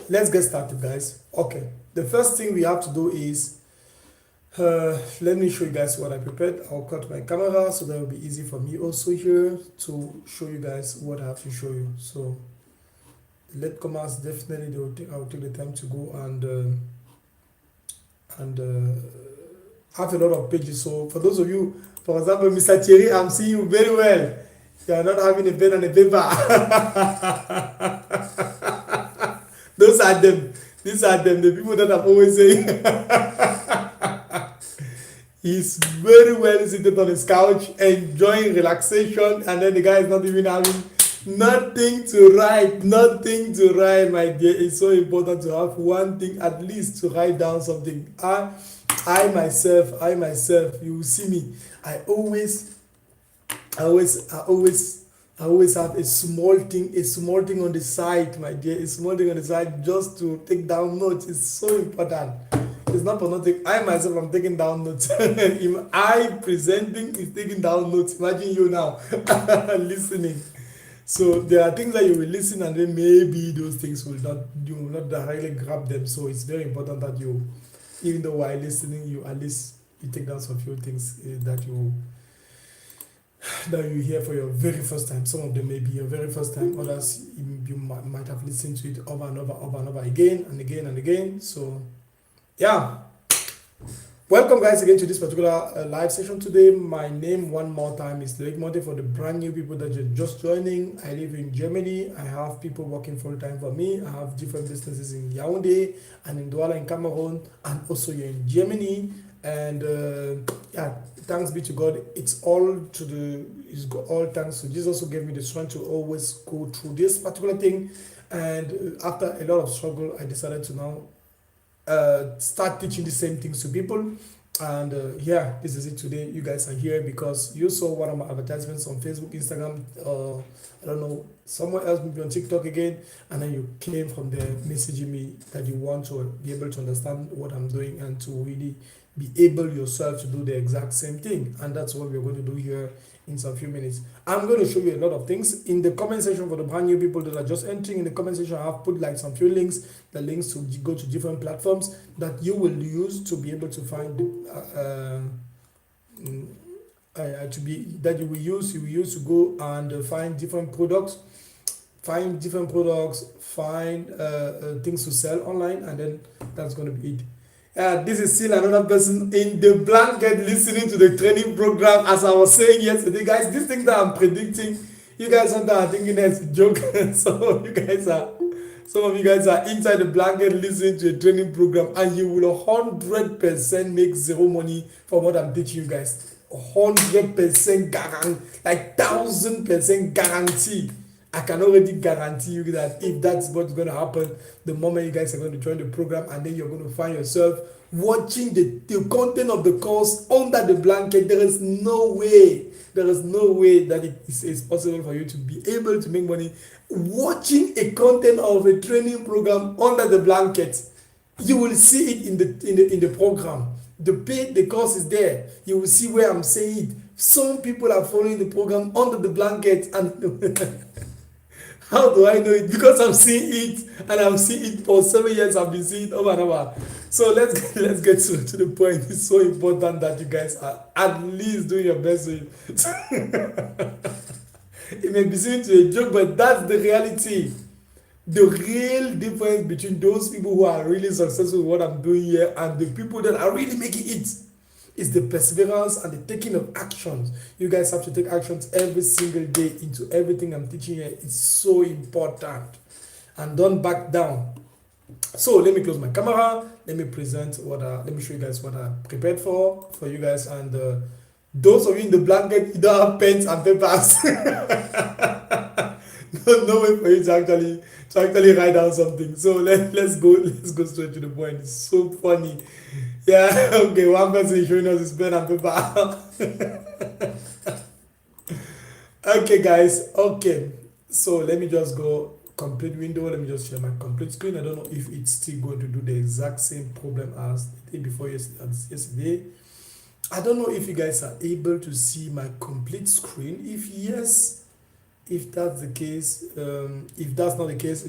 let's get started, guys. Okay, the first thing we have to do is let me show you guys what I prepared. I'll cut my camera so that will be easy for me also here to show you guys what I have to show you. So let commerce definitely I'll take the time to go and have a lot of pages. So for those of you, for example, Mr. Thierry, I'm seeing you very well. You are not having a pen and a paper. Those are them. These are them, the people that I'm always saying. He's very well seated on his couch, enjoying relaxation, and then the guy is not even having nothing to write. Nothing to write, my dear. It's so important to have one thing at least to write down something. I myself, you will see me. I always have a small thing on the side, my dear, a small thing on the side just to take down notes. It's so important. It's not for nothing. I myself am taking down notes. If I presenting is taking down notes. Imagine you now listening. So there are things that you will listen and then maybe those things you will not directly grab them. So it's very important that you, even though while listening, you at least you take down some few things that you hear for your very first time. Some of them may be your very first time, others you might have listened to it over and over again and again and again. So yeah, welcome guys again to this particular live session today. My name one more time is Monthe. For the brand new people that are just joining, I live in Germany. I have people working full time for me. I have different businesses in Yaoundé and in Douala in Cameroon, and also here in Germany. And yeah, thanks be to God. It's all thanks to Jesus who gave me the strength to always go through this particular thing. And after a lot of struggle, I decided to now start teaching the same things to people. And yeah, this is it today. You guys are here because you saw one of my advertisements on Facebook, Instagram, I don't know, somewhere else, maybe on TikTok again, and then you came from there messaging me that you want to be able to understand what I'm doing and to really be able yourself to do the exact same thing. And that's what we're going to do here in some few minutes. I'm going to show you a lot of things in the comment section. For the brand new people that are just entering, in the comment section I have put like some few links, the links to go to different platforms that you will use to be able to find you will use to go and find different products, find things to sell online, and then that's going to be it. This is still another person in the blanket listening to the training program. As I was saying yesterday, guys, this thing that I'm predicting, you guys are thinking it's a joke. Some of you guys are inside the blanket listening to a training program, and you will 100% make zero money from what I'm teaching you guys. 100% guarantee, like 1000% guarantee. I can already guarantee you that if that's what's going to happen, the moment you guys are going to join the program, and then you're going to find yourself watching the content of the course under the blanket, there is no way that it is possible for you to be able to make money watching a content of a training program under the blanket. You will see it in the program. The course is there. You will see where I'm saying it. Some people are following the program under the blanket, and how do I know it? Because I'm seeing it, and I'm seeing it for 7 years. I've been seeing it over and over. So let's get to the point. It's so important that you guys are at least doing your best. It may be seen to a joke, but that's the reality. The real difference between those people who are really successful with what I'm doing here and the people that are really making it is the perseverance and the taking of actions. You guys have to take actions every single day into everything I'm teaching here. It's so important. And don't back down. So let me close my camera. Let me let me show you guys what I prepared for you guys. And those of you in the blanket, you don't have pens and papers. No way for you to actually write down something. So let's go straight to the point. It's so funny. Yeah, okay, one person is showing us his pen and paper. Okay, guys. Okay, so let me just go complete window. Let me just share my complete screen. I don't know if it's still going to do the exact same problem as the day before yesterday. I don't know if you guys are able to see my complete screen. If yes, if that's the case, if that's not the case,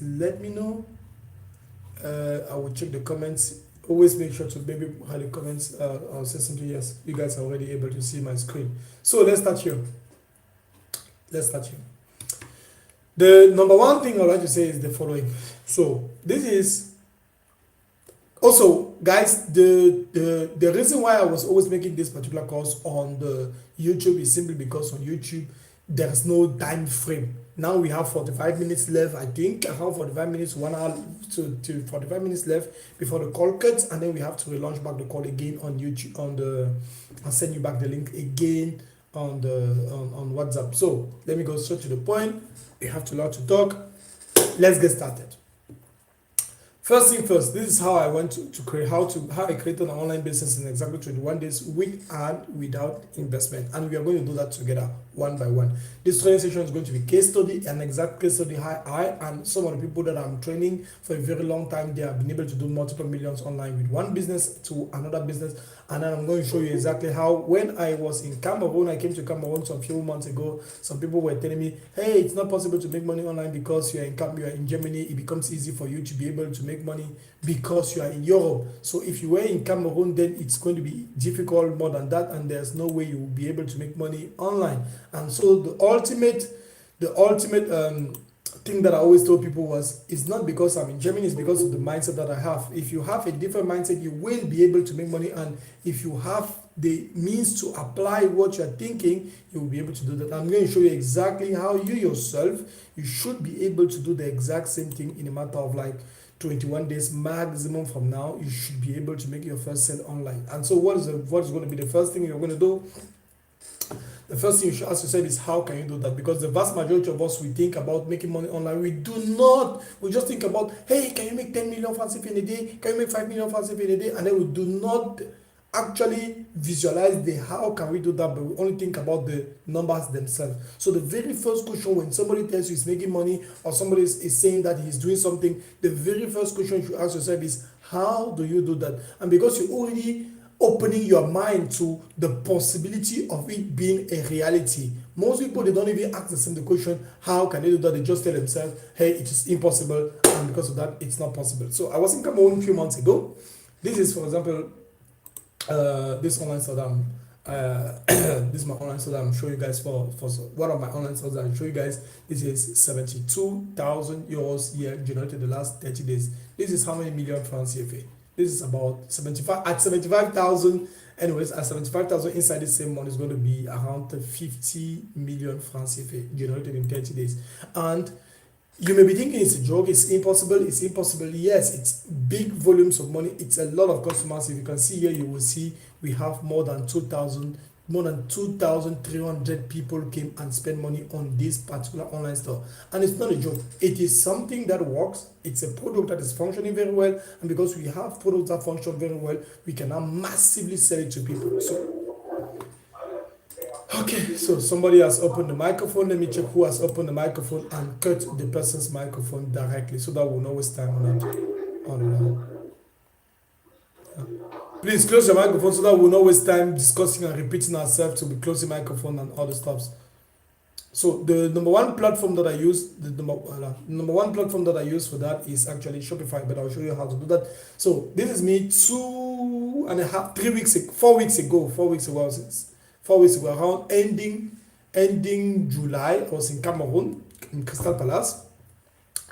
let me know. I will check the comments. Always make sure to maybe have the comments. I'll say something. Yes, you guys are already able to see my screen. So let's start here. The number one thing I'd like to say is the following. So this is also, guys, the reason why I was always making this particular course on the YouTube is simply because on YouTube there's no time frame. Now we have 45 minutes left, I think around 45 minutes, 1 hour to 45 minutes left before the call cuts, and then we have to relaunch back the call again on YouTube. I'll send you back the link again on WhatsApp. So let me go straight to the point. We have a lot to talk. Let's get started. First thing first, this is how I went to create, how I created an online business in exactly 21 days with and without investment. And we are going to do that together one by one. This training session is going to be case study, an exact case study how I and some of the people that I'm training for a very long time, they have been able to do multiple millions online with one business to another business. And then I'm going to show you exactly how, when I was in Cameroon, I came to Cameroon some few months ago, some people were telling me, hey, it's not possible to make money online because you're in Germany. It becomes easy for you to be able to make money because you are in Europe. So if you were in Cameroon, then it's going to be difficult more than that, and there's no way you will be able to make money online. And so the ultimate thing that I always told people was, it's not because I'm in Germany, it's because of the mindset that I have. If you have a different mindset, you will be able to make money, and if you have the means to apply what you're thinking, you will be able to do that. I'm going to show you exactly how you yourself, you should be able to do the exact same thing in a matter of like 21 days maximum from now. You should be able to make your first sale online. And so what is going to be the first thing you're going to do? The first thing you should ask yourself is, how can you do that? Because the vast majority of us, we think about making money online. We just think about, hey, can you make 10 million francs in a day? Can you make 5 million francs in a day? And then we do not actually visualize the how can we do that, but we only think about the numbers themselves. So the very first question when somebody tells you he's making money, or somebody is saying that he's doing something, the very first question you should ask yourself is, how do you do that? And because you're already opening your mind to the possibility of it being a reality, most people, they don't even ask themselves the question, how can they do that? They just tell themselves, hey, it is impossible, and because of that, it's not possible. So I was in Cameroon a few months ago. This is, for example, this online store that this is my online store that I'm showing you guys for one of my online stores that I show you guys. This is 72,000 euros here generated the last 30 days. This is how many million francs CFA? This is about 75,000. Anyways, at 75,000 inside the same month is going to be around 50 million francs CFA generated in 30 days. And you may be thinking it's a joke, it's impossible. It's impossible. Yes, it's big volumes of money. It's a lot of customers. If you can see here, you will see we have more than 2,300 people came and spent money on this particular online store. And it's not a joke. It is something that works. It's a product that is functioning very well. And because we have products that function very well, we can now massively sell it to people. So, okay, so somebody has opened the microphone. Let me check who has opened the microphone and cut the person's microphone directly so that we'll not waste time on it. Please close your microphone so that we'll not waste time discussing and repeating ourselves to be closing microphone and other stuff. So the number one platform that I use, number one platform that I use for that is actually Shopify, but I'll show you how to do that. So this is me 4 weeks ago, around ending July. I was in Cameroon, in Crystal Palace.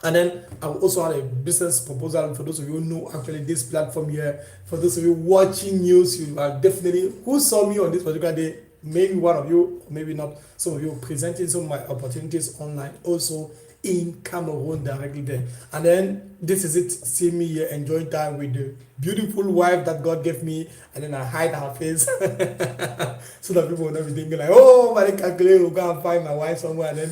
And then I also had a business proposal. For those of you who know actually this platform here, for those of you watching news, you are definitely, who saw me on this particular day, maybe one of you, maybe not, some of you presenting some of my opportunities online also in Cameroon directly there. And then this is it, see me here enjoying time with the beautiful wife that God gave me, and then I hide her face so that people will not be thinking like, oh, my God, we'll go and find my wife somewhere, and then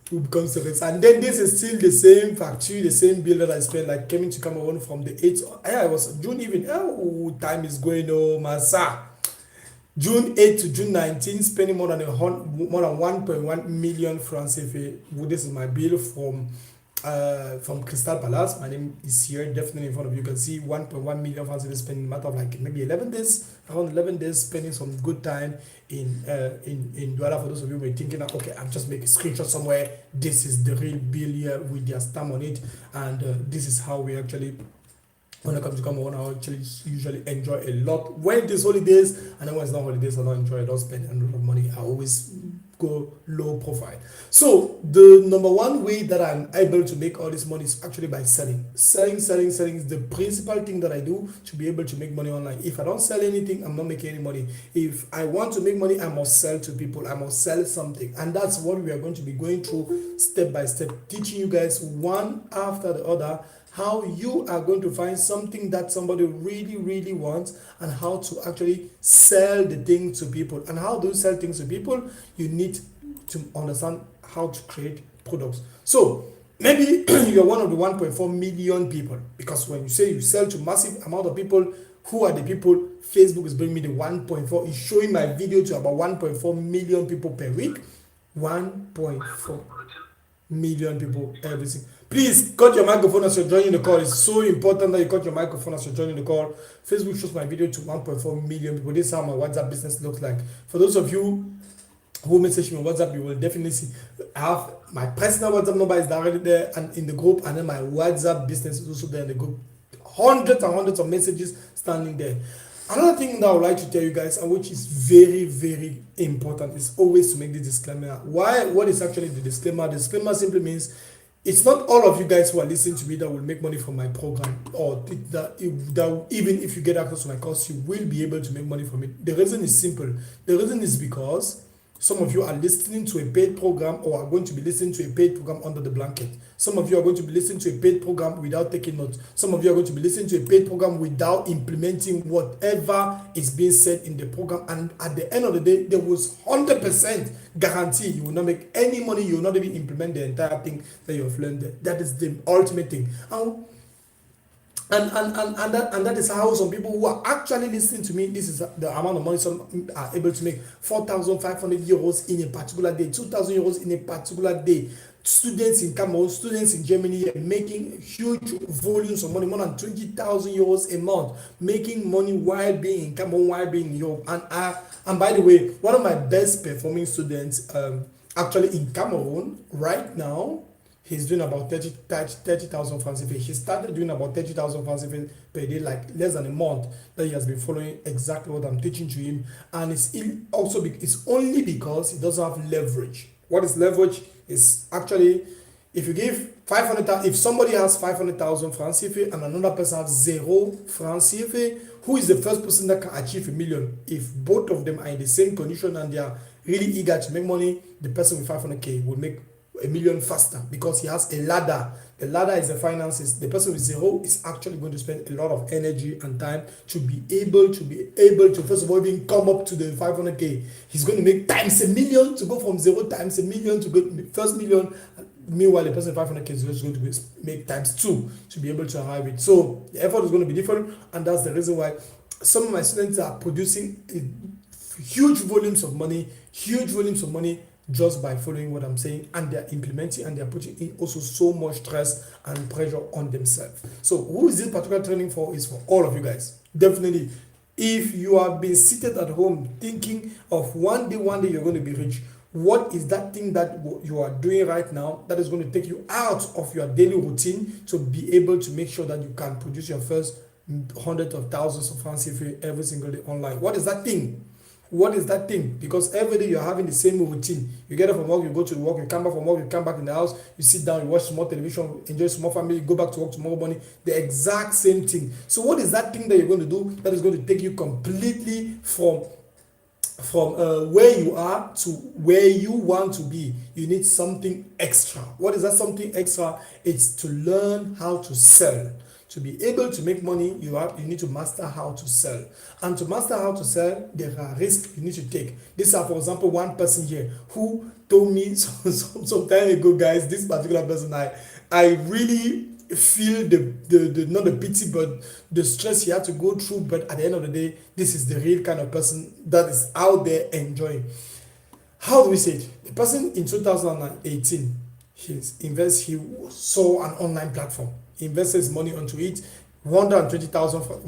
who becomes the rest. And then this is still the same factory, the same bill that I spent, like coming to Cameroon from the 8th. Yeah, it was June even. Oh, time is going, oh, massa. June 8 to June 19, spending more than 1.1 million francs CFA. This is my bill from Crystal Palace. My name is here, definitely in front of you. You can see 1.1 million francs CFA spending a matter of like maybe 11 days, around 11 days, spending some good time in Douala. For those of you who are thinking, okay, I'm just making a screenshot somewhere. This is the real bill here with their stamp on it, and this is how we actually when I come to Cameroon, I actually usually enjoy a lot. When it is holidays, and then when it's not holidays, I don't enjoy. I don't spend a lot of money. I always go low profile. So the number one way that I'm able to make all this money is actually by selling. Selling is the principal thing that I do to be able to make money online. If I don't sell anything, I'm not making any money. If I want to make money, I must sell to people. I must sell something. And that's what we are going to be going through step by step, teaching you guys one after the other how you are going to find something that somebody really wants, and how to actually sell the thing to people. And how do you sell things to people? You need to understand how to create products. So maybe you're one of the 1.4 million people, because when you say you sell to massive amount of people, who are the people? Facebook is bringing me the 1.4, is showing my video to about 1.4 million people per week. 1.4 million people every single. Please cut your microphone as you're joining the call. It's so important that you cut your microphone as you're joining the call. Facebook shows my video to 1.4 million people. This is how my WhatsApp business looks like. For those of you who message me on WhatsApp, you will definitely see I have my personal WhatsApp number is directly there and in the group, and then my WhatsApp business is also there in the group. Hundreds and hundreds of messages standing there. Another thing that I would like to tell you guys, and which is very important, is always to make this disclaimer. Why? What is actually the disclaimer? The disclaimer simply means it's not all of you guys who are listening to me that will make money from my program, or that even if you get access to my course, you will be able to make money from it. The reason is simple. The reason is because some of you are listening to a paid program, or are going to be listening to a paid program under the blanket. Some of you are going to be listening to a paid program without taking notes. Some of you are going to be listening to a paid program without implementing whatever is being said in the program. And at the end of the day, there was 100% guarantee you will not make any money. You will not even implement the entire thing that you have learned there. That is the ultimate thing. And that is how some people who are actually listening to me, this is the amount of money some are able to make. 4,500 euros in a particular day, 2,000 euros in a particular day. Students in Cameroon, students in Germany are making huge volumes of money, more than 20,000 euros a month, making money while being in Cameroon, while being in Europe. And by the way, one of my best performing students actually in Cameroon right now, he's doing about 30,000 francs CFA. He started doing about 30,000 francs CFA per day, like less than a month that he has been following exactly what I'm teaching to him. And it's only because he doesn't have leverage. What is leverage? Is actually, if you give 500,000, if somebody has 500,000 francs CFA and another person has 0 francs CFA, who is the first person that can achieve 1 million? If both of them are in the same condition and they are really eager to make money, the person with 500k will make 1 million faster, because he has a ladder. The ladder is the finances. The person with 0 is actually going to spend a lot of energy and time to be able to first of all even come up to the 500k. He's going to make times 1 million to go from 0 times 1 million to go to the first million. Meanwhile, the person with 500k is just going to make times 2 to be able to arrive it. So the effort is going to be different, and that's the reason why some of my students are producing huge volumes of money just by following what I'm saying, and they're implementing, and they're putting in also so much stress and pressure on themselves. So who is this particular training for? Is for all of you guys. Definitely, if you have been seated at home thinking of one day you're going to be rich, what is that thing that you are doing right now that is going to take you out of your daily routine to be able to make sure that you can produce your first hundreds of thousands of francs CFA every single day online? What is that thing? What is that thing? Because every day you're having the same routine. You get up from work, you go to work, you come back from work, you come back in the house, you sit down, you watch small television, enjoy small family, you go back to work tomorrow morning, the exact same thing. So what is that thing that you're going to do that is going to take you completely from where you are to where you want to be? You need something extra. What is that something extra? It's to learn how to sell. To be able to make money, you need to master how to sell. And to master how to sell, there are risks you need to take. This is, for example, one person here who told me some time ago, guys, this particular person, I really feel the not the pity, but the stress he had to go through. But at the end of the day, this is the real kind of person that is out there enjoying. How do we say it? The person in 2018, he saw an online platform. He invested his money onto it, 180,000 francs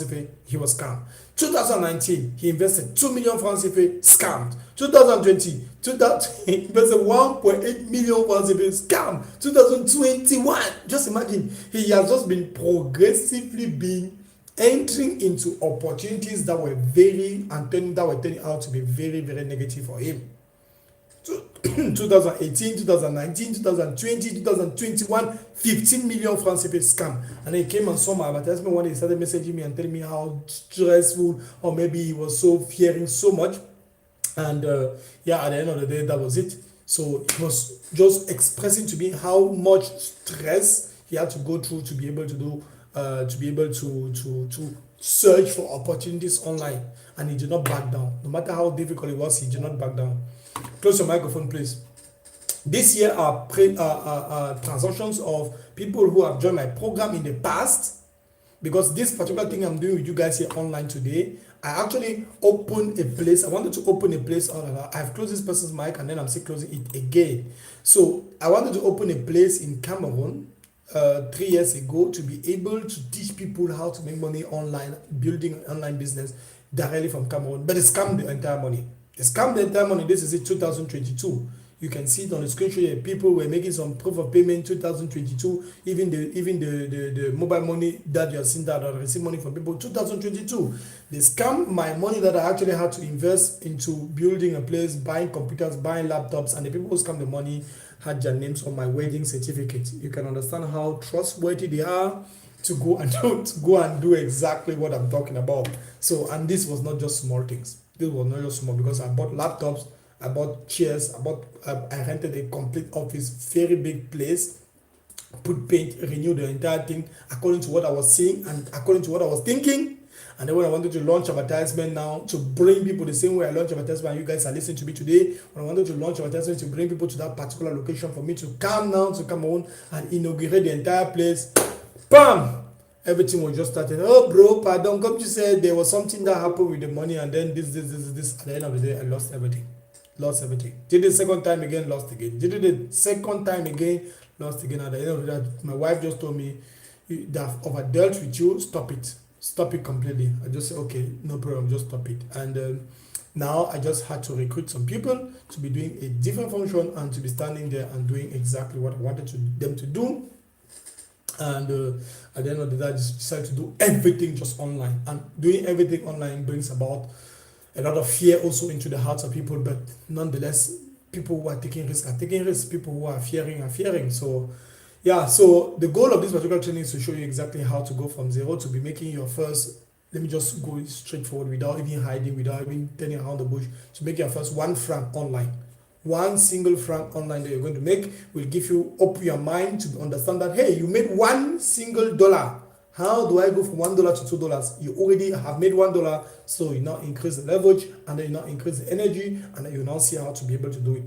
CFA, he was scammed. 2019, he invested 2 million francs CFA, scammed. 2020, he invested 1.8 million francs CFA, scammed. 2021, just imagine, he has just been progressively been entering into opportunities that were turning out to be very, very negative for him. 2018, 2019, 2020, 2021, 15 million francs CFA scam. And he came and saw my advertisement when he started messaging me and telling me how stressful, or maybe he was so fearing so much. And at the end of the day, that was it. So he was just expressing to me how much stress he had to go through to be able to do, to search for opportunities online. And he did not back down. No matter how difficult it was, he did not back down. Close your microphone, please. This year are transactions of people who have joined my program in the past, because this particular thing I'm doing with you guys here online today, I actually opened a place. I wanted to open a place. I've closed this person's mic and then I'm still closing it again. So I wanted to open a place in Cameroon 3 years ago to be able to teach people how to make money online, building an online business directly from Cameroon. But they scammed the entire money. They scammed the entire money. This is it, 2022. You can see it on the screenshot here. People were making some proof of payment 2022. Even the mobile money that you are seeing that I receive money from people 2022. They scammed my money that I actually had to invest into building a place, buying computers, buying laptops, and the people who scammed the money had their names on my wedding certificate. You can understand how trustworthy they are to go and do exactly what I'm talking about. So, and this was not just small things. This was not just small, because I bought laptops, I bought chairs, I rented a complete office, very big place, put paint, renewed the entire thing according to what I was seeing and according to what I was thinking. And then when I wanted to launch advertisement now to bring people the same way I launch advertisement, you guys are listening to me today. When I wanted to launch advertisement to bring people to that particular location for me to come down to Cameroon and inaugurate the entire place, bam! Everything was just starting. Oh, bro, pardon. Come to say there was something that happened with the money, and then this. At the end of the day, I lost everything. Did it the second time again, lost again. Did it the second time again, lost again. At the end of the day, my wife just told me, they have overdealt with you. Stop it. Stop it completely. I just said, okay, no problem, just stop it. And now I just had to recruit some people to be doing a different function and to be standing there and doing exactly what I wanted them to do. And at the end of the day, I just decided to do everything just online. And doing everything online brings about a lot of fear also into the hearts of people. But nonetheless, people who are taking risks are taking risks. People who are fearing. So, yeah. So the goal of this particular training is to show you exactly how to go from zero to be making your first. Let me just go straight forward without even hiding, without even turning around the bush. To make your first 1 franc online. 1 single franc online that you're going to make will give you, open your mind to understand that, hey, you made $1 single. How do I go from $1 to $2? You already have made $1, so you now increase the leverage, and then you now increase the energy, and then you now see how to be able to do it.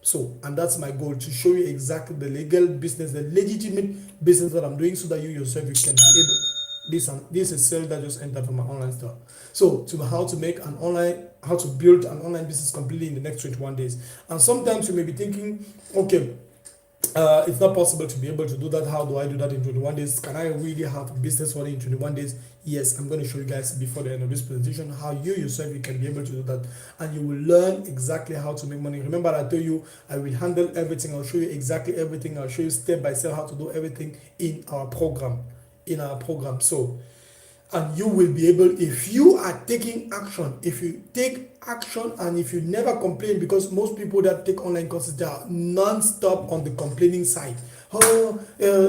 So, and that's my goal, to show you exactly the legal business, the legitimate business that I'm doing, so that you yourself you can be able. This is sale that just entered from my online store. So how to build an online business completely in the next 21 days. And sometimes you may be thinking, okay, it's not possible to be able to do that. How do I do that in 21 days? Can I really have a business running in 21 days? Yes, I'm going to show you guys before the end of this presentation how you yourself you can be able to do that, and you will learn exactly how to make money. Remember, I told you I will handle everything. I'll show you exactly everything. I'll show you step by step how to do everything in our program. So, and you will be able, if you are taking action, if you take action and if you never complain, because most people that take online courses, they are non-stop on the complaining side. Oh,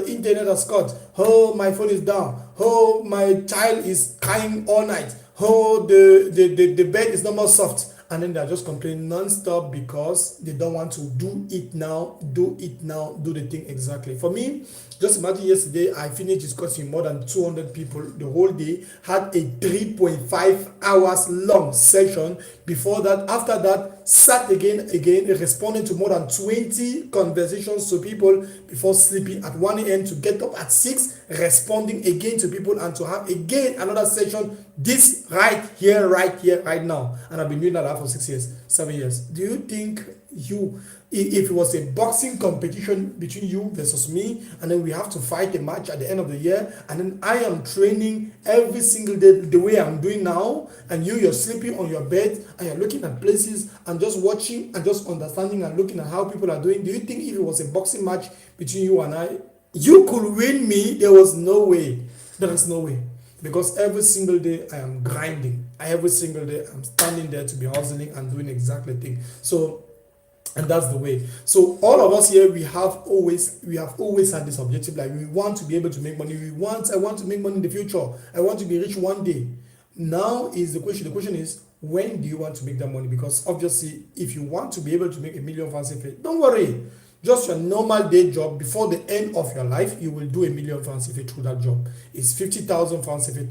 internet has cut. Oh, my phone is down. Oh, my child is crying all night. Oh, the bed is not more soft. And then they're just complaining non-stop because they don't want to do it now, do the thing exactly. For me, just imagine yesterday, I finished discussing more than 200 people the whole day, had a 3.5 hours long session. Before that, after that, sat again, responding to more than 20 conversations to people before sleeping at 1 a.m. to get up at 6, responding again to people, and to have again another session this right here, right now, and I've been doing that for 6 years, 7 years. Do you think if it was a boxing competition between you versus me, and then we have to fight a match at the end of the year, and then I am training every single day the way I'm doing now, and you're sleeping on your bed and you're looking at places and just watching and just understanding and looking at how people are doing, do you think if it was a boxing match between you and I, you could win me? There was no way. There is no way. Because every single day I am grinding. Every single day I'm standing there to be hustling and doing exactly the thing. So, and that's the way. So all of us here, we have always had this objective, like we want to be able to make money. I want to make money in the future. I want to be rich one day. Now is the question. The question is, when do you want to make that money? Because obviously, if you want to be able to make 1 million fancy feet, don't worry. Just your normal day job, before the end of your life, you will do 1 million francs CFA through that job. It's 50,000 francs CFA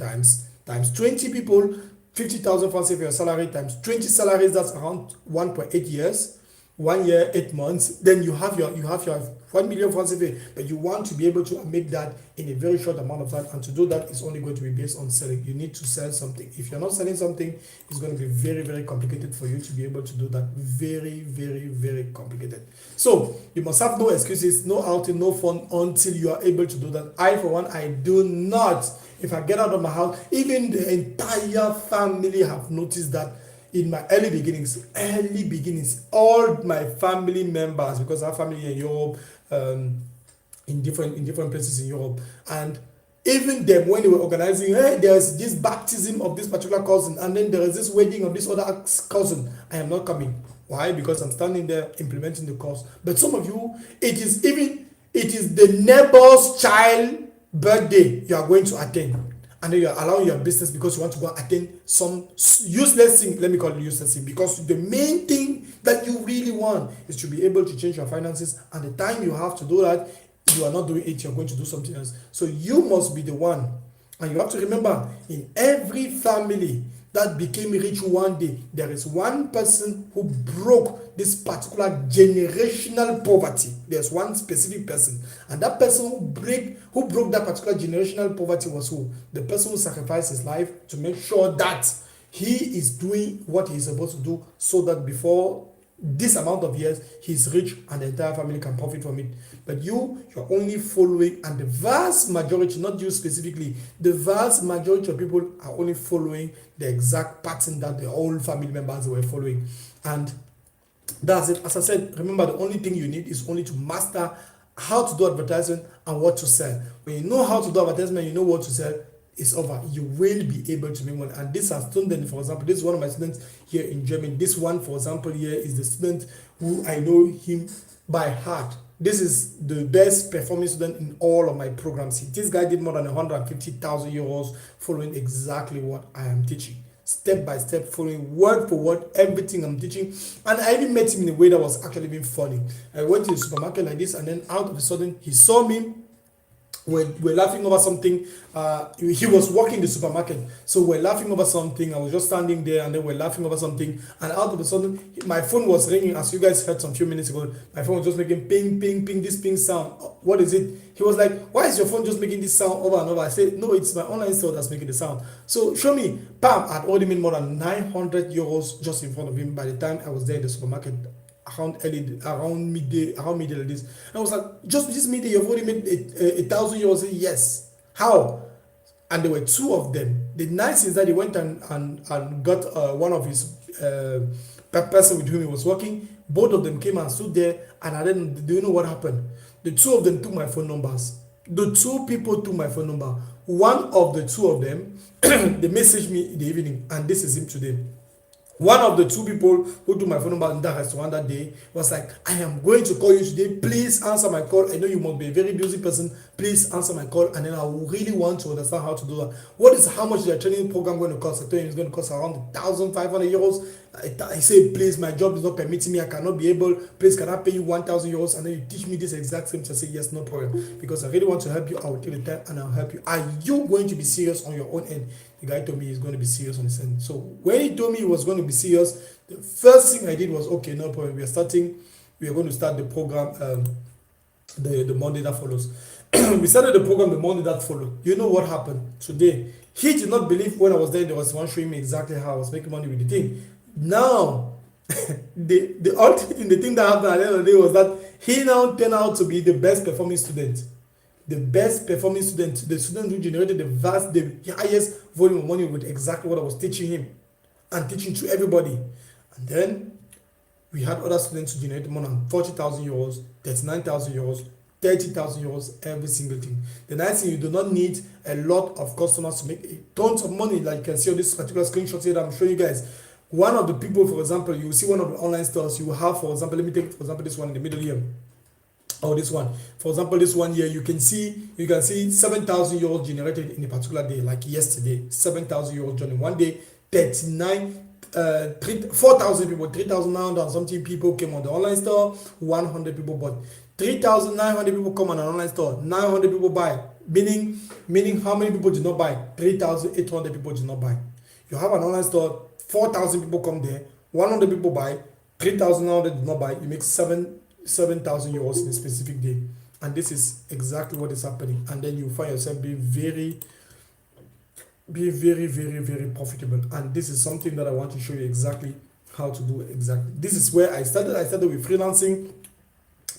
times 20 people, 50,000 francs CFA your salary times 20 salaries, that's around 1.8 years, 1 year, 8 months. Then you have your 1 million francs CFA, but you want to be able to make that in a very short amount of time, and to do that is only going to be based on selling. You need to sell something. If you're not selling something, it's going to be very, very complicated for you to be able to do that. Very, very, very complicated. So you must have no excuses, no outing, no fun until you are able to do that. I, for one, I do not. If I get out of my house, even the entire family have noticed that in my early beginnings, all my family members, because I have family in Europe, in different places in Europe, and even them, when they were organizing, hey, there's this baptism of this particular cousin, and then there is this wedding of this other cousin, I am not coming. Why? Because I'm standing there implementing the course. But some of you, it is the neighbor's child birthday you are going to attend, and then you are allowing your business because you want to go attend some useless thing. Let me call it useless thing, because the main thing that you really want is to be able to change your finances, and the time you have to do that, you are not doing it, you're going to do something else. So you must be the one. And you have to remember, in every family that became rich one day, there is one person who broke this particular generational poverty. There's one specific person, and that person who broke that particular generational poverty was who? The person who sacrificed his life to make sure that he is doing what he's supposed to do, so that before this amount of years he's rich and the entire family can profit from it. But you're only following, and the vast majority, not you specifically, the vast majority of people are only following the exact pattern that the whole family members were following. And that's it. As I said, remember, the only thing you need is only to master how to do advertisement and what to sell. When you know how to do advertisement, you know what to sell, it's over. You will be able to make money. And this has student, for example, this is one of my students here in Germany. This one, for example, here is the student who I know him by heart. This is the best performing student in all of my programs. This guy did more than 150,000 euros following exactly what I am teaching. Step by step, following word for word everything I'm teaching. And I even met him in a way that was actually being funny. I went to the supermarket like this, and then out of a sudden he saw me. We're laughing over something. He was working the supermarket, so we're laughing over something. I was just standing there, and then we're laughing over something. And out of a sudden, my phone was ringing, as you guys heard some few minutes ago. My phone was just making ping, ping, ping, this ping sound. What is it? He was like, "Why is your phone just making this sound over and over?" I said, "No, it's my online store that's making the sound." So show me. Bam! I'd already made more than 900 euros just in front of him by the time I was there in the supermarket. Around midday like this. And I was like, "Just this midday, you've already made 1,000 euros." I said, "Yes." How? And there were two of them. The nice is that he went and got one of his person with whom he was working. Both of them came and stood there, and I didn't. Do you know what happened? The two of them took my phone numbers. The two people took my phone number. One of the two of them, they messaged me in the evening, and this is him today. One of the two people who took my phone number in that restaurant that day was like, "I am going to call you today. Please answer my call. I know you must be a very busy person. Please answer my call, and then I really want to understand how to do that. How much is your training program going to cost?" I told him it's going to cost around 1,500 euros. I said, "Please, my job is not permitting me. I cannot be able. Please, can I pay you 1,000 euros? And then you teach me this exact same." I said, "Yes, no problem. Because I really want to help you. I will take the time and I'll help you. Are you going to be serious on your own end?" The guy told me he's going to be serious on his end. So when he told me he was going to be serious, the first thing I did was, "Okay, no problem. We are going to start the program the Monday that follows." we started the program the Monday that followed. You know what happened today? He did not believe when I was there was one showing me exactly how I was making money with the thing. Now, the thing that happened at the end of the day was that he now turned out to be the best performing student. The best performing student, the student who generated the highest volume of money with exactly what I was teaching him and teaching to everybody. And then we had other students who generated more than 40,000 euros, 39,000 euros, 30,000 euros, every single thing. The nice thing, you do not need a lot of customers to make tons of money, like you can see on this particular screenshot here that I'm showing you guys. One of the people, for example, you will see one of the online stores you will have, for example, let me take, for example, this one in the middle here. Or this one, for example, this one here, you can see 7,000 euros generated in a particular day, like yesterday. 7,000 euros in one day. 4,000 people, 3,900 something people came on the online store. 100 people bought. 3,900 people come on an online store. 900 people buy. Meaning how many people did not buy? 3,800 people did not buy. You have an online store. 4,000 people come there. 100 people buy. 3,900 did not buy. You make 7,000 euros in a specific day, and this is exactly what is happening. And then you find yourself being very profitable. And this is something that I want to show you exactly how to do. Exactly, this is where I started with freelancing.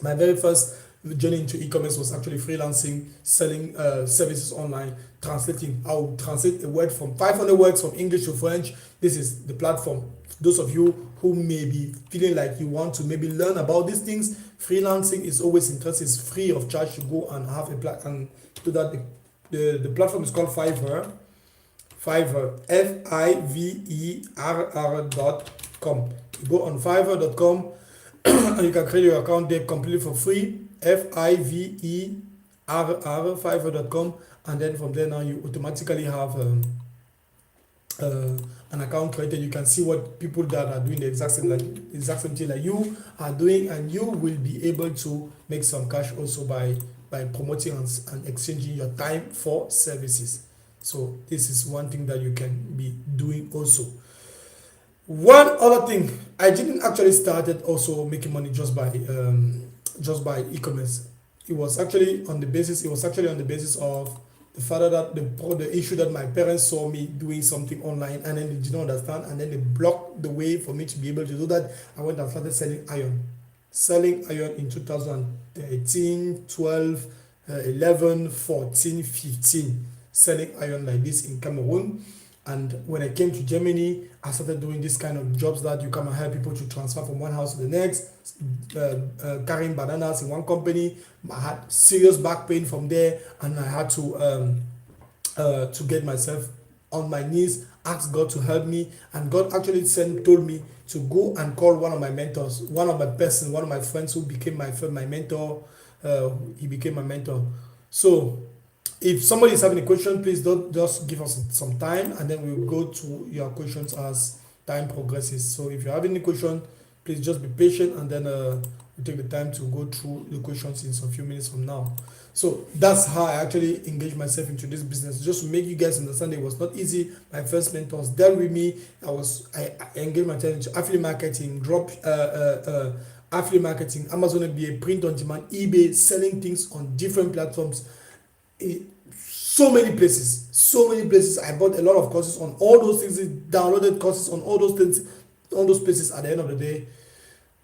My very first journey into e-commerce was actually freelancing, selling services online, translating. I would translate a word from 500 words from English to French. This is the platform. Those of you who may be feeling like you want to maybe learn about these things, freelancing is always interesting. It's free of charge to go and have a platform. Do that. The platform is called Fiverr. Fiverr, Fiverr.com. You go on Fiverr.com and you can create your account there completely for free. Fiverr.com, and then from there now you automatically have an account created. You can see what people that are doing the exact same thing like you are doing, and you will be able to make some cash also by promoting and exchanging your time for services. So this is one thing that you can be doing also. One other thing, I didn't actually started also making money just by e-commerce. It was actually on the basis of the fact that the issue that my parents saw me doing something online, and then they did not understand, and then they blocked the way for me to be able to do that. I went and started selling iron in 2013, 12, 11, 14, 15, selling iron like this in Cameroon. And when I came to Germany, I started doing this kind of jobs that you come and help people to transfer from one house to the next, carrying bananas in one company. I had serious back pain from there, and I had to get myself on my knees, ask God to help me, and God actually told me to go and call one of my mentors, one of my friends who became my mentor. He became my mentor. So if somebody is having a question, please don't just give us some time, and then we'll go to your questions as time progresses. So if you have any question, please just be patient, and then we'll take the time to go through the questions in some few minutes from now. So that's how I actually engaged myself into this business, just to make you guys understand it was not easy. My first mentors dealt with me. I engaged myself into affiliate marketing, affiliate marketing, Amazon FBA, print on demand, eBay, selling things on different platforms. So many places. I bought a lot of courses on all those things, downloaded courses on all those things, all those places. At the end of the day,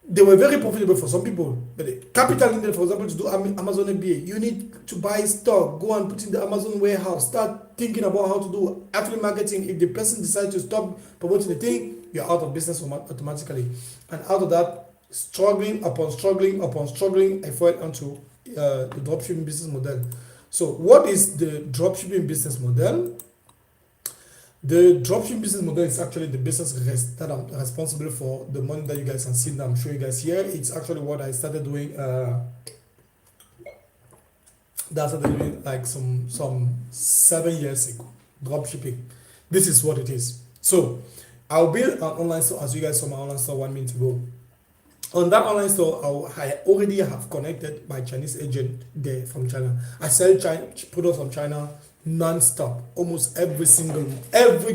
they were very profitable for some people. But the capital needed, for example, to do Amazon FBA, you need to buy stock, go and put in the Amazon warehouse, start thinking about how to do affiliate marketing. If the person decides to stop promoting the thing, you're out of business automatically. And out of that, struggling upon struggling, I fell onto the dropshipping business model. So what is the dropshipping business model? The dropshipping business model is actually the business that I'm responsible for the money that you guys can see that I'm showing you guys here. It's actually what I started doing. Like some 7 years ago. Dropshipping. This is what it is. So I'll build an online store, as you guys saw my online store 1 minute ago. On that online store, I already have connected my Chinese agent there from China. I sell products from China non-stop, almost every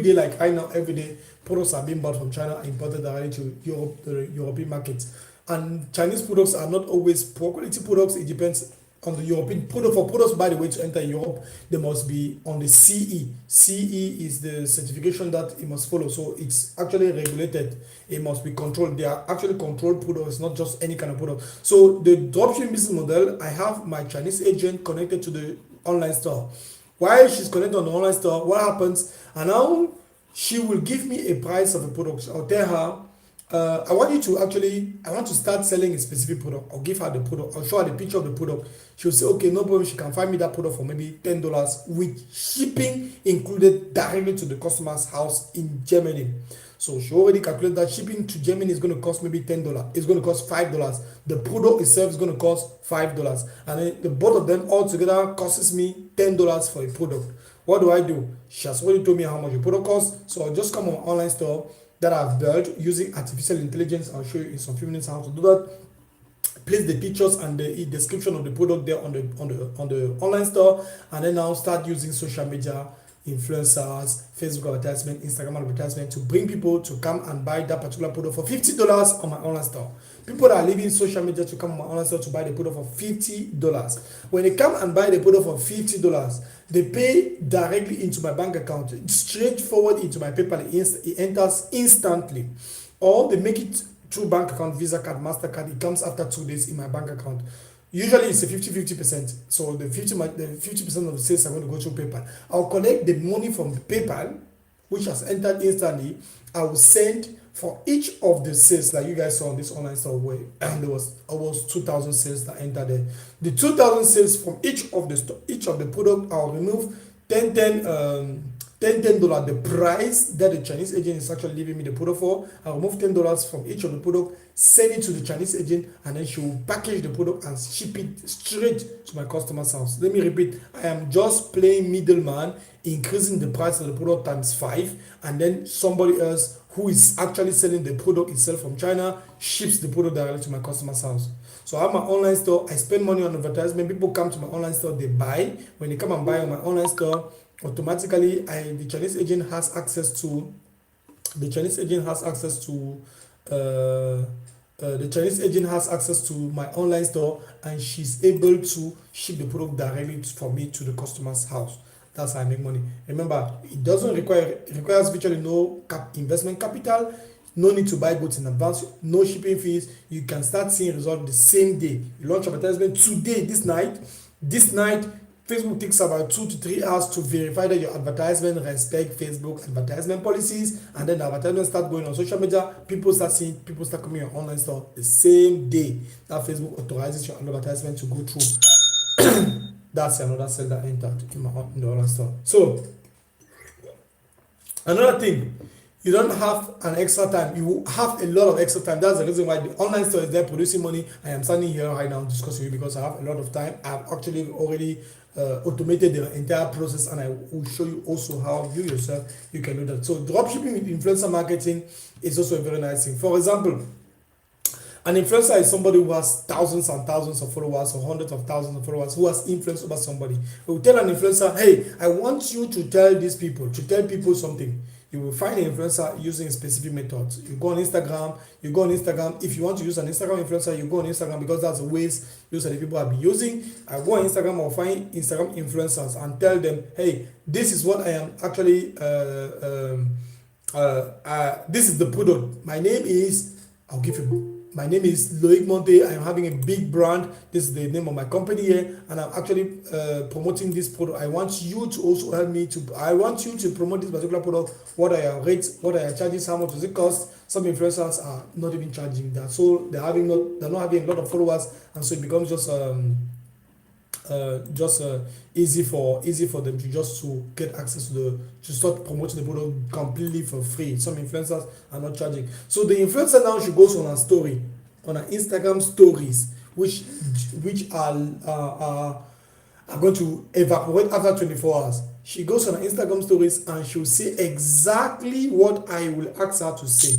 day, like I know every day, products are being bought from China, imported directly to Europe, the European markets. And Chinese products are not always poor quality products. It depends on the European product. For products, by the way, to enter Europe, they must be on the CE. CE is the certification that it must follow. So it's actually regulated. It must be controlled. They are actually controlled products, not just any kind of product. So the dropshipping business model, I have my Chinese agent connected to the online store. While she's connected on the online store, what happens? And now she will give me a price of a product. I'll tell her, I want to start selling a specific product. I'll give her the product. I'll show her the picture of the product. She'll say, okay, no problem. She can find me that product for maybe $10 with shipping included directly to the customer's house in Germany. So she already calculated that shipping to Germany is going to cost maybe $10. It's going to cost $5. The product itself is going to cost $5. And then the both of them all together costs me $10 for a product. What do? She has already told me how much the product costs. So I'll just come on my online store that I've built using artificial intelligence. I'll show you in some few minutes how to do that. Place the pictures and the description of the product there on the online store, and then I'll start using social media, influencers, Facebook advertisement, Instagram advertisement to bring people to come and buy that particular product for $50 on my online store. People that are leaving social media to come on my online store to buy the product for $50. When they come and buy the product for $50, they pay directly into my bank account. It's straightforward into my PayPal. It enters instantly. Or they make it through bank account, Visa card, MasterCard. It comes after 2 days in my bank account. Usually it's a 50-50%. So the 50% of the sales are going to go through PayPal. I'll collect the money from the PayPal, which has entered instantly. I will send for each of the sales that you guys saw on this online store where there was almost 2,000 sales that entered there. The 2,000 sales from each of the product, I'll remove $10, the price that the Chinese agent is actually leaving me the product for. I'll remove $10 from each of the product, send it to the Chinese agent, and then she will package the product and ship it straight to my customer's house. Let me repeat, I am just playing middleman, increasing the price of the product times 5, and then somebody else who is actually selling the product itself from China ships the product directly to my customer's house. So I have my online store, I spend money on advertisement, people come to my online store, they buy. When they come and buy on my online store, automatically the Chinese agent has access to my online store, and she's able to ship the product directly for me to the customer's house. That's how I make money. Remember, it requires virtually no investment capital, no need to buy goods in advance, no shipping fees. You can start seeing results the same day. You launch advertisement today, this night. Facebook takes about 2 to 3 hours to verify that your advertisement respect Facebook advertisement policies, and then the advertisement start going on social media. People start coming on your online store the same day that Facebook authorizes your advertisement to go through. That's another sale that entered in the online store. So another thing, you don't have an extra time. You have a lot of extra time. That's the reason why the online store is there producing money. I am standing here right now discussing with you because I have a lot of time. I've actually already automated the entire process, and I will show you also how you yourself you can do that. So dropshipping with influencer marketing is also a very nice thing. For example, an influencer is somebody who has thousands and thousands of followers or hundreds of thousands of followers who has influence over somebody. We will tell an influencer, hey, I want you to tell people something. You will find an influencer using specific methods. You go on Instagram. If you want to use an Instagram influencer, you go on Instagram because that's the ways those are the people I'll be using. I go on Instagram or find Instagram influencers and tell them, hey, this is what I am actually, this is the product. My name is Monthe. I'm having a big brand. This is the name of my company here, and I'm actually promoting this product. I want you to also help me I want you to promote this particular product. What are your rates? What are your charges? How much does it cost? Some influencers are not even charging that, so they're not having a lot of followers, and so it becomes just easy for them to get access to start promoting the product completely for free. Some influencers are not charging. So the influencer now, she goes on her Instagram stories, which are going to evaporate after 24 hours. She goes on her Instagram stories and she'll say exactly what I will ask her to say.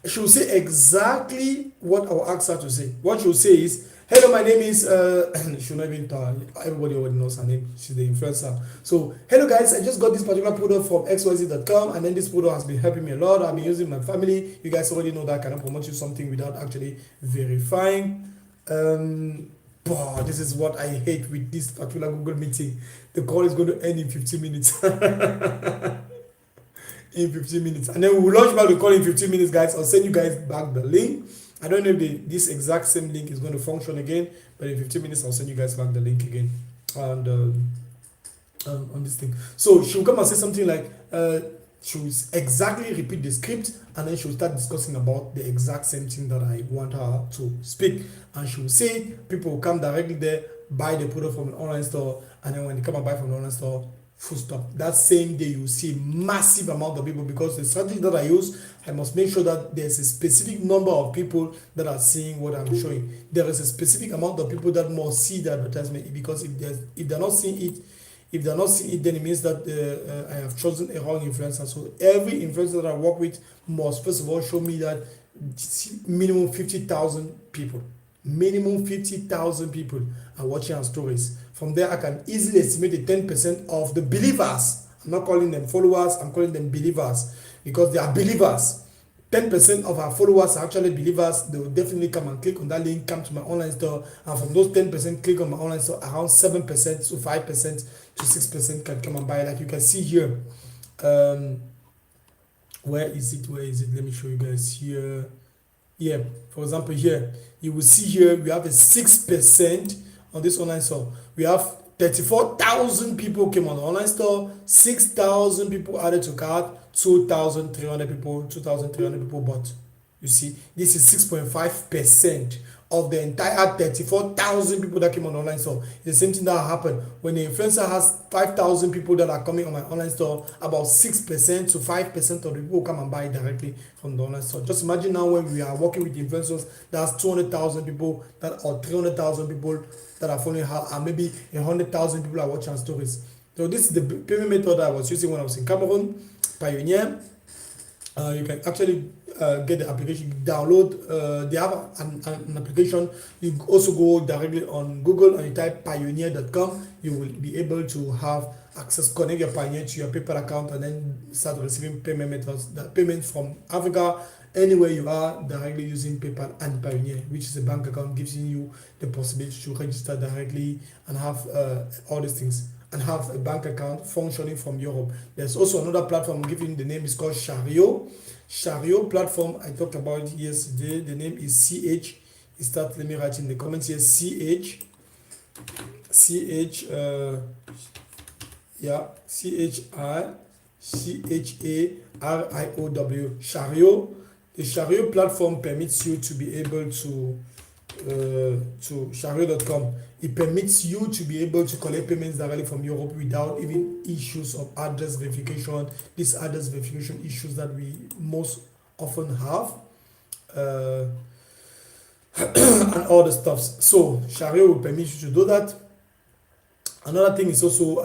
She'll say exactly what I will ask her to say. What she'll say is, hello, my name is, she'll not even tell, everybody already knows her name, she's the influencer. So, hello guys, I just got this particular product from xyz.com, and then this product has been helping me a lot. I've been using my family. You guys already know that I cannot promote you something without actually verifying This is what I hate with this particular Google meeting. The call is going to end in 15 minutes. In 15 minutes, and then we'll launch back the call in 15 minutes, guys. I'll send you guys back the link. I don't know if this exact same link is going to function again, but in 15 minutes I'll send you guys back the link again, and on this thing. So she'll come and say something like she'll exactly repeat the script, and then she'll start discussing about the exact same thing that I want her to speak, and she'll say people will come directly there, buy the product from an online store, and then when they come and buy from the online store, full stop. That same day you see massive amount of people, because the strategy that I use, I must make sure that there's a specific number of people that are seeing what I'm showing. There is a specific amount of people that must see the advertisement, because if they're not seeing it, then it means that I have chosen a wrong influencer. So every influencer that I work with must first of all show me that minimum 50,000 people are watching our stories. From there, I can easily estimate the 10% of the believers. I'm not calling them followers, I'm calling them believers, because they are believers. 10% of our followers are actually believers. They will definitely come and click on that link, come to my online store, and from those 10% click on my online store, around 7% to 5% to 6% can come and buy. Like you can see here. Where is it? Let me show you guys here. Yeah, for example, here you will see here we have a 6% on this online store. We have 34,000 people came on the online store, 6,000 people added to cart, 2,300 people bought. You see, this is 6.5% of the entire 34,000 people that came on the online store. It's the same thing that happened when the influencer has 5,000 people that are coming on my online store. About 6% to 5% of the people come and buy directly from the online store. Just imagine now when we are working with influencers, that's 200,000 people or 300,000 people that are following her, and maybe 100,000 people are watching our stories. So this is the payment method I was using when I was in Cameroon, Pioneer. You can actually get the application, download. They have an application. You also go directly on Google and you type pioneer.com. You will be able to have access, connect your Pioneer to your PayPal account, and then start receiving payment methods, payments from Africa, anywhere you are, directly using PayPal and Pioneer, which is a bank account, gives you the possibility to register directly and have all these things, and have a bank account functioning from Europe. There's also another platform, I'm giving the name, is called Chariot. Chariot platform, I talked about it yesterday. The name is CH. Let me write in the comments here, CHARIO. Chariot. The Chariot platform permits you to be able to chariot.com. It permits you to be able to collect payments directly from Europe without even issues of address verification. These address verification issues that we most often have, and all the stuffs. So Chariot will permit you to do that. Another thing is also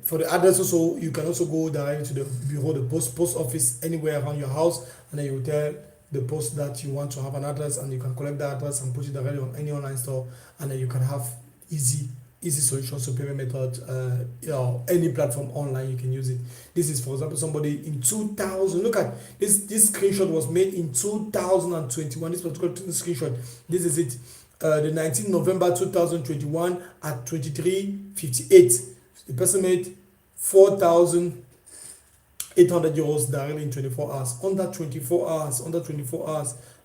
for the address. Also, you can also go directly to the bureau, the post office, anywhere around your house, and then you will tell the post that you want to have an address, and you can collect the address and put it directly on any online store, and then you can have easy solutions to payment method. Any platform online, you can use it. This is, for example, somebody in 2000. Look at this. This screenshot was made in 2021. This particular screenshot. This is it. The 19th November 2021 at 23:58. The person made 4,800 euros directly in 24 hours. Under 24 hours,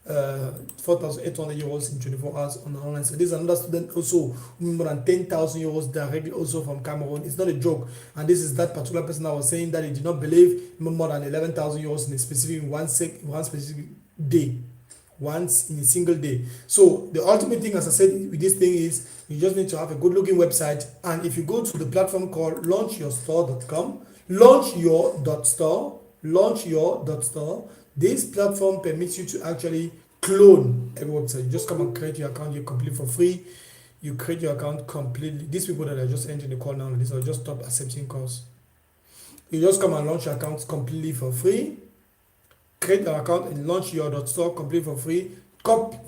4,800 euros in 24 hours on the online. So this is another student also who made more than 10,000 euros directly also from Cameroon. It's not a joke. And this is that particular person that was saying that he did not believe more than 11,000 euros in a specific one specific day. Once in a single day. So the ultimate thing, as I said, with this thing is you just need to have a good looking website. And if you go to the platform called launchyourstore.com, launchyour.store, this platform permits you to actually clone a website. You just come and create your account. You complete for free. You create your account completely. These people that are just entering the call now, this will just stop accepting calls. You just come and launch your account completely for free. Create an account and launch your .store completely for free. Go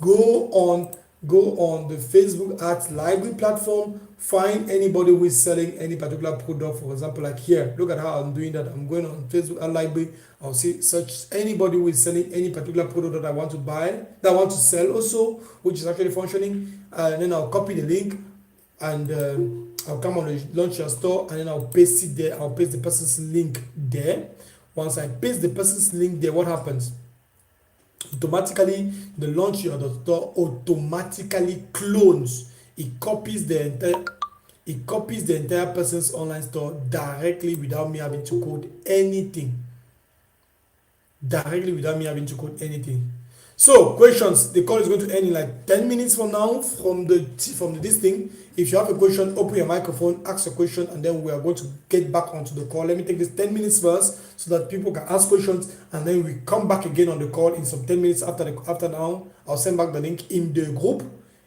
on go on the Facebook Ads Library platform, find anybody who is selling any particular product. For example, like here, look at how I'm doing that. I'm going on Facebook Ad Library. I'll see search anybody who is selling any particular product that I want to buy, that I want to sell also, which is actually functioning. And then I'll copy the link, and I'll come on the launch your store, and then I'll paste it there. I'll paste the person's link there. Once I paste the person's link there, what happens? Automatically, the launch your store automatically clones. It copies the entire person's online store directly without me having to code anything. So questions, the call is going to end in like 10 minutes from now from this thing. If you have a question, open your microphone, ask a question, and then we are going to get back onto the call. Let me take this 10 minutes first so that people can ask questions, and then we come back again on the call in some 10 minutes after now. I'll send back the link in the group.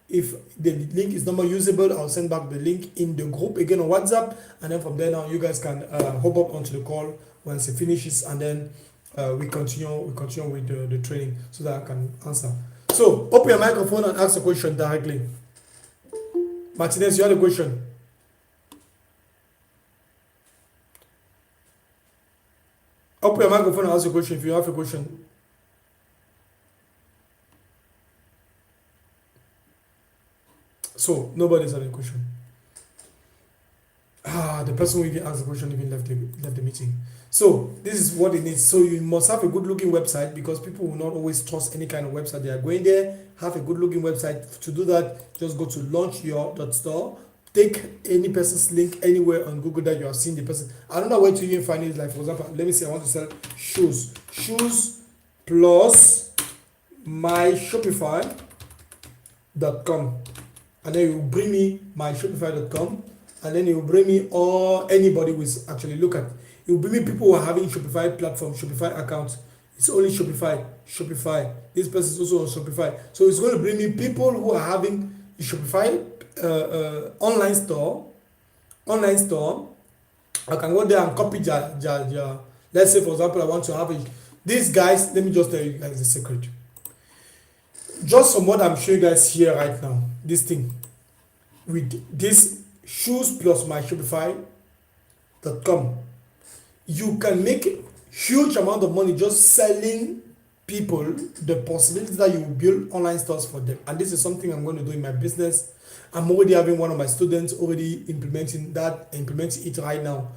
If the link is not more usable, I'll send back the link in the group again on WhatsApp, and then from there now you guys can hop up onto the call once it finishes, and then we continue with the training so that I can answer. So open your microphone and ask a question directly. Martinez, you had a question. Open your microphone and ask a question if you have a question. So nobody's had a question. The person who even asked the question even left the meeting. So this is what it needs. So you must have a good looking website, because people will not always trust any kind of website they are going there. Have a good looking website. To do that, just go to launchyour.store. Take any person's link anywhere on Google that you have seen the person. I don't know where to even find it. Like for example, let me say I want to sell shoes plus my Shopify.com, and then you will bring me my Shopify.com, and then you will bring me anybody who is actually look at. It will bring me people who are having Shopify platform, Shopify accounts. It's only Shopify. This person is also on Shopify. So it's going to bring me people who are having a Shopify online store. I can go there and copy their let's say for example I want to have these guys. Let me just tell you guys the secret. Just from what I'm showing you guys here right now, this thing with this shoes plus my Shopify.com, you can make huge amount of money just selling people the possibility that you will build online stores for them. And this is something I'm going to do in my business. I'm already having one of my students already implementing it right now.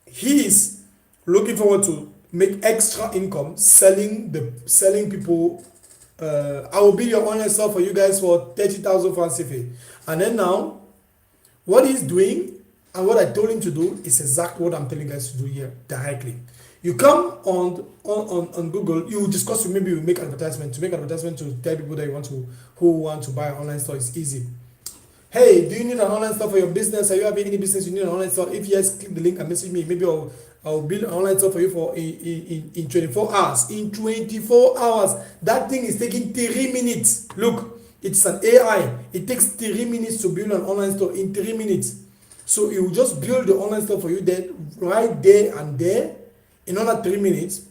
He is looking forward to make extra income selling people. I will build your online store for you guys for 30,000 francs CFA. And then now, what he's doing and what I told him to do is exactly what I'm telling you guys to do here directly. You come on Google, you discuss, maybe you make advertisement. To make advertisement to tell people that who want to buy an online store is easy. Hey, do you need an online store for your business? Are you having any business you need an online store? If yes, click the link and message me. Maybe I'll build an online store for you for in 24 hours. In 24 hours, that thing is taking 3 minutes. Look, it's an AI. It takes 3 minutes to build an online store in 3 minutes. So it will just build the online store for you there, right there and there, in under 3 minutes.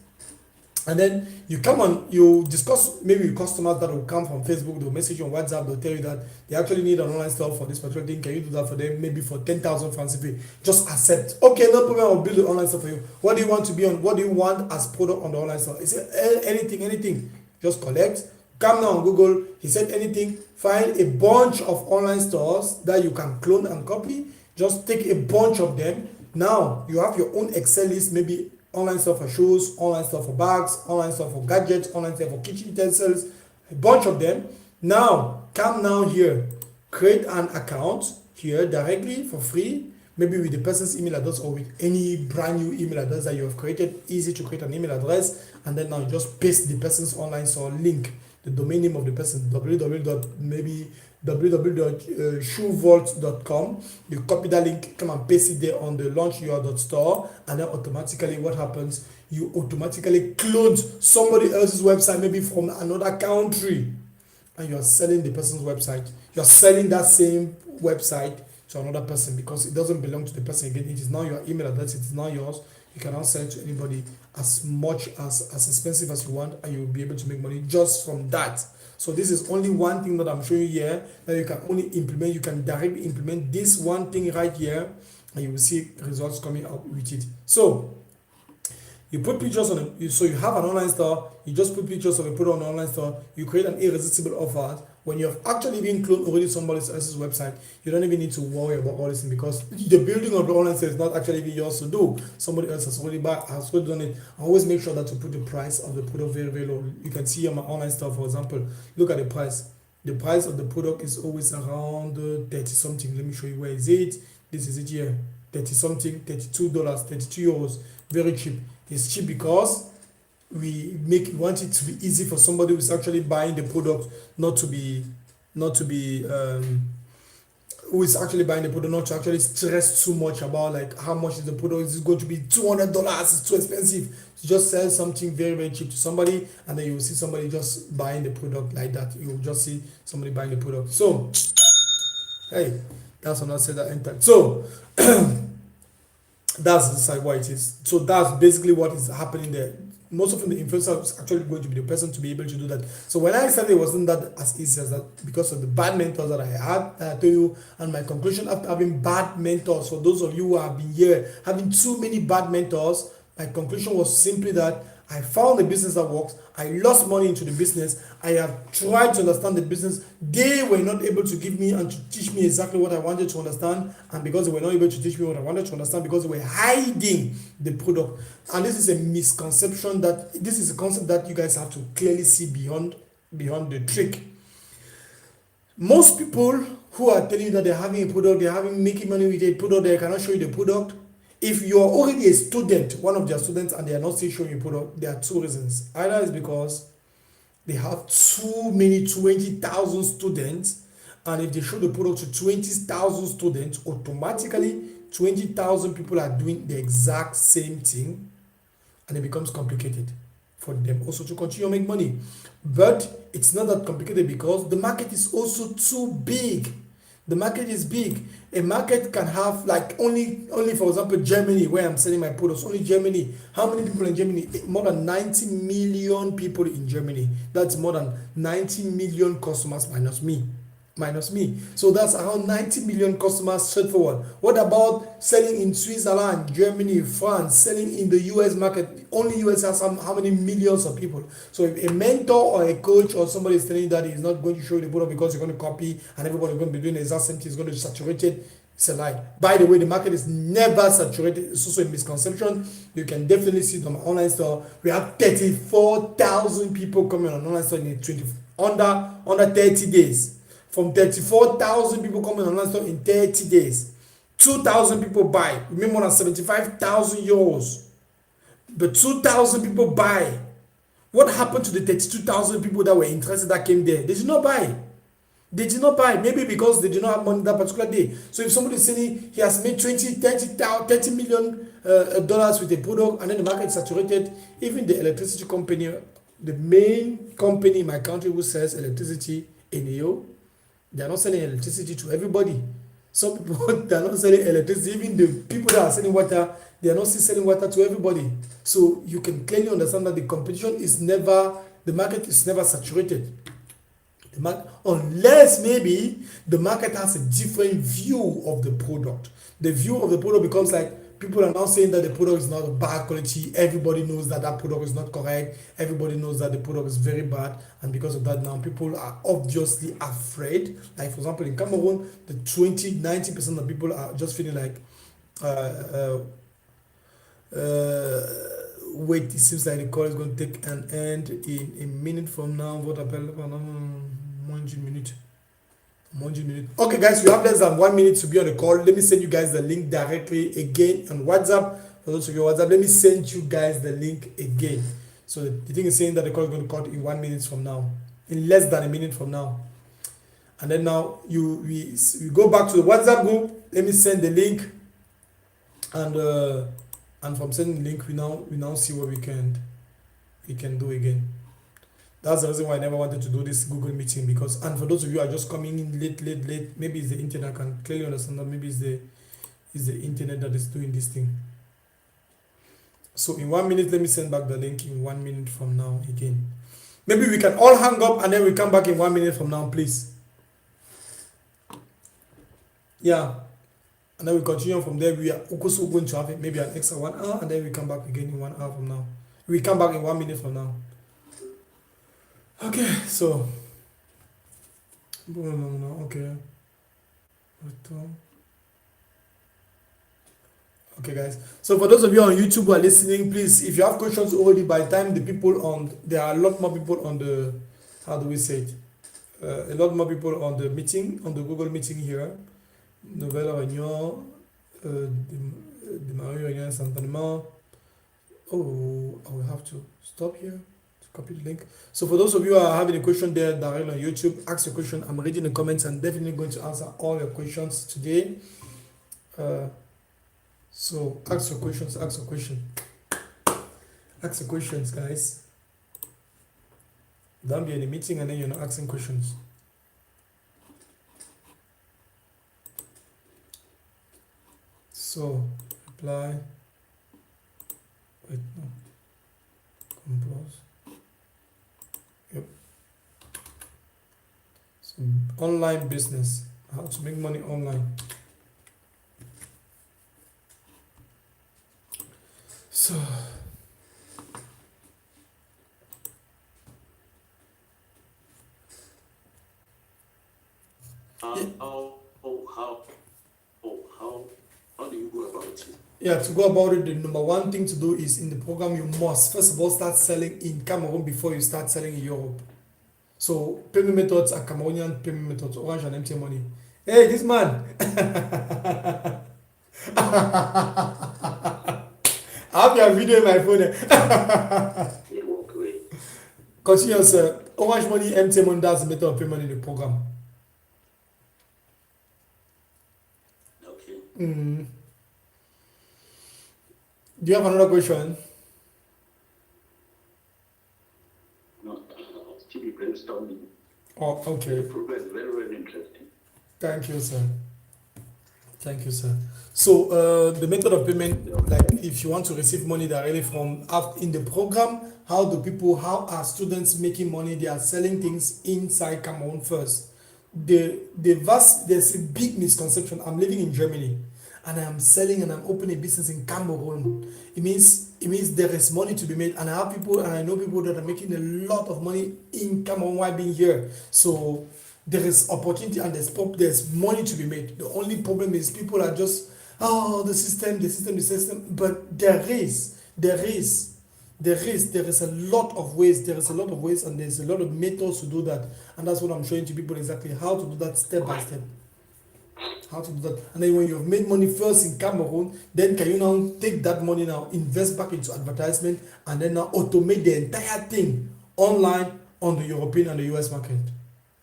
And then you come on, you discuss maybe with customers that will come from Facebook, they'll message you on WhatsApp, they'll tell you that they actually need an online store for this particular thing. Can you do that for them? Maybe for 10,000 francs CFA. Just accept. Okay, no problem, I'll build the online store for you. What do you want to be on? What do you want as product on the online store? He said anything. Just collect. Come now on Google. He said anything. Find a bunch of online stores that you can clone and copy. Just take a bunch of them. Now you have your own Excel list, maybe online store for shoes, online store for bags, online store for gadgets, online store for kitchen utensils, a bunch of them. Now come now here, create an account here directly for free, maybe with the person's email address or with any brand new email address that you have created. Easy to create an email address, and then now you just paste the person's online store link, the domain name of the person, www.shoevault.com. You copy that link, come and paste it there on the launchyour.store, and then automatically what happens, you automatically clone somebody else's website, maybe from another country, and you are selling the person's website. You are selling that same website to another person because it doesn't belong to the person again. It is now your email address, it is now yours. You can now sell it to anybody as much as expensive as you want, and you will be able to make money just from that. So this is only one thing that I'm showing you here that you can only implement. You can directly implement this one thing right here, and you will see results coming out with it. So you put pictures on it. So you have an online store. You just put pictures of a product on an online store. You create an irresistible offer. When you have actually been cloned already somebody else's website, you don't even need to worry about all this thing, because the building of the online store is not actually even yours to do. Somebody else has already done it. Always make sure that you put the price of the product very, very low. You can see on my online store, for example, look at the price. The price of the product is always around 30 something. Let me show you where is it. This is it here. 30 something, $32, 32 euros. Very cheap. It's cheap because we want it to be easy for somebody who's actually buying the product, who is actually buying the product, not to actually stress too much about like how much is the product. Is it going to be $200? It's too expensive. You just sell something very, very cheap to somebody, and then you will see somebody just buying the product like that. You will just see somebody buying the product. So hey, that's another set that entered. So that's the side why it is. So that's basically what is happening there. Most often the influencer is actually going to be the person to be able to do that. So when I started, it wasn't that as easy as that, because of the bad mentors that I had, I told you. And my conclusion after having bad mentors, for those of you who have been here having too many bad mentors, my conclusion was simply that I found a business that works. I lost money into the business. I have tried to understand the business. They were not able to give me and to teach me exactly what I wanted to understand. And because they were not able to teach me what I wanted to understand, because they were hiding the product. And this is a misconception, that this is a concept that you guys have to clearly see beyond the trick. Most people who are telling you that they're having a product, making money with a product, they cannot show you the product. If you are already a student, one of their students, and they are not still showing you product, there are two reasons. Either it's because they have too many 20,000 students, and if they show the product to 20,000 students, automatically 20,000 people are doing the exact same thing, and it becomes complicated for them also to continue to make money. But it's not that complicated because the market is also too big. The market is big. A market can have like only for example Germany, where I'm selling my products. Only Germany. How many people in Germany? More than 90 million people in Germany. That's more than 90 million customers minus me. So that's around 90 million customers straightforward. What about selling in Switzerland, Germany, France, selling in the US market? Only US has how many millions of people. So if a mentor or a coach or somebody is telling you that he's not going to show you the product because you're going to copy and everybody's going to be doing the exact same thing, it's going to be saturated, it's a lie. By the way, the market is never saturated. It's also a misconception. You can definitely see it on my online store. We have 34,000 people coming on online store in under 30 days. From 34,000 people coming on online store in 30 days. 2,000 people buy. We made more than 75,000 euros. But 2,000 people buy. What happened to the 32,000 people that were interested that came there? They did not buy. Maybe because they did not have money that particular day. So if somebody is saying he has made $30 million with a product, and then the market is saturated, even the electricity company, the main company in my country who sells electricity, Eneo, they are not selling electricity to everybody. Some people, they are not selling electricity. Even the people that are selling water, they are not still selling water to everybody. So you can clearly understand that the market is never saturated. Unless maybe the market has a different view of the product. The view of the product becomes like, people are now saying that the product is not bad quality. Everybody knows that product is not correct. Everybody knows that the product is very bad. And because of that, now people are obviously afraid. Like, for example, in Cameroon, the 90% of people are just feeling like, wait, it seems like the call is going to take an end in a minute from now. What appelle 1 minute. Okay guys, you have less than 1 minute to be on the call. Let me send you guys the link directly again on WhatsApp. For those of you on WhatsApp, let me send you guys the link again. So the thing is saying that the call is going to cut in 1 minute from now, in less than a minute from now. And then now we go back to the WhatsApp group. Let me send the link, and from sending the link, we now see what we can do again. That's the reason why I never wanted to do this Google meeting, because, and for those of you who are just coming in late, maybe it's the internet. I can clearly understand that maybe it's the internet that is doing this thing. So in 1 minute, let me send back the link in 1 minute from now again. Maybe we can all hang up and then we come back in 1 minute from now, please. Yeah. And then we continue from there. We are also going to have maybe an extra 1 hour and then we come back again in 1 hour from now. We come back in 1 minute from now. Okay, so. Okay. Okay, guys. So for those of you on YouTube who are listening, please, if you have questions already, by the time the people on, there are a lot more people on the, how do we say it? A lot more people on the meeting, on the Google meeting here. Nouvelle réunion, démarrer réunion instantanément. Oh, I will have to stop here to copy the link. So for those of you who are having a question there directly on YouTube, ask your question. I'm reading the comments and definitely going to answer all your questions today. So ask your questions, ask your questions, guys. Don't be in a meeting and then you're not asking questions. So reply. Wait, no. Compose. Yep. So online business. How to make money online. So how do you go about it? Yeah, to go about it, the number one thing to do is in the program, you must first of all start selling in Cameroon before you start selling in Europe. So payment methods are Cameroonian payment methods, Orange and MTN Money. Hey, this man! I have your video in my phone. Yeah, walk away. Continue, sir. Orange Money, MTN Money, that's the method of payment in the program. Okay. Do you have another question? No, still be brainstorming. Oh, okay. The program is very, very interesting. Thank you, sir. Thank you, sir. So the method of payment, like if you want to receive money directly from in the program, how are students making money? They are selling things inside Cameroon first. There's a big misconception. I'm living in Germany and I'm selling and I'm opening a business in Cameroon. It means there is money to be made, and I know people that are making a lot of money in Cameroon while being here. So there is opportunity and there's money to be made. The only problem is people are just the system. But there is a lot of ways. And there's a lot of methods to do that. And that's what I'm showing to people exactly how to do that step by step. How to do that. And then when you've made money first in Cameroon, then can you now take that money now, invest back into advertisement, and then now automate the entire thing online on the European and the US market.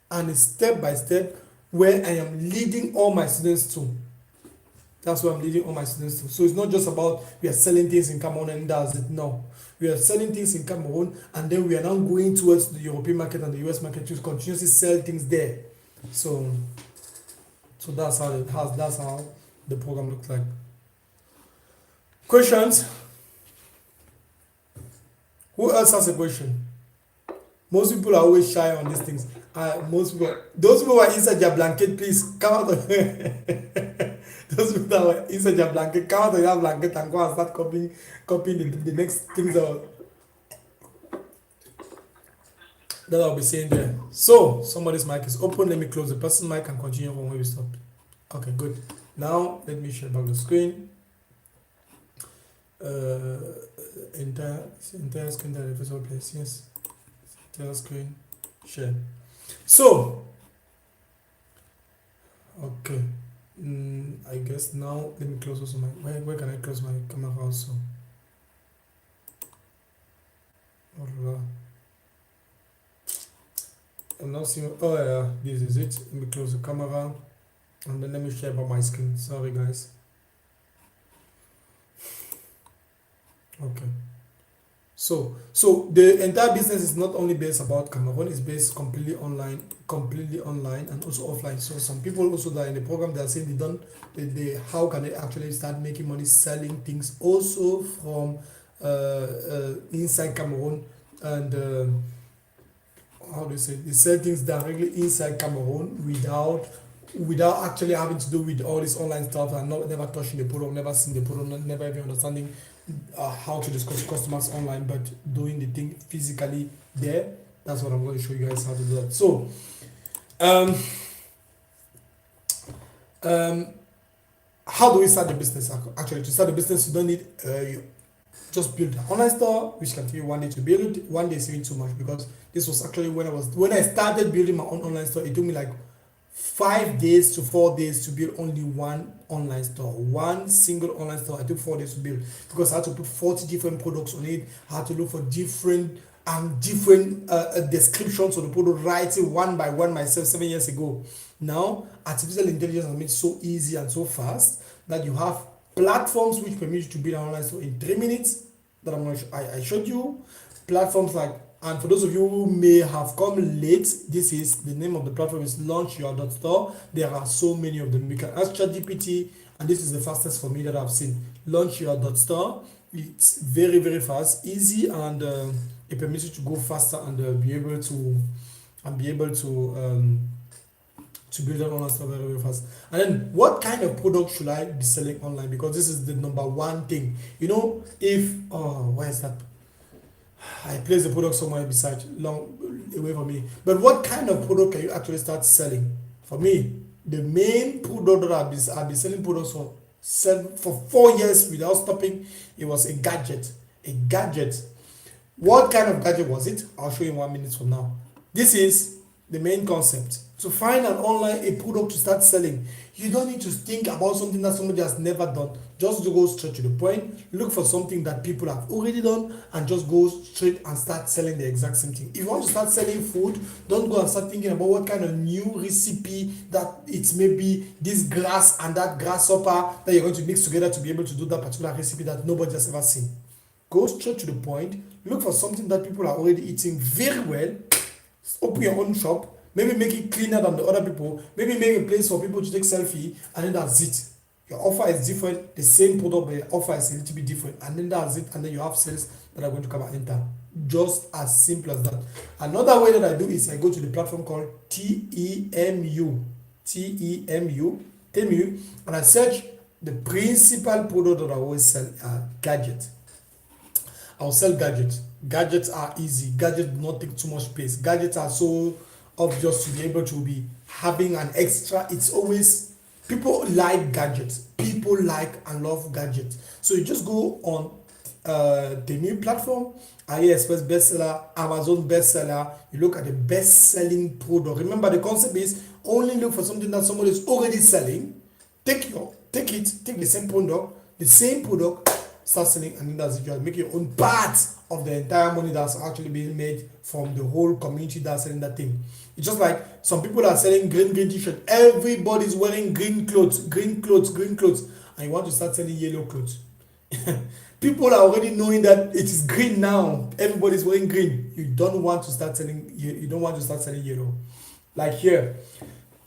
And it's step by step where I am leading all my students to. That's what I'm leading all my students to. So it's not just about we are selling things in Cameroon and that's it. No. We are selling things in Cameroon and then we are now going towards the European market and the US market to continuously sell things there. So that's how the program looks like. Questions? Who else has a question? Most people are always shy on these things. Those people who are inside their blanket, please come out of those people that are inside their blanket, come out of your blanket and go and start copying the next things that I'll be saying there. So somebody's mic is open. Let me close the person's mic and continue from where we stopped. Okay, good. Now let me share back the screen. Entire screen that is all place. Yes. Entire screen. Share. So okay. I guess now let me close also my where can I close my camera also? I'm not seeing. Oh yeah, this is it. Let me close the camera and then let me share about my screen. Sorry guys. Okay. So the entire business is not only based about Cameroon, it's based completely online and also offline. So some people also that are in the program, they are saying how can they actually start making money selling things also from inside Cameroon, and how do you say, they sell things directly inside Cameroon without actually having to do with all this online stuff and never touching the product, never seeing the product, never even understanding how to discuss with customers online, but doing the thing physically there. That's what I'm going to show you guys how to do that. So, how do we start the business? Actually, to start the business, you don't need you just build an online store, which can take you 1 day to build it. 1 day is even too much, because this was actually when I started building my own online store. It took me like 5 days to 4 days to build only one online store, one single online store. I took 4 days to build, because I had to put 40 different products on it. I had to look for different descriptions of the product, writing one by one myself 7 years ago. Now artificial intelligence has made it so easy and so fast that you have platforms which permit you to build an online store in 3 minutes that I showed you. Platforms like, and for those of you who may have come late, this is the name of the platform is launchyour.store. There are so many of them. You can ask ChatGPT, and this is the fastest for me that I've seen. Launchyour.store. It's very, very fast, easy, and it permits you to go faster and be able to build an online store very, very fast. And then, what kind of product should I be selling online? Because this is the number one thing. You know, if where is that? I place the product somewhere beside, long away from me. But what kind of product can you actually start selling? For me, the main product that I've been selling products for 4 years without stopping, it was a gadget. A gadget. What kind of gadget was it? I'll show you in 1 minute from now. This is the main concept. To find a product to start selling, you don't need to think about something that somebody has never done. Just go straight to the point. Look for something that people have already done, and just go straight and start selling the exact same thing. If you want to start selling food, don't go and start thinking about what kind of new recipe that it's maybe this grass and that grasshopper that you're going to mix together to be able to do that particular recipe that nobody has ever seen. Go straight to the point. Look for something that people are already eating very well. Open your own shop. Maybe make it cleaner than the other people. Maybe make a place for people to take selfie, and then that's it. Your offer is different, the same product, but your offer is a little bit different, and then that's it. And then you have sales that are going to come and enter. Just as simple as that. Another way that I do is I go to the platform called TEMU, and I search the principal product that I always sell, gadget. I'll sell gadgets. Gadgets are easy. Gadgets do not take too much space. Gadgets are so obvious to be able to be having an extra. It's always, people like gadgets. People like and love gadgets. So you just go on the new platform, AliExpress bestseller, Amazon bestseller. You look at the best-selling product. Remember, the concept is only look for something that somebody is already selling. Take the same product, start selling, and then that's it. You make your own part of the entire money that's actually being made from the whole community that's selling that thing. It's just like some people are selling green t-shirt. Everybody's wearing green clothes, and you want to start selling yellow clothes. People are already knowing that it is green now. Everybody's wearing green. You don't want to start selling. You don't want to start selling yellow. Like here,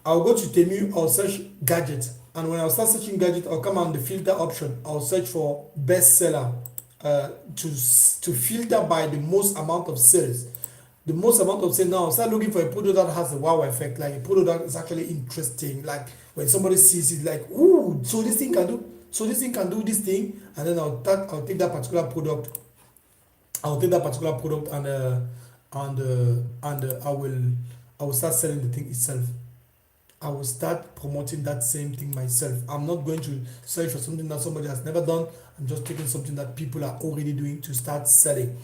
I'll go to Temu. I'll search gadget, and when I'll start searching gadget, I'll come on the filter option. I'll search for bestseller. To filter by the most amount of sales. The most amount of sales. Now I'll start looking for a product that has a wow effect, like a product that is actually interesting. Like when somebody sees it, like, ooh, so this thing can do this thing, and then I'll take that particular product. And I will start selling the thing itself. I will start promoting that same thing myself. I'm not going to search for something that somebody has never done. I'm just taking something that people are already doing to start selling.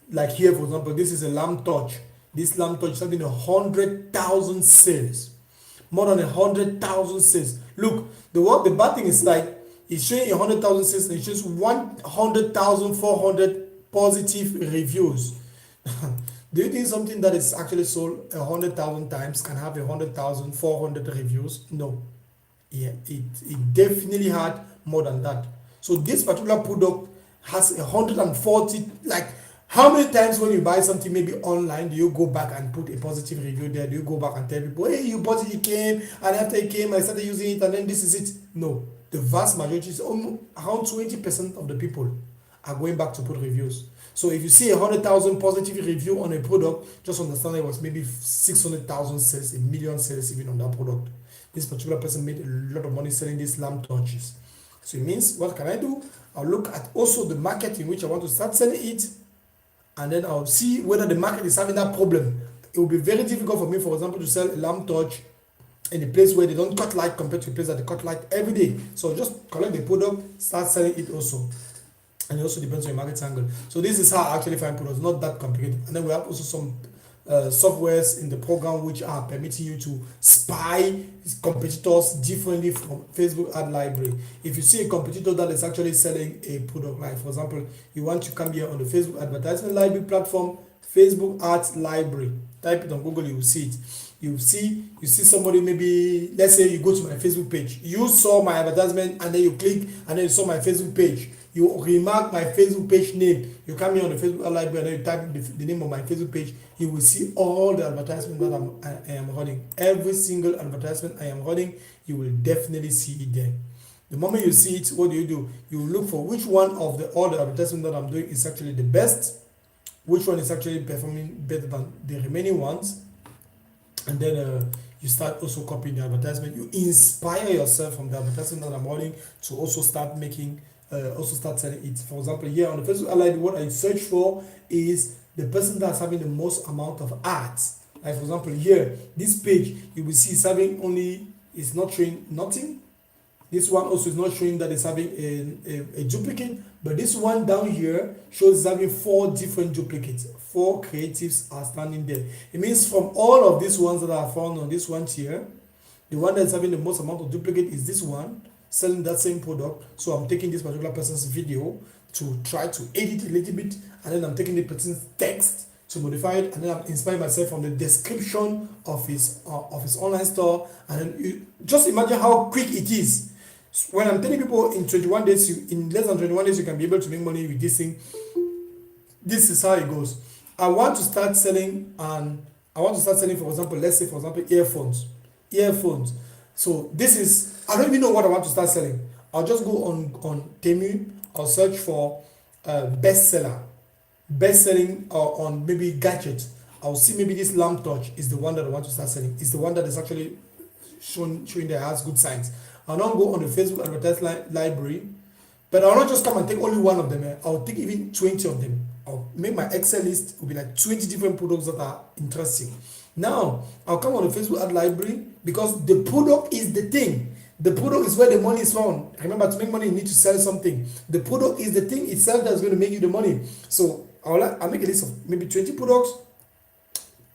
Like here, for example, this is a lamb torch. This lamb torch is having 100,000 sales. More than 100,000 sales. Look, the bad thing is like, it's showing 100,000 sales and it shows 100,400 positive reviews. Do you think something that is actually sold 100,000 times can have 100,400 reviews? No. Yeah, it definitely had more than that. So this particular product has 140. Like, how many times when you buy something maybe online do you go back and put a positive review there? Do you go back and tell people, hey, you bought it, it came, and after it came I started using it, and then this is it? No. The vast majority is around 20% of the people are going back to put reviews. So if you see 100,000 positive review on a product, just understand it was maybe 600,000 sales, a million sales even on that product. This particular person made a lot of money selling these lamp torches. So it means, what can I do? I'll look at also the market in which I want to start selling it, and then I'll see whether the market is having that problem. It will be very difficult for me, for example, to sell a lamp torch in a place where they don't cut light compared to a place that they cut light every day. So just collect the product, start selling it also. And it also depends on your market angle. So this is how I actually find products, not that complicated. And then we have also some softwares in the program which are permitting you to spy competitors differently from Facebook ad library. If you see a competitor that is actually selling a product, like for example, you want to come here on the Facebook advertisement library platform, Facebook ads library, type it on Google, you will see it. You see somebody, maybe let's say you go to my Facebook page, you saw my advertisement and then you click and then you saw my Facebook page, you remark my Facebook page name, you come here on the Facebook ad library and then you type the name of my Facebook page, you will see all the advertisements that I am running. Every single advertisement I am running, you will definitely see it there. The moment you see it, what do? You look for which one of all the advertisements that I'm doing is actually the best, which one is actually performing better than the remaining ones, and then you start also copying the advertisement. You inspire yourself from the advertisement that I'm running to also start making, also start selling it. For example, here on the Facebook ad library, what I search for is the person that's having the most amount of ads. Like for example, here, this page, you will see it's having only, it's not showing nothing. This one also is not showing that it's having a duplicate, but this one down here shows it's having 4 different duplicates. 4 creatives are standing there. It means from all of these ones that are found on this one here, the one that's having the most amount of duplicate is this one, selling that same product. So I'm taking this particular person's video to try to edit a little bit, and then I'm taking the person's text to modify it, and then I'm inspiring myself from the description of his online store. And then you just imagine how quick it is. When I'm telling people in 21 days, in less than 21 days, you can be able to make money with this thing. This is how it goes. I want to start selling, for example, let's say, for example, earphones. So this is, I don't even know what I want to start selling. I'll just go on Temu. I'll search for bestselling on maybe gadget. I'll see maybe this lamp torch is the one that I want to start selling. It's the one that is actually showing that it has good signs. I'll not go on the Facebook advertisement library, but I'll not just come and take only one of them. I'll take even 20 of them. I'll make my Excel list, it will be like 20 different products that are interesting. Now, I'll come on the Facebook ad library because the product is the thing. The product is where the money is found. Remember, to make money, you need to sell something. The product is the thing itself that's going to make you the money. So I'll make a list of maybe 20 products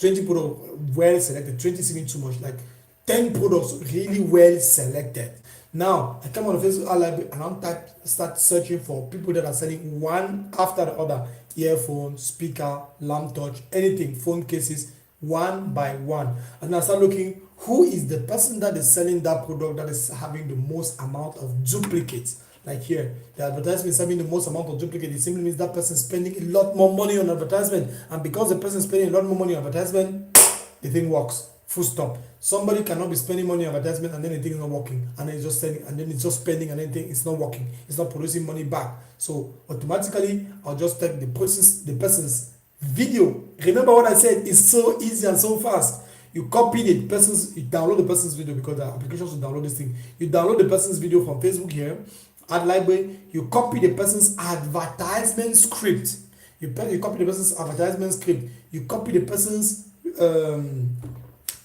well selected. 20 is even too much, like 10 products really well selected. Now I come on the Facebook ad library and I'll start searching for people that are selling one after the other: earphone, speaker, lamp torch, anything, phone cases, one by one. And I start looking who is the person that is selling that product that is having the most amount of duplicates. Like here, the advertisement is having the most amount of duplicate. It simply means that person is spending a lot more money on advertisement, and because the person is spending a lot more money on advertisement, the thing works. Full stop. Somebody cannot be spending money on advertisement and then the thing is not working, and then it's just selling, and then it's just spending, and then it's not working. It's not producing money back. So automatically, I'll just take the person's video. Remember what I said? It's so easy and so fast. You copy you download the person's video, because there are applications to download this thing. You download the person's video from Facebook here, ad library. You copy the person's advertisement script. You copy the person's advertisement script. You copy the person's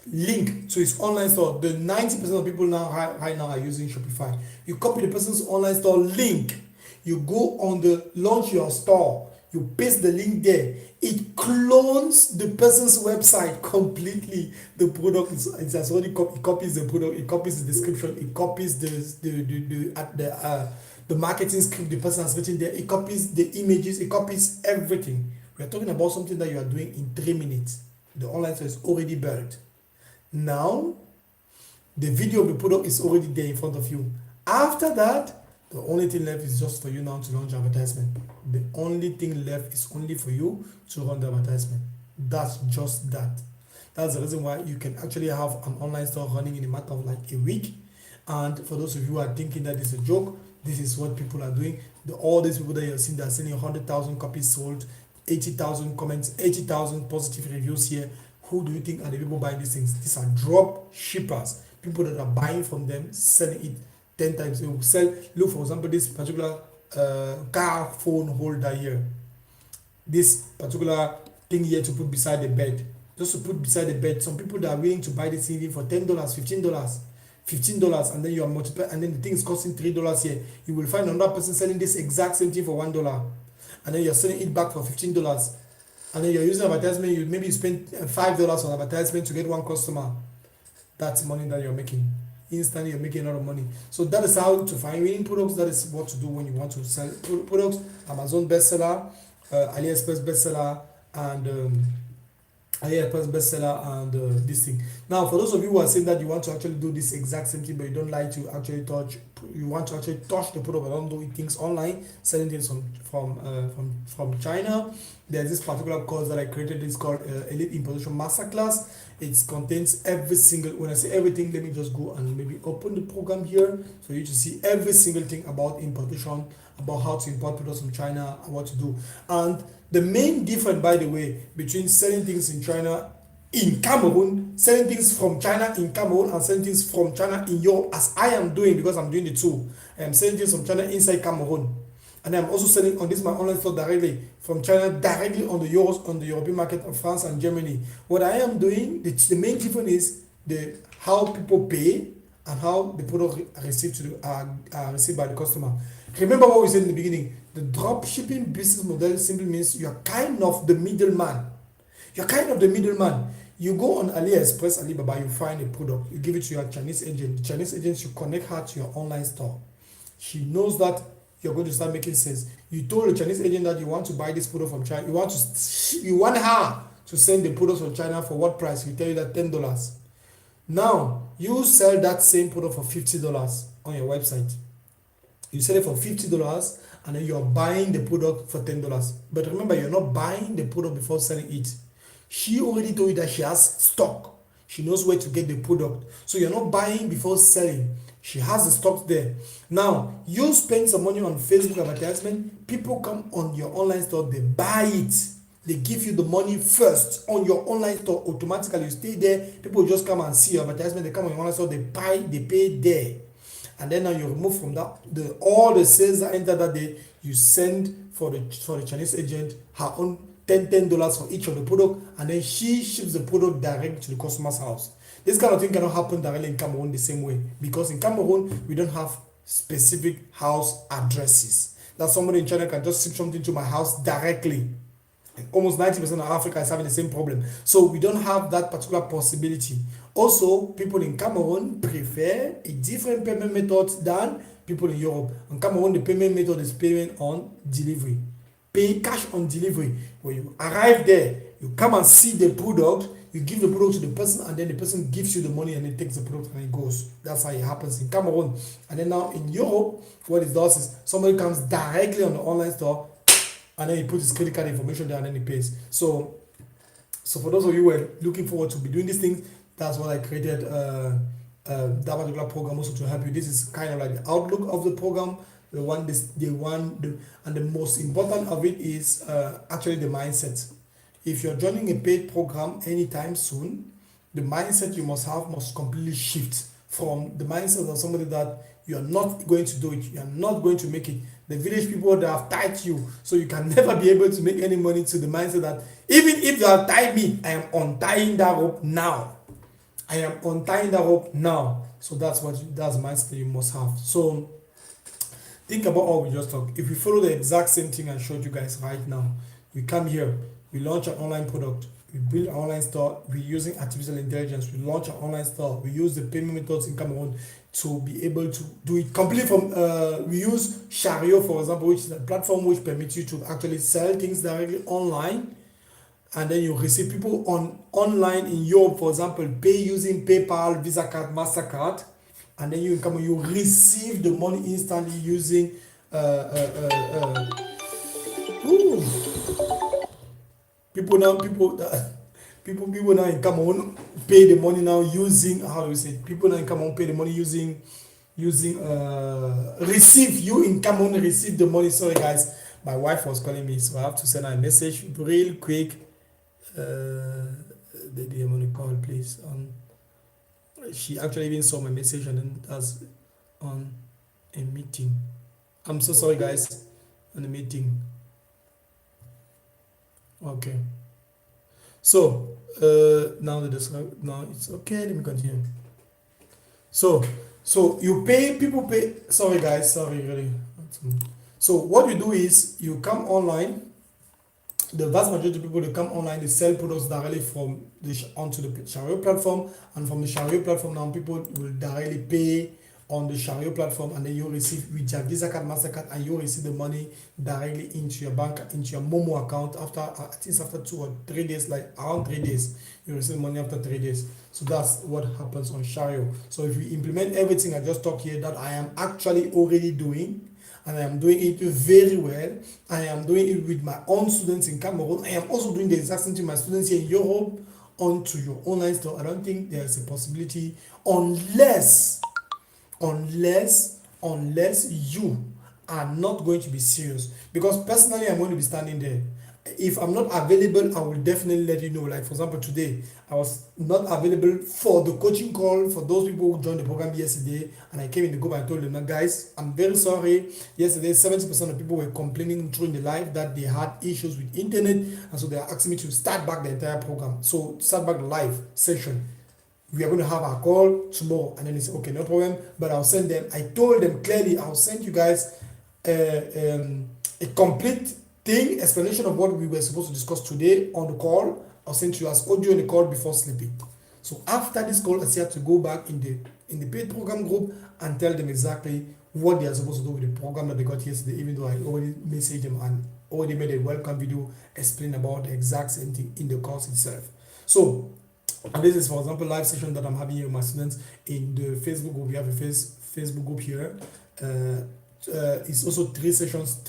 link to his online store. The 90% of people right now are using Shopify. You copy the person's online store link. You go on the launch your store. You paste the link there. It clones the person's website completely. The product it has already it copies the product. It copies the description. It copies the marketing script the person has written there. It copies the images. It copies everything. We are talking about something that you are doing in 3 minutes. The online store is already built. Now, the video of the product is already there in front of you. After that, the only thing left is just for you now to launch advertisement. The only thing left is only for you to run the advertisement. That's just that. That's the reason why you can actually have an online store running in a matter of like a week. And for those of you who are thinking that it's a joke, this is what people are doing. All these people that you're seeing, they're selling 100,000 copies sold. 80,000 comments, 80,000 positive reviews here. Who do you think are the people buying these things? These are drop shippers, people that are buying from them, selling it 10 times. They will sell. Look, for example, this particular car phone holder here, this particular thing here to put beside the bed, just to put beside the bed. Some people that are willing to buy this thing for $10, $15, and then you are multiplying, and then the thing is costing $3 here. You will find another person selling this exact same thing for $1, and then you're selling it back for $15, and then you're using advertisement. Maybe you spend $5 on advertisement to get one customer. That's money that you're making. Instantly, you're making a lot of money. So that is how to find winning products. That is what to do when you want to sell products. Amazon bestseller, AliExpress bestseller, and this thing. Now, for those of you who are saying that you want to actually do this exact same thing, but you don't like to actually touch, you want to actually touch the product, but don't do things online, selling things from China. There's this particular course that I created. It's called Elite Importation Masterclass. It contains every single, when I say everything, let me just go and maybe open the program here for you to see every single thing about importation, about how to import products from China and what to do. And the main difference, by the way, between selling things in China in Cameroon, selling things from China in Cameroon, and selling things from China in Europe, as I am doing, because I'm doing the two. I am selling things from China inside Cameroon, and I'm also selling on this my online store directly from China, directly on the European market of France and Germany. What I am doing, the main difference is how people pay and how the product received received by the customer. Remember what we said in the beginning. The drop shipping business model simply means you're kind of the middleman. You're kind of the middleman. You go on AliExpress, Alibaba, you find a product, you give it to your Chinese agent. The Chinese agent, you connect her to your online store. She knows that you're going to start making sales. You told the Chinese agent that you want to buy this product from China. You want her to send the products from China for what price? You tell you that $10. Now you sell that same product for $50 on your website. You sell it for $50, and then you're buying the product for $10. But remember, you're not buying the product before selling it. She already told you that she has stock. She knows where to get the product. So you're not buying before selling. She has the stock there. Now, you spend some money on Facebook advertisement. People come on your online store, they buy it. They give you the money first on your online store. Automatically, you stay there. People just come and see your advertisement. They come on your online store, they buy, they pay there. And then now you remove from that all the sales that enter that day. You send for the Chinese agent her own $10 for each of the product, and then she ships the product directly to the customer's house. This kind of thing cannot happen directly in Cameroon the same way, because in Cameroon we don't have specific house addresses that somebody in China can just ship something to my house directly. And almost 90% of Africa is having the same problem. So we don't have that particular possibility. Also, people in Cameroon prefer a different payment method than people in Europe. In Cameroon, the payment method is payment on delivery. Pay cash on delivery. When you arrive there, you come and see the product, you give the product to the person, and then the person gives you the money and it takes the product and it goes. That's how it happens in Cameroon. And then now in Europe, what it does is somebody comes directly on the online store, and then he puts his credit card information there and then he pays. So for those of you who are looking forward to be doing these things, that's what I created that particular program also to help you. This is kind of like the outlook of the program. And the most important of it is actually the mindset. If you're joining a paid program anytime soon, the mindset you must have must completely shift from the mindset of somebody that you're not going to do it, you're not going to make it. The village people that have tied you, so you can never be able to make any money, to the mindset that even if you have tied me, I am untying that rope now. I am untying that rope now. So that's the mindset you must have. So think about all we just talked. If we follow the exact same thing I showed you guys right now, we come here, we launch an online product, we build an online store, we're using artificial intelligence, we launch an online store, we use the payment methods in Cameroon to be able to do it completely from, we use Shario, for example, which is a platform which permits you to actually sell things directly online, and then you receive people online in Europe, for example, pay using PayPal, Visa card, MasterCard, and then you receive the money instantly using people now in Cameroon pay the money now using, how do we say it? People now in Cameroon pay the money using receive the money. Sorry guys, My wife was calling me, so I have to send her a message real quick. The DM on the call, please. She actually even saw my message and then that's on a meeting. I'm so sorry, guys. On a meeting. Okay. So now now it's okay. Let me continue. So you pay, people pay. Sorry, guys. Sorry, really. So what you do is you come online. The vast majority of people, they come online, they sell products directly from onto the Chariot platform, and from the Chariot platform now people will directly pay on the Chariot platform, and then you receive with your Visa card, Mastercard, and you receive the money directly into your bank, into your Momo account after I think it's after 2 or 3 days, like around 3 days, you receive money after 3 days. So that's what happens on Chariot. So if you implement everything I just talked here that I am actually already doing, and I am doing it very well. I am doing it with my own students in Cameroon. I am also doing the exact same thing with my students here in Europe onto your online store. I don't think there's a possibility unless you are not going to be serious. Because personally, I'm going to be standing there. If I'm not available, I will definitely let you know. Like for example, today I was not available for the coaching call for those people who joined the program yesterday, and I came in the group and I told them, guys, I'm very sorry. Yesterday, 70% of people were complaining during the live that they had issues with internet, and so they are asking me to start back the entire program. So start back the live session. We are going to have our call tomorrow, and then they said, okay, no problem. But I'll send them. I told them clearly, I'll send you guys a complete explanation of what we were supposed to discuss today on the call. I'll send you as audio in the call before sleeping. So after this call, I still have to go back in the paid program group and tell them exactly what they are supposed to do with the program that they got yesterday, even though I already messaged them and already made a welcome video explaining about the exact same thing in the course itself. So, and this is, for example, live session that I'm having here with my students in the Facebook group. We have a Facebook group here. It's also three sessions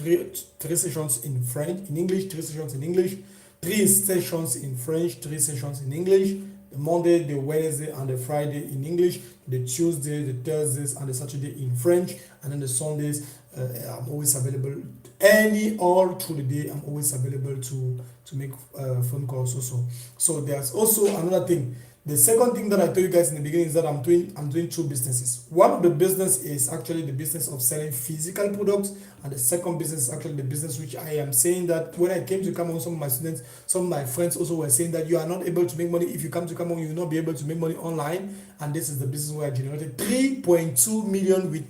in French, in English, 3 sessions in English, 3 sessions in French, 3 sessions in English, the Monday, the Wednesday, and the Friday in English, the Tuesday, the Thursdays, and the Saturday in French, and then the Sundays, I'm always available all through the day. I'm always available to make phone calls also. So there's also another thing. The second thing that I told you guys in the beginning is that I'm doing 2 businesses. One of the business is actually the business of selling physical products, and the second business is actually the business which I am saying that when I came to Cameroon, some of my students, some of my friends also were saying that you are not able to make money. If you come to Cameroon, you will not be able to make money online. And this is the business where I generated 3.2 million with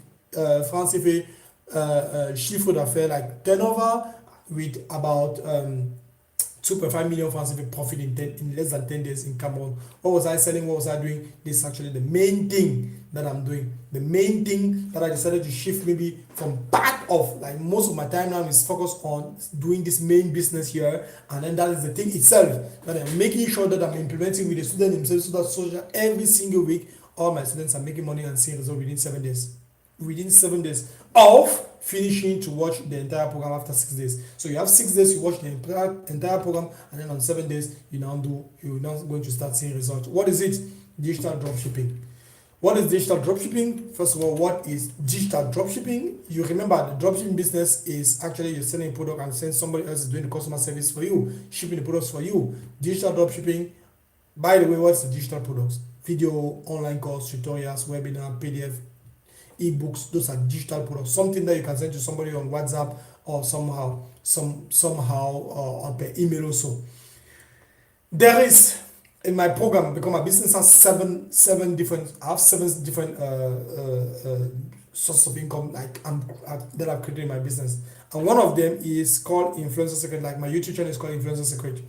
francs CFA chiffre d'affaires, like turnover, with about 2.5 million francs CFA profit in less than 10 days in Cameroon. What was I selling? What was I doing? This is actually the main thing that I'm doing. The main thing that I decided to shift maybe from part of, like most of my time now is focused on doing this main business here, and then that is the thing itself that I'm making sure that I'm implementing with the student themselves, so that every single week all my students are making money and seeing results within 7 days. Within 7 days of finishing to watch the entire program after 6 days. So you have 6 days, you watch the entire program, and then on 7 days you're now going to start seeing results. What is it? Digital dropshipping. What is digital dropshipping? First of all, what is digital dropshipping? You remember the dropshipping business is actually you're selling a product and saying somebody else is doing the customer service for you, shipping the products for you. Digital dropshipping, by the way, what's the digital products? Video, online course, tutorials, webinar, PDF, ebooks. Those are digital products, something that you can send to somebody on WhatsApp or somehow or per email also. There is, in my program Become a Business, has seven different sources of income, like that I've created in my business, and one of them is called Influencer Secret. Like my YouTube channel is called Influencer Secret,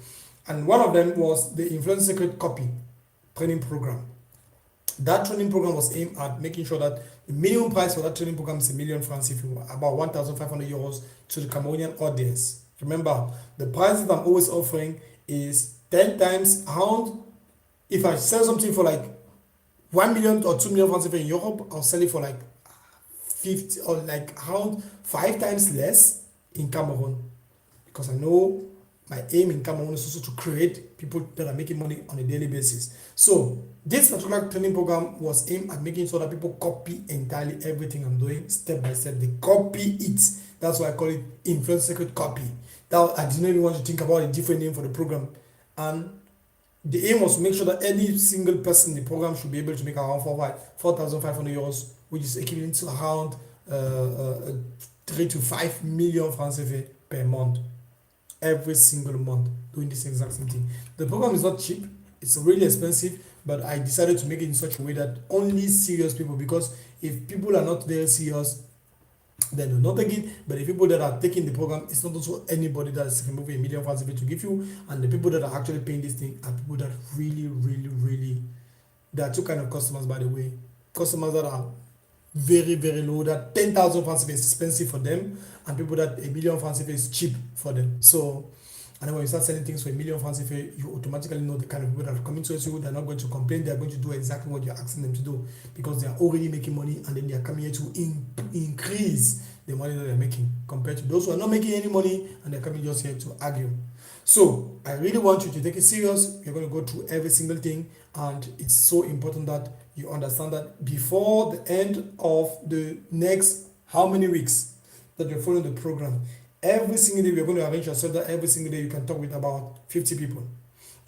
and one of them was the Influencer Secret copy training program. That training program was aimed at making sure that the minimum price for that training program is 1 million francs, if you about 1,500 euros to the Cameroonian audience. Remember, the price that I'm always offering is 10 times around. If I sell something for like 1 million or 2 million francs in Europe, I'll sell it for like 50 or like around 5 times less in Cameroon, because I know My aim in Cameroon is also to create people that are making money on a daily basis. So this particular training program was aimed at making sure that people copy entirely everything I'm doing step by step. They copy it. That's why I call it influence secret copy. That I didn't even want to think about a different name for the program. And the aim was to make sure that any single person in the program should be able to make around 4,500 euros, which is equivalent to around 3 to 5 million francs CFA per month, every single month, doing this exact same thing. The program is not cheap, it's really expensive, but I decided to make it in such a way that only serious people, because if people are not very serious, then do not take it. But the people that are taking the program, it's not also anybody that is removing a million francs to give you. And the people that are actually paying this thing are people that really, there are two kind of customers, by the way. Customers that are very low, that 10,000 francs is expensive for them, and people that a million francs is cheap for them. So, and then when you start selling things for a million francs, you automatically know the kind of people that are coming to you. They're not going to complain. They're going to do exactly what you're asking them to do, because they are already making money, and then they are coming here to increase the money that they're making compared to those who are not making any money and they're coming just here to argue. So I really want you to take it serious. You're going to go through every single thing, and it's so important that you understand that before the end of the next how many weeks that you're following the program, every single day we're going to arrange yourself that every single day you can talk with about 50 people.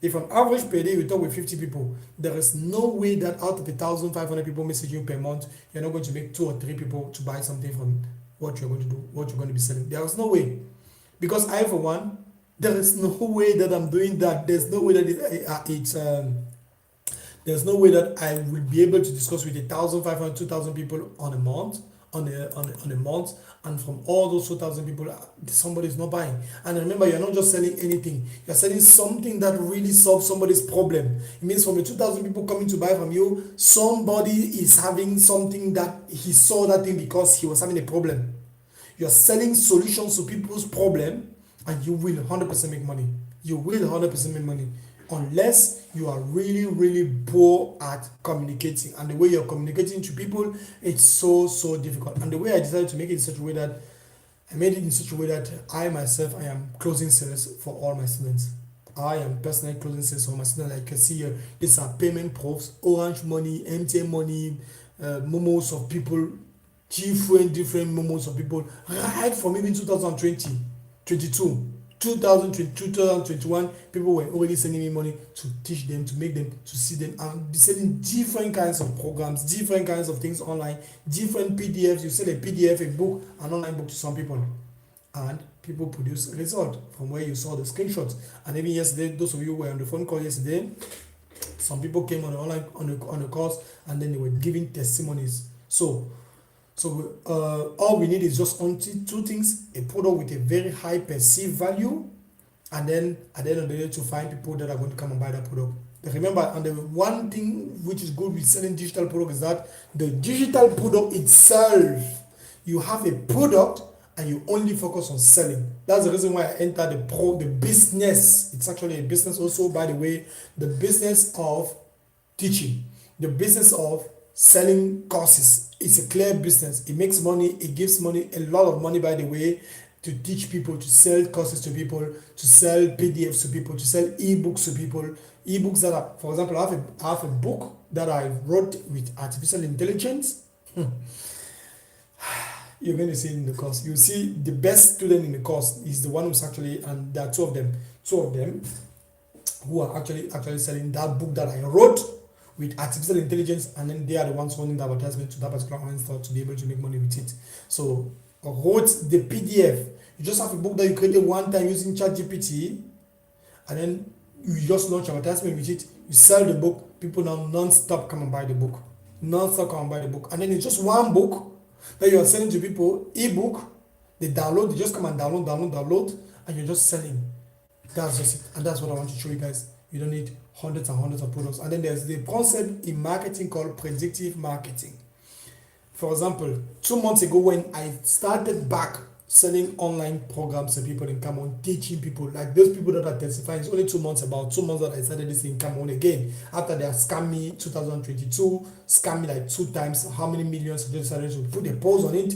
If on average per day you talk with 50 people, there is no way that out of 1,500 people message you per month, you're not going to make 2 or 3 people to buy something from what you're going to do, what you're going to be selling. There is no way. Because I, for one, there is no way that I'm doing that. There's no way that there's no way that I will be able to discuss with 1,500, 2,000 people on a month, on a month, and from all those 2,000 people, somebody is not buying. And remember, you're not just selling anything. You're selling something that really solves somebody's problem. It means from the 2,000 people coming to buy from you, somebody is having something that he saw that thing because he was having a problem. You're selling solutions to people's problem, and you will 100% make money. You will 100% make money. Unless you are really poor at communicating, and the way you're communicating to people, it's so difficult. And the way I decided to make it in such a way that I myself, I am closing sales for all my students. I am personally closing sales for my students. Like you can see here, these are payment proofs, Orange Money, MTN Money, momos of people, different momos of people, right from even 2020, 22. 2020, 2021, people were already sending me money to teach them, to make them, to see them, and be selling different kinds of programs, different kinds of things online, different PDFs. You sell a PDF, a book, an online book to some people, and people produce a result from where you saw the screenshots. And even yesterday, those of you who were on the phone call yesterday, some people came on the online on the course, and then they were giving testimonies. So all we need is just only 2 things: a product with a very high perceived value, and then at the end of the day, to find people that are going to come and buy that product. Remember, and the one thing which is good with selling digital product is that the digital product itself, you have a product and you only focus on selling. That's the reason why I entered the business. It's actually a business also, by the way, the business of teaching, the business of selling courses. It's a clear business. It makes money. It gives money, a lot of money, by the way, to teach people, to sell courses to people, to sell PDFs to people, to sell ebooks to people. Ebooks that are, for example, I have a book that I wrote with artificial intelligence. You're going to see it in the course. You see the best student in the course is the one who's actually, and there are two of them who are actually selling that book that I wrote with artificial intelligence, and then they are the ones running the advertisement to that particular online store to be able to make money with it. So I wrote the PDF. You just have a book that you created one time using ChatGPT, and then you just launch advertisement with it. You sell the book. People now non-stop come and buy the book. Non-stop come and buy the book. And then it's just one book that you are selling to people, ebook. They download, they just come and download, and you're just selling. That's just it. And that's what I want to show you guys. You don't need hundreds and hundreds of products. And then there's the concept in marketing called predictive marketing. For example, 2 months ago when I started back selling online programs to people in Cameroon, teaching people, like those people that are testifying, it's only 2 months, about 2 months that I started this in Cameroon again. After they have scammed me 2022, scammed me like 2 times, how many millions, I decided to put a pause on it.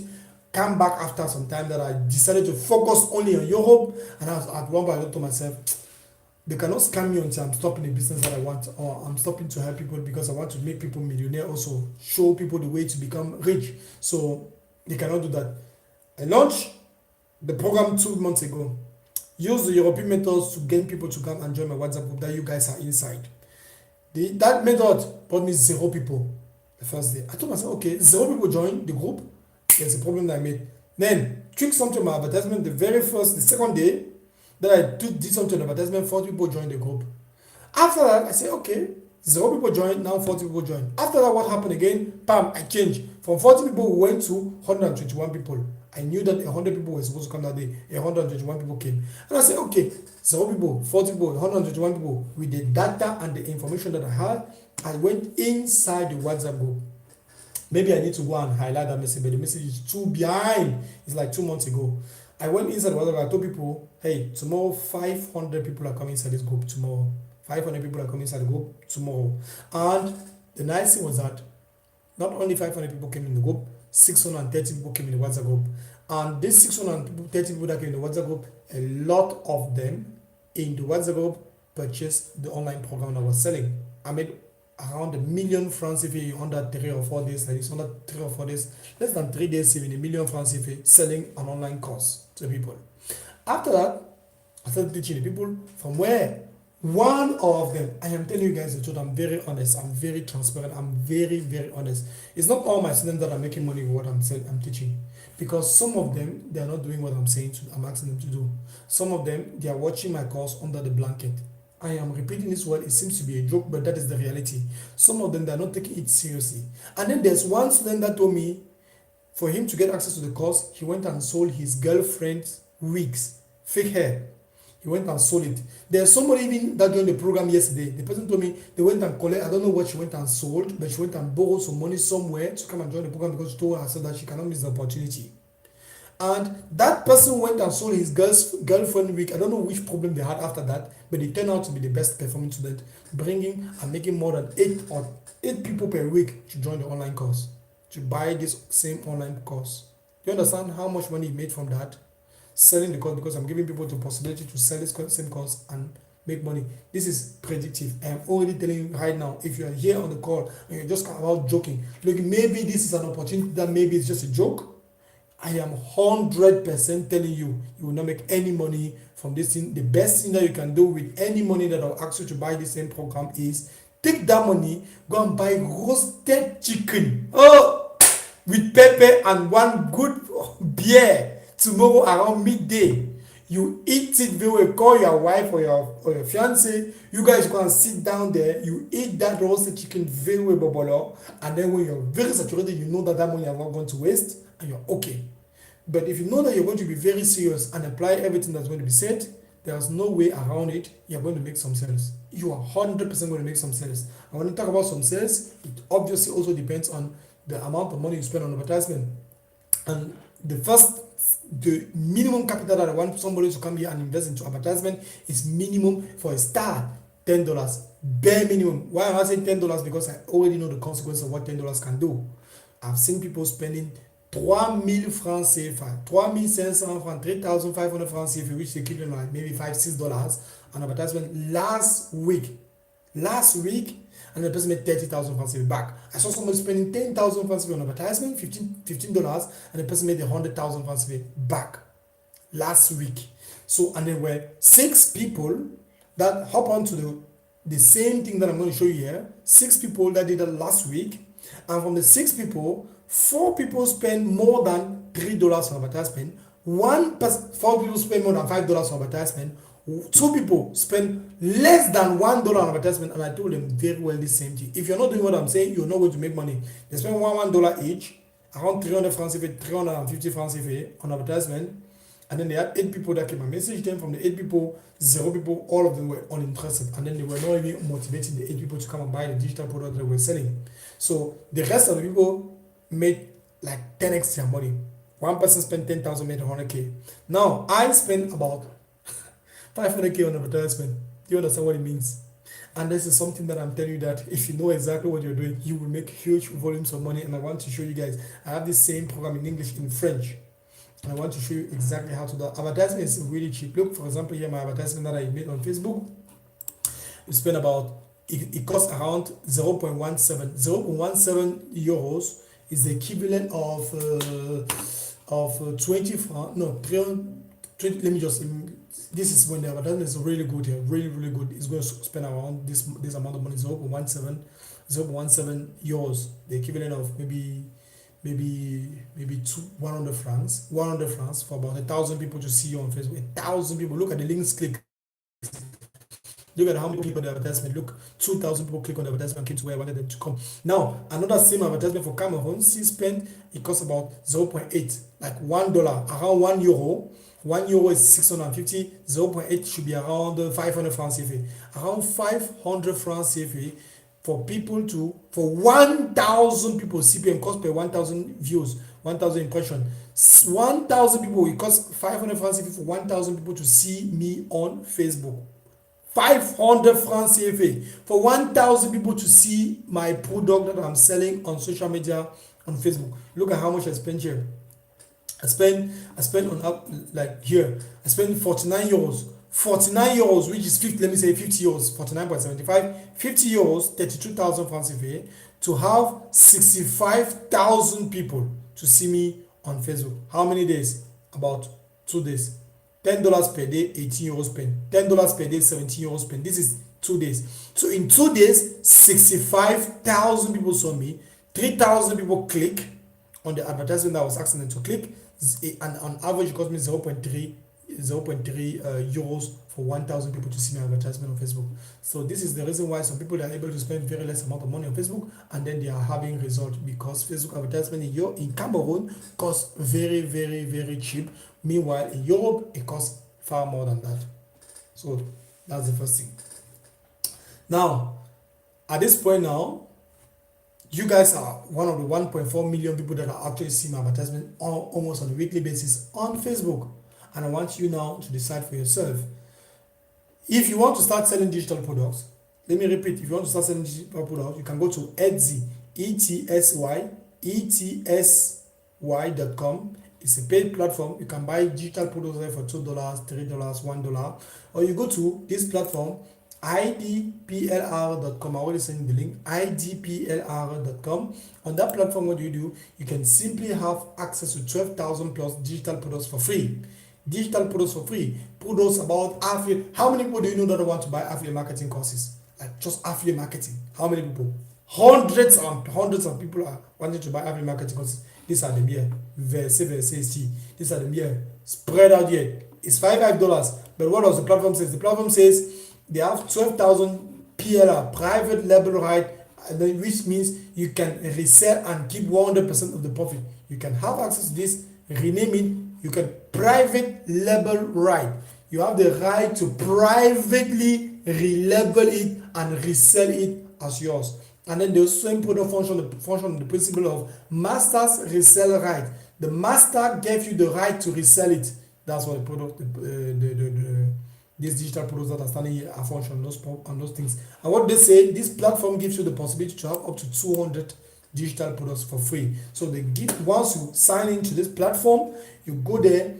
come back after some time that I decided to focus only on Europe. And I was at one point I thought to myself, they cannot scam me until I'm stopping the business that I want, or I'm stopping to help people because I want to make people millionaire, also show people the way to become rich. So they cannot do that. I launched the program 2 months ago. Use the European methods to get people to come and join my WhatsApp group that you guys are inside. That method brought me 0 people the first day. I told myself, okay, 0 people join the group. There's a problem that I made. Then tweak something to my advertisement. The second day that I did something to the advertisement, 40 people joined the group. After that, I said, okay, 0 people joined, now 40 people joined. After that, what happened again? Bam, I changed. From 40 people, we went to 121 people. I knew that 100 people were supposed to come that day. 121 people came. And I said, okay, 0 people, 40 people, 121 people. With the data and the information that I had, I went inside the WhatsApp group. Maybe I need to go and highlight that message, but the message is too behind. It's like 2 months ago. I went inside the WhatsApp. I told people, hey, tomorrow 500 people are coming inside this group tomorrow. 500 people are coming inside the group tomorrow. And the nice thing was that not only 500 people came in the group, 630 people came in the WhatsApp group. And these 630 people that came in the WhatsApp group, a lot of them in the WhatsApp group purchased the online program that I was selling. I made around $1 million francs CFA under 3 or 4 days, like it's under 3 or 4 days, less than 3 days, saving $1 million francs CFA selling an online course to people. After that, I started teaching the people from where one of them, I am telling you guys the truth, I'm very honest, I'm very transparent, I'm very, very honest. It's not all my students that are making money with what I'm teaching, because some of them, they are not doing what I'm asking them to do. Some of them, they are watching my course under the blanket. I am repeating this word, it seems to be a joke, but that is the reality. Some of them, they are not taking it seriously. And then there's one student that told me, for him to get access to the course, he went and sold his girlfriend's wigs, fake hair. He went and sold it. There's somebody even that joined the program yesterday. The person told me they went and collected, I don't know what she went and sold, but she went and borrowed some money somewhere to come and join the program because she told herself that she cannot miss the opportunity. And that person went and sold his girlfriend wig. I don't know which problem they had after that, but they turned out to be the best performing student, bringing and making more than 8 people per week to join the online course, to buy this same online course. Do you understand how much money he made from that? Selling the course, because I'm giving people the possibility to sell this same course and make money. This is predictive. I am already telling you right now, if you are here on the call and you're just about joking, look, maybe this is an opportunity that maybe it's just a joke. I am 100% telling you, you will not make any money from this thing. The best thing that you can do with any money that I'll ask you to buy the same program is take that money, go and buy roasted chicken, with pepper and one good beer. Tomorrow around midday, you eat it very well. Call your wife or your fiance. You guys go and sit down there. You eat that roasted chicken very well, bobolo. And then when you're very saturated, you know that money you're not going to waste, and you're okay. But if you know that you're going to be very serious and apply everything that's going to be said, there's no way around it. You're going to make some sales. You are 100% going to make some sales. And when you talk about some sales, it obviously also depends on the amount of money you spend on advertisement. And the minimum capital that I want somebody to come here and invest into advertisement is minimum for a start $10, bare minimum. Why am I saying $10? Because I already know the consequence of what $10 can do. I've seen people spending 3,000 francs CFA, 3,500 francs, 3,500 francs CFA, which is equivalent like maybe $5-6 on advertisement last week, and the person made 30,000 francs CFA back. I saw somebody spending 10,000 francs CFA on advertisement, $15, and the person made 100,000 francs CFA back last week. So, and there were 6 people that hop onto the same thing that I'm going to show you here. 6 people that did that last week, and from the 6 people, 4 people spend more than $3 on advertisement. 4 people spend more than $5 on advertisement. 2 people spend less than $1 on advertisement, and I told them very well the same thing. If you're not doing what I'm saying, you're not going to make money. They spend $1 each, around 300 francs CFA, 350 francs CFA on advertisement, and then they had 8 people that came and messaged them. From the 8 people, 0 people, all of them were uninterested, and then they were not even motivating the 8 people to come and buy the digital product that they were selling. So the rest of the people made like 10x their money. One person spent 10,000, made 100k. Now I spent about 500k on advertisement. Do you understand what it means? And this is something that I'm telling you that if you know exactly what you're doing, you will make huge volumes of money. And I want to show you guys, I have this same program in English, in French. And I want to show you exactly how to do. Advertisement is really cheap. Look, for example, here my advertisement that I made on Facebook. You spend about, it costs around 0.17. 0.17 euros is the equivalent of 20 francs, no, 20, let me just, this is when the advertisement is really good here, really good. It's going to spend around this amount of money, 0.17 euros, the equivalent of maybe 100 francs for about 1,000 people to see you on Facebook. 1,000 people, look at the links, click. Look at how many people the advertisement. Look, 2,000 people click on the advertisement and came to where I wanted them to come. Now, another same advertisement for Cameroon, spend, it costs about 0.8, like $1, around €1. €1 is 650, 0.8 should be around 500 francs CFA. Around 500 francs CFA for people to, for 1,000 people, CPM cost per 1,000 views, 1,000 impression. 1,000 people, it costs 500 francs CFA for 1,000 people to see me on Facebook. 500 francs CFA for 1,000 people to see my product that I'm selling on social media on Facebook. Look at how much I spent here. I spent on like here. I spent 49 euros. 49 euros, which is 50, let me say 50 euros, 49.75, 50 euros, 32,000 francs CFA to have 65,000 people to see me on Facebook. How many days? About 2 days. $10 per day, 18 euros spent. $10 per day, 17 euros spent. This is 2 days. So in 2 days, 65,000 people saw me. 3,000 people click on the advertisement that I was asking them to click. And on average, it cost me 0.3 euros for 1,000 people to see my advertisement on Facebook. So this is the reason why some people are able to spend very less amount of money on Facebook, and then they are having results, because Facebook advertisement in Cameroon costs very cheap. Meanwhile, in Europe, it costs far more than that. So that's the first thing. Now, at this point now, you guys are one of the 1.4 million people that are actually seeing my advertisement almost on a weekly basis on Facebook. And I want you now to decide for yourself. If you want to start selling digital products, let me repeat, if you want to start selling digital products, you can go to Etsy, ETSY.com. It's a paid platform. You can buy digital products there for $2, $3, $1. Or you go to this platform, idplr.com. I already send you the link, idplr.com. On that platform, what do? You can simply have access to 12,000 plus digital products for free. Digital products for free. Products about affiliate. How many people do you know that want to buy affiliate marketing courses? Like just affiliate marketing. How many people? Hundreds of people are wanting to buy affiliate marketing courses. These are the mere These are the mere spread out here. It's $5. But what does the platform says? The platform says they have 12,000 PLR, private label right, which means you can resell and keep 100% of the profit. You can have access to this, rename it. You can private label right. You have the right to privately relabel it and resell it as yours. And then the same product function the principle of master's resell right. The master gave you the right to resell it. That's what the product, these digital products that are standing here are function on those things. And what they say, this platform gives you the possibility to have up to 200 digital products for free. So they give, once you sign into this platform, you go there,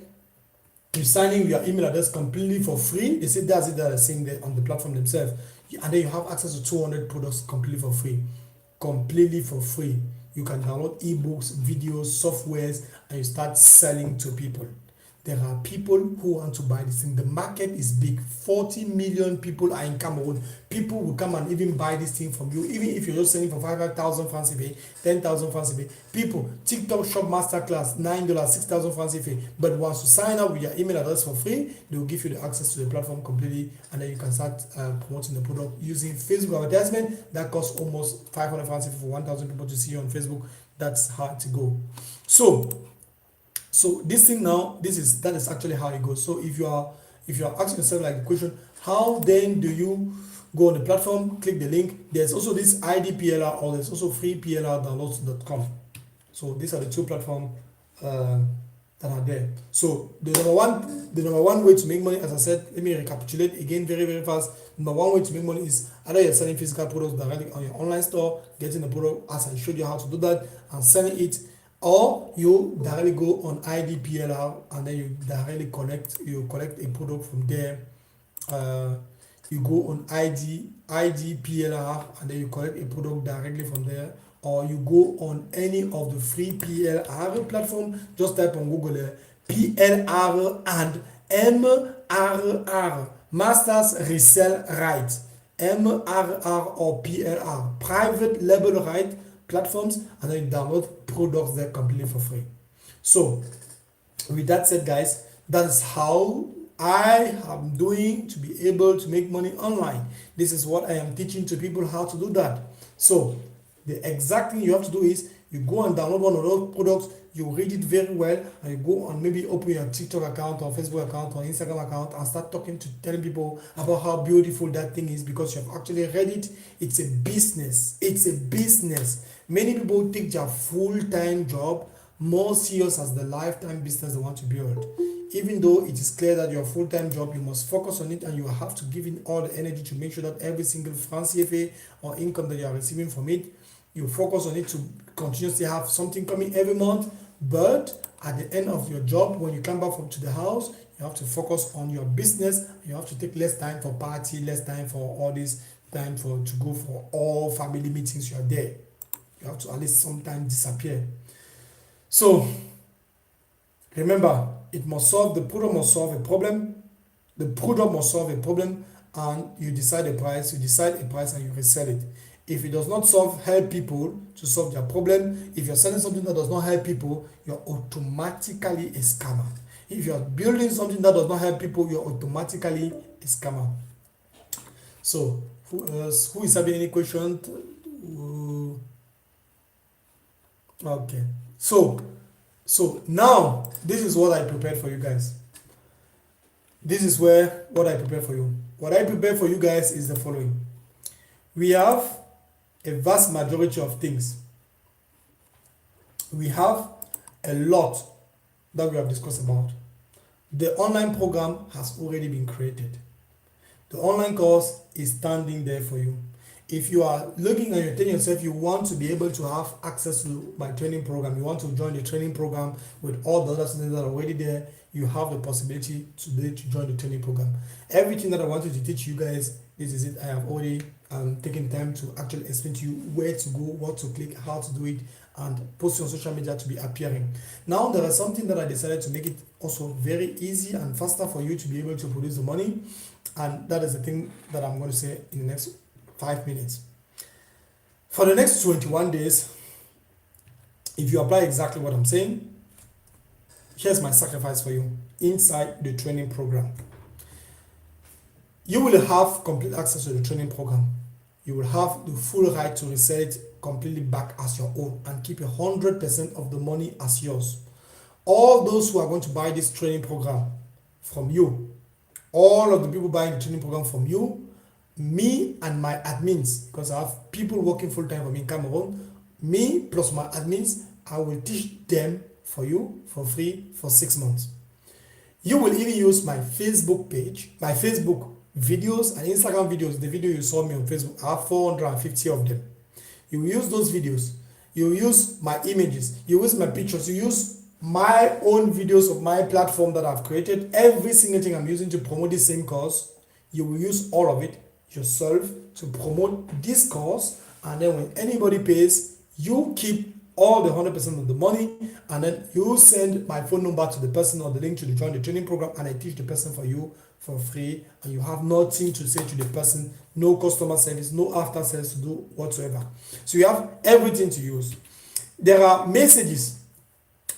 you sign in your email address completely for free. They say that's it, that are saying there on the platform themselves. And then you have access to 200 products completely for free. Completely for free. You can download ebooks, videos, softwares, and you start selling to people. There are people who want to buy this thing. The market is big. 40 million people are in Cameroon. People will come and even buy this thing from you, even if you're just selling for 5,000 francs CFA, 10,000 francs CFA. People, TikTok Shop Masterclass, $9, 6,000 francs CFA. But once you sign up with your email address for free, they will give you the access to the platform completely, and then you can start promoting the product using Facebook advertisement. That costs almost 500 francs CFA for 1,000 people to see you on Facebook. That's how to go. So this thing now, that is actually how it goes. So if you are asking yourself like the question, how then do you go on the platform, click the link. There's also this IDPLR, or there's also free PLR downloads.com. So these are the two platforms that are there. So the number one way to make money, as I said, let me recapitulate again very, very fast. Number one way to make money is either you're selling physical products directly on your online store, getting the product as I showed you how to do that, and selling it, or you directly go on IDPLR and then you directly collect a product from there. You go on IDPLR and then you collect a product directly from there, or you go on any of the free PLR platform. Just type on Google PLR and MRR, Masters Resell Right, MRR or PLR, private label right platforms, and then you download products there completely for free. So with that said, guys, that is how I am doing to be able to make money online. This is what I am teaching to people, how to do that. So the exact thing you have to do is you go and download one of those products, you read it very well, and you go and maybe open your TikTok account or Facebook account or Instagram account and start telling people about how beautiful that thing is, because you have actually read it. It's a business. It's a business. Many people take their full-time job more serious as the lifetime business they want to build. Even though it is clear that your full-time job, you must focus on it and you have to give in all the energy to make sure that every single franc CFA or income that you are receiving from it, you focus on it to continuously have something coming every month. But at the end of your job, when you come back to the house, you have to focus on your business. You have to take less time for party, less time for all this, time to go for all family meetings. You are there. You have to at least sometimes disappear. So remember, the product must solve a problem. The product must solve a problem, and you decide a price. You decide a price and you resell it. If it does not help people to solve their problem, if you're selling something that does not help people, you're automatically a scammer. If you're building something that does not help people, you're automatically a scammer. So, who is having any questions? Okay. So now, this is what I prepared for you guys. This is what I prepared for you. What I prepared for you guys is the following. We have a vast majority of things. We have a lot that we have discussed about. The online program has already been created. The online course is standing there for you. If you are looking and you're telling yourself you want to be able to have access to my training program, you want to join the training program with all the other students that are already there, you have the possibility today to join the training program. Everything that I wanted to teach you guys, this is it. I have already taken time to actually explain to you where to go, what to click, how to do it, and post on social media to be appearing. Now there is something that I decided to make it also very easy and faster for you to be able to produce the money, and that is the thing that I'm going to say in the next 5 minutes. For the next 21 days, if you apply exactly what I'm saying, here's my sacrifice for you inside the training program. You will have complete access to the training program. You will have the full right to resell it completely back as your own and keep 100% of the money as yours. All those who are going to buy this training program from you, all of the people buying the training program from you, me and my admins, because I have people working full-time for me in Cameroon, me plus my admins, I will teach them for you for free for 6 months. You will even use my Facebook page, my Facebook videos and Instagram videos. The video you saw me on Facebook, I have 450 of them. You will use those videos. You will use my images. You use my pictures. You use my own videos of my platform that I've created. Every single thing I'm using to promote this same course, you will use all of it yourself to promote this course, and then when anybody pays, you keep all the 100% of the money, and then you send my phone number to the person or the link to join the training program, and I teach the person for you for free, and you have nothing to say to the person, no customer service, no after sales to do whatsoever. So you have everything to use. There are messages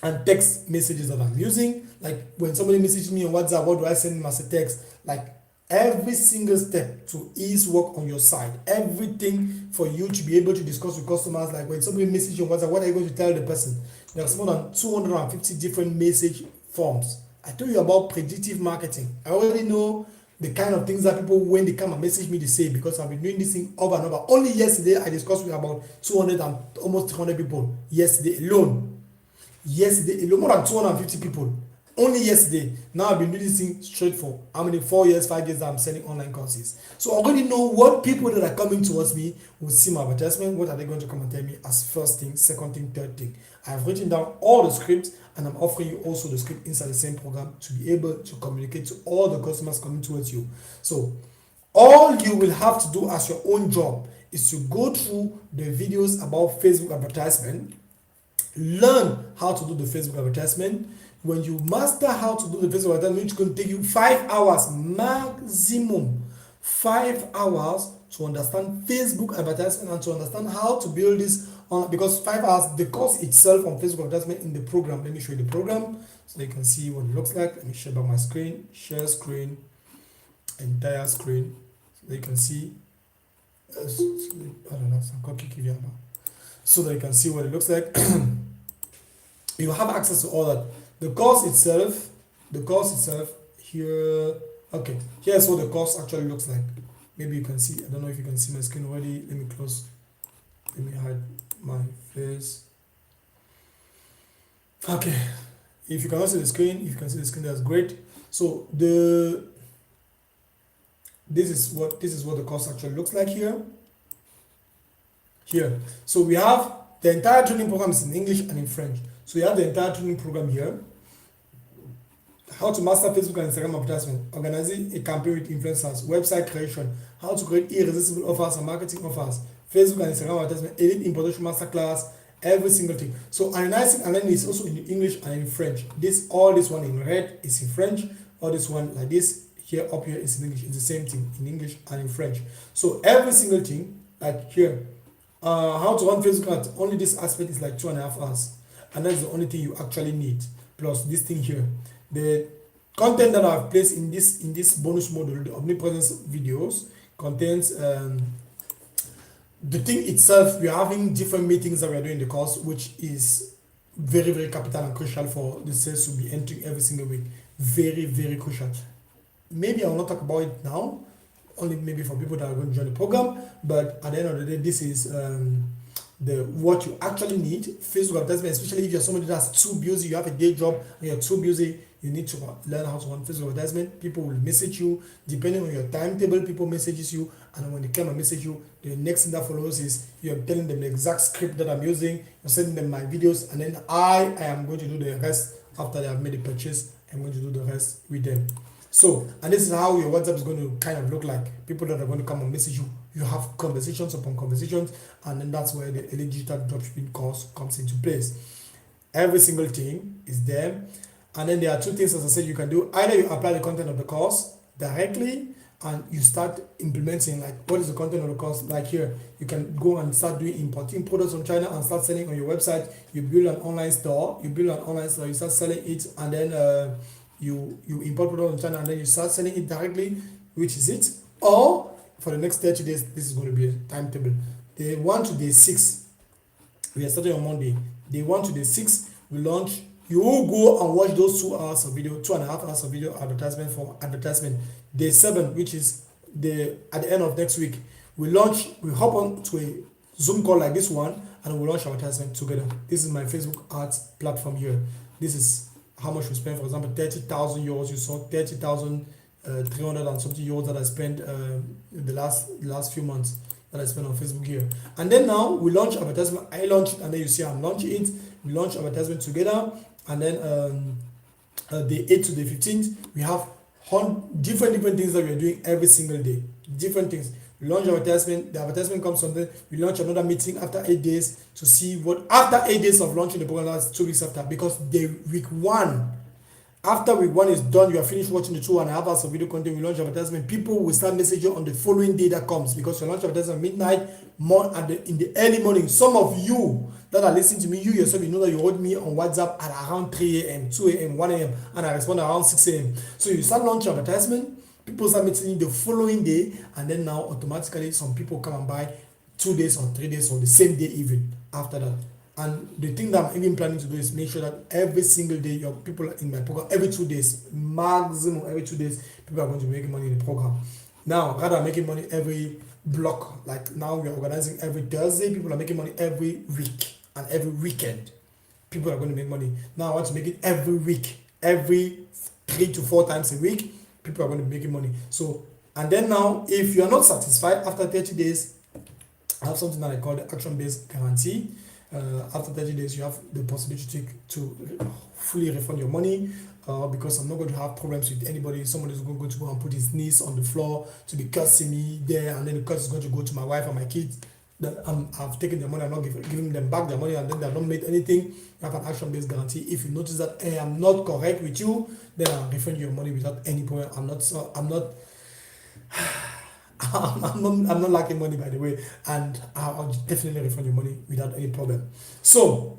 and text messages that I'm using, like when somebody messages me on WhatsApp, what do I send them as a text? Like every single step to ease work on your side, everything for you to be able to discuss with customers. Like when somebody messages you on WhatsApp, what are you going to tell the person? There's more than 250 different message forms. I told you about predictive marketing. I already know the kind of things that people, when they come and message me, they say, because I've been doing this thing over and over. Only yesterday, I discussed with about 200 and almost 300 people yesterday alone. yesterday, more than 250 people. Only yesterday. Now I've been doing this thing straight for how many 4 years, 5 years that I'm selling online courses. So I already know what people that are coming towards me will see my advertisement. What are they going to come and tell me as first thing, second thing, third thing? I've written down all the scripts and I'm offering you also the script inside the same program to be able to communicate to all the customers coming towards you. So all you will have to do as your own job is to go through the videos about Facebook advertisement, learn how to do the Facebook advertisement. When you master how to do the Facebook advertisement, it's going to take you 5 hours maximum, 5 hours to understand Facebook advertisement and to understand how to build this on, because 5 hours, the course itself on Facebook advertisement in the program. Let me show you the program so you can see what it looks like. Let me share back my screen, share screen, entire screen, so you can see. I don't know, so that you can see what it looks like. You have access to all that. The course itself here. Okay, here's what the course actually looks like. Maybe you can see. I don't know if you can see my screen already. Let me close. Let me hide my face. Okay, if you cannot see the screen, that's great. So this is what the course actually looks like here. So we have the entire training program is in English and in French. So you have the entire training program here. How to master Facebook and Instagram advertisement, organizing a campaign with influencers, website creation, how to create irresistible offers and marketing offers, Facebook and Instagram advertisement, elite importation masterclass, every single thing. So analyzing and learning is also in English and in French. All this one in red is in French. All this one like this here up here is in English. It's the same thing in English and in French. So every single thing like here, how to run Facebook ads, only this aspect is like 2.5 hours, and that's the only thing you actually need. Plus this thing here, the content that I've placed in this bonus module, the omnipresence videos, contains the thing itself. We are having different meetings that we are doing in the course, which is very, very capital and crucial for the sales to be entering every single week. Very, very crucial. Maybe I will not talk about it now, only maybe for people that are going to join the program, but at the end of the day, this is what you actually need. Facebook advertisement, especially if you're somebody that's too busy, you have a day job and you're too busy, you need to learn how to run Facebook advertisement. People will message you depending on your timetable. People messages you, and when they come and message you, the next thing that follows is you're telling them the exact script that I'm using, you're sending them my videos, and then I am going to do the rest after they have made the purchase. I'm going to do the rest with them. So, and this is how your WhatsApp is going to kind of look like. People that are going to come and message you, you have conversations upon conversations, and then that's where the elite digital dropshipping course comes into place. Every single thing is there, and then there are two things, as I said, you can do. Either you apply the content of the course directly and you start implementing, like, what is the content of the course. Like here, you can go and start doing importing products from China and start selling on your website. You build an online store, you start selling it, and then you import products from China and then you start selling it directly, which is it. Or for the next 30 days, this is going to be a timetable. Day 1 to day 6, we are starting on Monday. Day 1 to day 6, we launch. You will go and watch those 2 hours of video, 2.5 hours of video advertisement for advertisement. Day 7, which is at the end of next week, we hop on to a Zoom call like this one, and we launch advertisement together. This is my Facebook ads platform here. This is how much we spend. For example, 30,000 euros. You saw 30,300 and something euros that I spent the last few months that I spent on Facebook here. And then now we launch advertisement. I launch it, and then you see I'm launching it. We launch advertisement together, and then day 8 to day 15th, we have different things that we are doing every single day. Different things. We launch advertisement. The advertisement comes on. Then we launch another meeting after 8 days to see what. After 8 days of launching the program, that's 2 weeks after, because week 1. After week 1 is done, you are finished watching the 2.5 hours of video content. We launch advertisement. People will start messaging on the following day that comes, because we launch advertisement midnight, in the early morning. Some of you that are listening to me, you yourself, you know that you hold me on WhatsApp at around 3 a.m., 2 a.m., 1 a.m., and I respond around 6 a.m. So you start launching advertisement. People start meeting the following day, and then now automatically some people come and buy 2 days or 3 days or the same day even after that. And the thing that I'm even planning to do is make sure that every single day your people in my program, every 2 days, maximum every 2 days, people are going to be making money in the program. Now, rather than making money every block, like now we are organizing every Thursday, people are making money every week and every weekend. people are going to make money. Now I want to make it every week, every 3 to 4 times a week, people are going to be making money. So, and then now, if you are not satisfied after 30 days, I have something that I call the action-based guarantee. After 30 days, you have the possibility to fully refund your money, because I'm not going to have problems with anybody. Somebody is going to go and put his knees on the floor to be cursing me there, and then the curse is going to go to my wife and my kids. That I've taken their money, I'm not giving them back their money, and then they have not made anything. You have an action-based guarantee. If you notice that I am not correct with you, then I'll refund your money without any problem. I'm not lacking money, by the way, and I'll definitely refund your money without any problem. So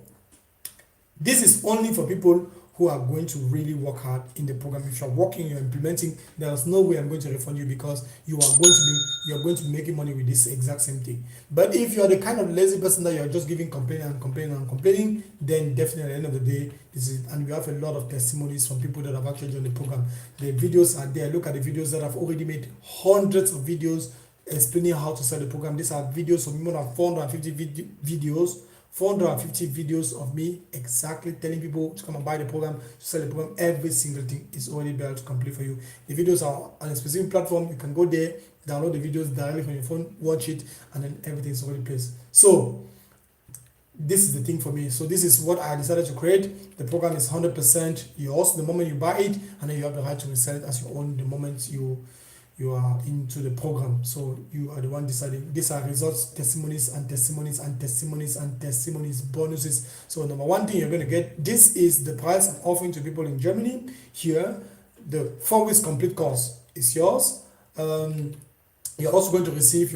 this is only for people who are going to really work hard in the program. If you're working, you're implementing, there's no way I'm going to refund you, because you're going to be making money with this exact same thing. But if you're the kind of lazy person that you're just giving complaining, then definitely at the end of the day, this is, and we have a lot of testimonies from people that have actually joined the program. The videos are there. Look at the videos that I've already made, hundreds of videos explaining how to sell the program. These are videos of more than 450 videos. 450 videos of me exactly telling people to come and buy the program, to sell the program. Every single thing is already built complete for you. The videos are on a specific platform. You can go there, download the videos directly from your phone, watch it, and then everything is already placed. So this is the thing for me. So this is what I decided to create. The program is 100% yours the moment you buy it, and then you have the right to resell it as your own the moment you are into the program. So you are the one deciding. These are results, testimonies, bonuses. So number one thing you're going to get, this is the price I'm offering to people in Germany. Here, the 4 weeks complete course is yours. You're also going to receive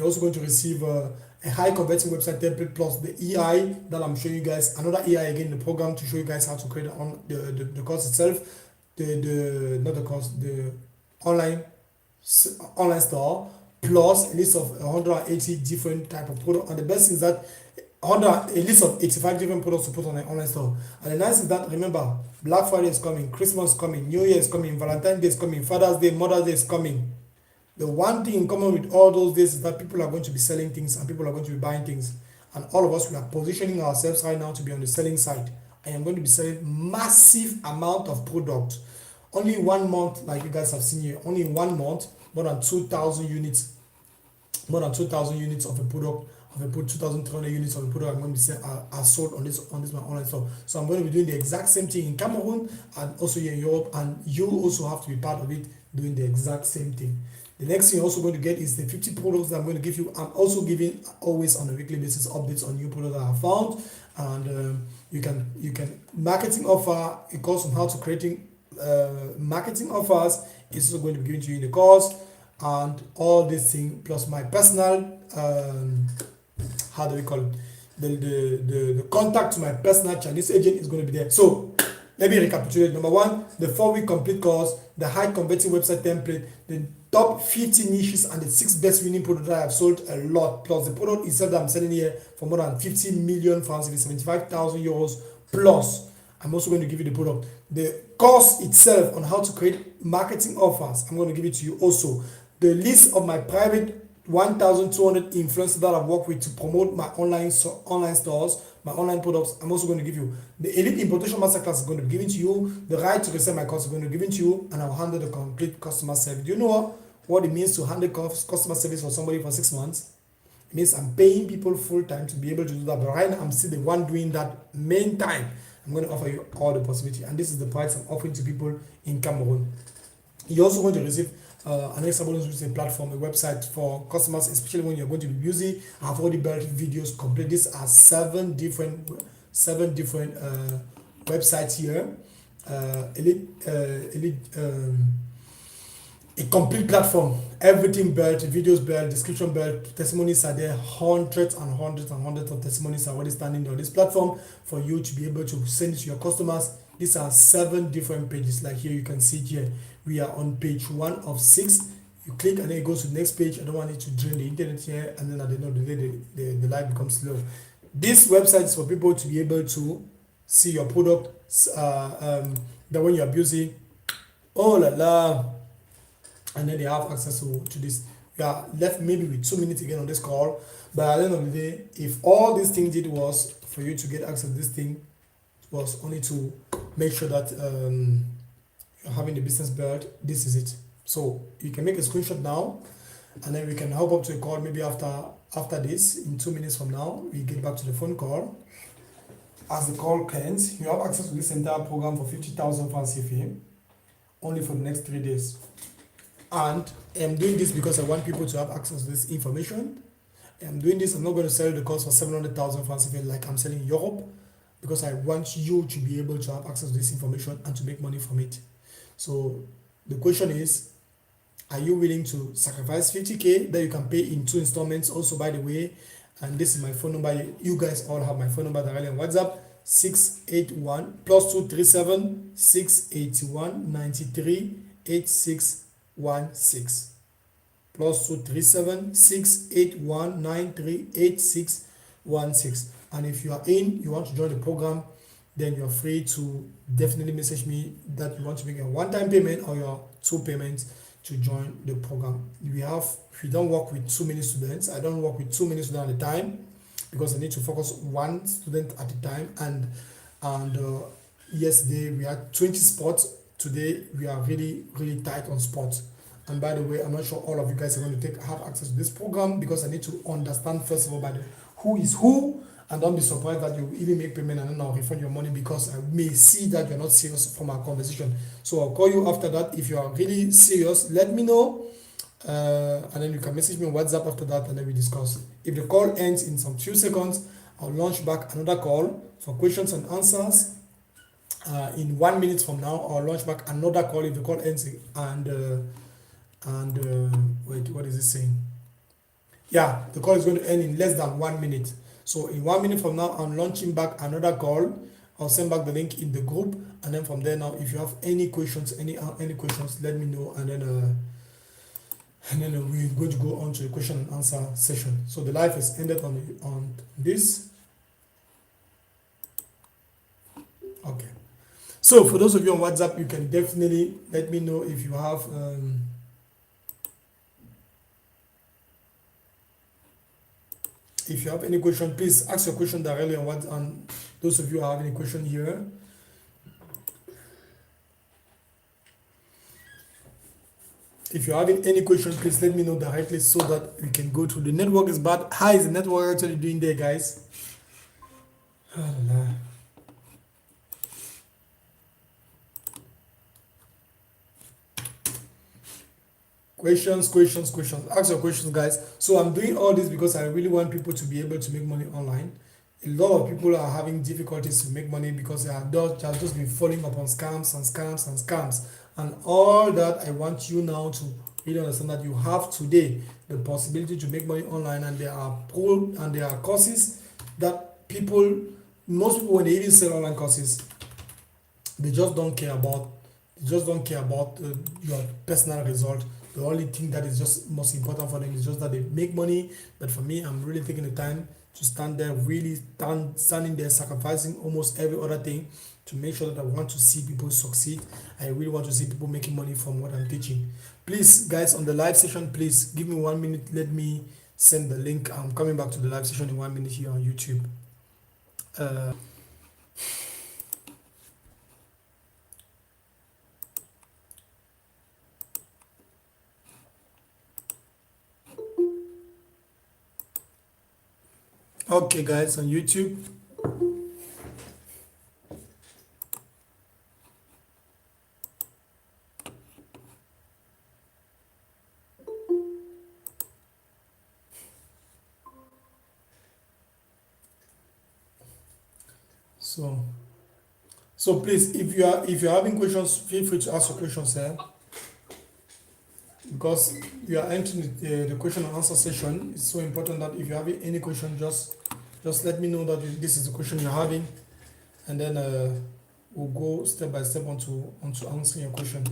a high converting website template plus the EI that I'm showing you guys. Another EI again in the program to show you guys how to create on the course itself. The online store, plus a list of 180 different type of products. And the best is that a list of 85 different products to put on an online store. And the nice is that, remember, Black Friday is coming, Christmas is coming, New Year is coming, Valentine's Day is coming, Father's Day, Mother's Day is coming. The one thing in common with all those days is that people are going to be selling things and people are going to be buying things. And all of us, we are positioning ourselves right now to be on the selling side. I am going to be selling massive amount of product. Only 1 month, like you guys have seen here, only in 1 month, more than 2,000 units of a product, 2,300 units of a product I'm going to be are sold on this my online store. So I'm going to be doing the exact same thing in Cameroon and also here in Europe, and you also have to be part of it, doing the exact same thing. The next thing you're also going to get is the 50 products that I'm going to give you. I'm also giving always on a weekly basis updates on new products that I found, and you can marketing offer, a course on how to creating marketing offers is also going to be given to you in the course, and all this thing plus my personal how do we call it, the contact to my personal Chinese agent is going to be there. So let me recapitulate. Number one, the 4-week complete course, the high converting website template, the top 50 niches, and the 6 best winning products that I have sold a lot, plus the product itself that I'm selling here for more than 50 million francs, 75,000 euros plus. I'm also going to give you the product. The course itself on how to create marketing offers, I'm going to give it to you also. The list of my private 1,200 influencers that I've worked with to promote my online stores, my online products, I'm also going to give you. The Elite Importation Masterclass is going to be given to you. The right to resell my course is going to be given to you, and I'll handle the complete customer service. Do you know what it means to handle customer service for somebody for 6 months? It means I'm paying people full time to be able to do that, but right now I'm still the one doing that main time. I'm going to offer you all the possibility, and this is the price I'm offering to people in Cameroon. You're also going to receive an extra bonus, which is a platform, a website for customers, especially when you're going to be busy. I've already built videos complete. These are 7 different websites here. A complete platform, everything built, videos built, description built, testimonies are there, hundreds of testimonies are already standing on this platform for you to be able to send it to your customers. These are 7 different pages. Like here, you can see here, we are on page 1 of 6. You click and then it goes to the next page. I don't want it to drain the internet here, and then at the end of the day, the light becomes slow. This website is for people to be able to see your product, that when you are busy, oh la la, and then they have access to this. We are left maybe with 2 minutes again on this call, but at the end of the day, if all this thing did was for you to get access to this thing, was only to make sure that you're having the business built. This is it. So you can make a screenshot now, and then we can hop up to a call maybe after this. In 2 minutes from now, we get back to the phone call. As the call ends, you have access to this entire program for 50,000 francs CFA, only for the next 3 days. And I'm doing this because I want people to have access to this information. I'm doing this, I'm not going to sell the course for 700,000 francs CFA like I'm selling in Europe, because I want you to be able to have access to this information and to make money from it. So the question is, are you willing to sacrifice 50K that you can pay in 2 installments? Also, by the way, and this is my phone number. You guys all have my phone number directly on WhatsApp, 681 +237 681 93 8616 +237 681 93 8616. And if you are you want to join the program, then you're free to definitely message me that you want to make a one-time payment or your 2 payments to join the program. We don't work with too many students. I don't work with too many students at a time, because I need to focus one student at a time. And yesterday we had 20 spots. Today we are really tight on spots. And by the way, I'm not sure all of you guys are going to have access to this program, because I need to understand first of all who is who. And don't be surprised that you even make payment and then I'll refund your money, because I may see that you're not serious from our conversation. So I'll call you after that. If you are really serious, let me know. And then you can message me on WhatsApp after that, and then we discuss. If the call ends in some few seconds, I'll launch back another call for questions and answers. In 1 minute from now, I'll launch back another call if the call ends. Wait, what is it saying? Yeah, the call is going to end in less than 1 minute. So in 1 minute from now, I'm launching back another call. I'll send back the link in the group, and then from there now, if you have any questions, any questions, let me know, and then we're going to go on to the question and answer session. So the live is ended on this. Okay. So for those of you on WhatsApp, you can definitely let me know if you have if you have any question. Please ask your question directly on what. And those of you who have any question here, if you're having any question, please let me know directly so that we can go through. The network is bad. How is the network actually doing there, guys? Questions. Ask your questions, guys. So I'm doing all this because I really want people to be able to make money online. A lot of people are having difficulties to make money because they have just been falling upon scams. And all that, I want you now to really understand that you have today the possibility to make money online, and there are courses that most people, when they even sell online courses, they just don't care about your personal result. The only thing that is just most important for them is just that they make money. But for me, I'm really taking the time to stand there, standing there, sacrificing almost every other thing to make sure that I want to see people succeed. I really want to see people making money from what I'm teaching. Please, guys, on the live session, please give me 1 minute. Let me send the link. I'm coming back to the live session in 1 minute here on YouTube. Okay, guys, on YouTube. So please, if you're having questions, feel free to ask your questions here, because you are entering the question and answer session. It's so important that if you have any question, just let me know that this is the question you're having, and then we'll go step by step onto answering your question.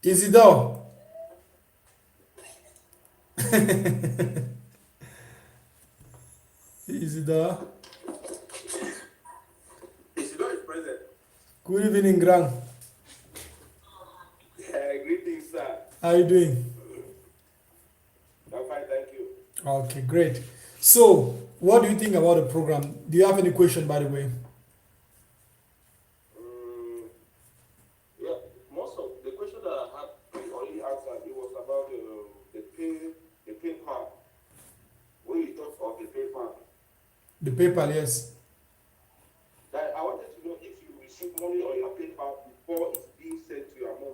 Isidore. Isidore. Isidore is present. Good evening, Gran. Greetings, sir. How are you doing? I'm fine, Okay, great. So, what do you think about the program? Do you have any question, by the way? Mm, yeah, most of the question that I had, you already answered. It was about the pay part. When you talk of the pay part, The PayPal, yes. that I wanted to know if you receive money on your pay part before it's being sent to your mom.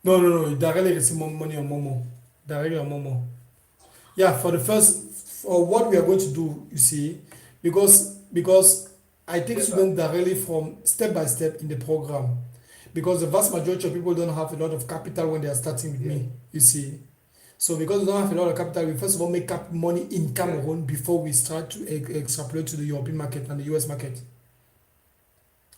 No, no, no. You directly receive money on Momo. Directly on Momo. Yeah, for the first, for what we are going to do, you see, because I take Yes, sir. students directly from step by step in the program, because the vast majority of people don't have a lot of capital when they are starting with Yes. me. You see, so because we don't have a lot of capital, we first of all make money in Yes. Cameroon before we start to extrapolate to the European market and the US market.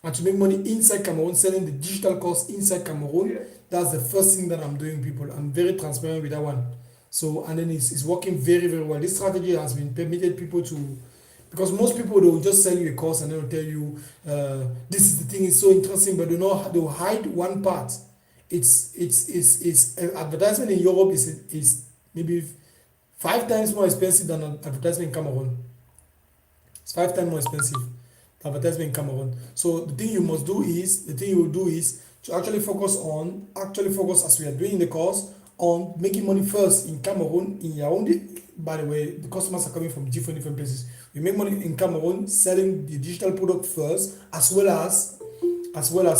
And to make money inside Cameroon, selling the digital course inside Cameroon, Yes. that's the first thing that I'm doing, people. I'm very transparent with that one. So, and then it's working very, very well. This strategy has been permitted people to, because most people, they will just sell you a course and they will tell you, this is the thing, it's so interesting, but they'll hide one part. Advertisement in Europe is maybe 5 times more expensive than advertisement in Cameroon. It's 5 times more expensive advertisement in Cameroon. So the thing you will do is to actually focus as we are doing the course on making money first in Cameroon in Yaoundé. By the way, the customers are coming from different places. We make money in Cameroon selling the digital product first, as well as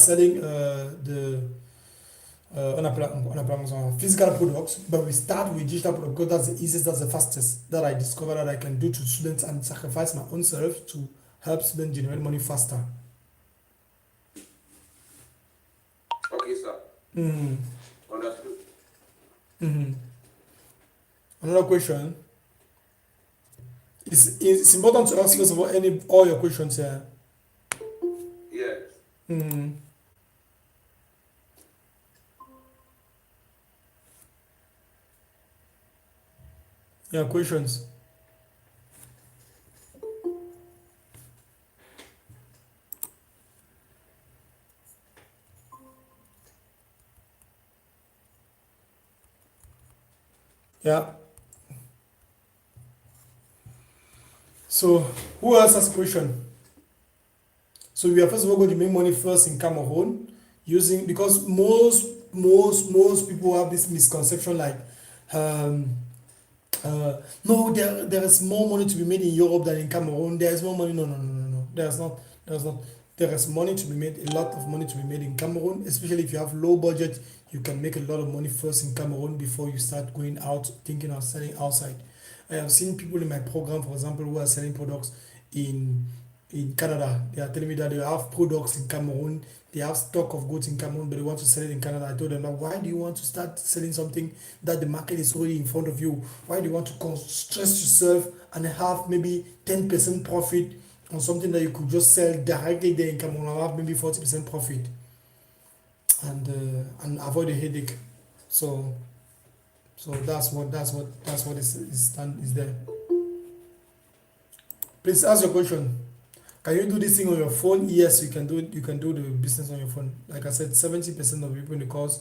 selling physical products, but we start with digital product because that's the easiest, that's the fastest that I discover that I can do to students and sacrifice my own self to help students generate money faster. Okay, sir. Mm. Understood. Mm-hmm. Another question. It's important to ask first of all your questions here. Yes. Mm. Yeah, questions. Yeah. So who else has a question? So we are first of all going to make money first in Cameroon using, because most people have this misconception like, um, no, there is more money to be made in Europe than in Cameroon. There is more money. No, no, no, no, no. There's not. There's not. There is money to be made. A lot of money to be made in Cameroon, especially if you have low budget. You can make a lot of money first in Cameroon before you start going out thinking of selling outside. I have seen people in my program, for example, who are selling products in in Canada. They are telling me that they have products in Cameroon. They have stock of goods in Cameroon, but they want to sell it in Canada. I told them, why do you want to start selling something that the market is already in front of you? Why do you want to stress yourself and have maybe 10% profit on something that you could just sell directly there in Cameroon and have maybe 40% profit and avoid a headache? So that's what is there. Please ask your question. Can you do this thing on your phone? Yes, you can do it. You can do the business on your phone. Like I said, 70% of people in the course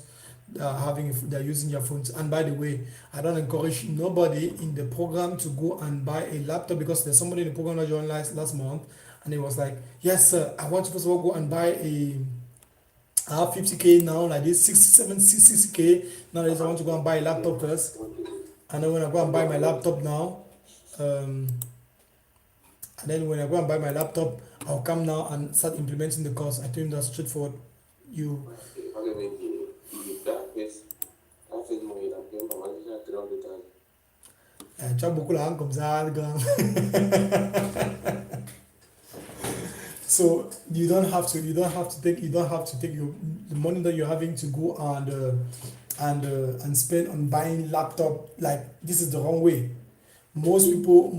they're using their phones. And by the way, I don't encourage nobody in the program to go and buy a laptop, because there's somebody in the program that joined last month, and he was like, yes sir, I want to first of all go and buy I have 50K now, like this 67 60K. Now I want to go and buy a laptop first, and then when I go and buy my laptop now, um, and then when I go and buy my laptop, I'll come now and start implementing the course. I think that's straightforward. You tu as beaucoup l'argent comme ça, le grand. So you don't have to take the money that you're having to go and spend on buying laptop. Like, this is the wrong way. Most people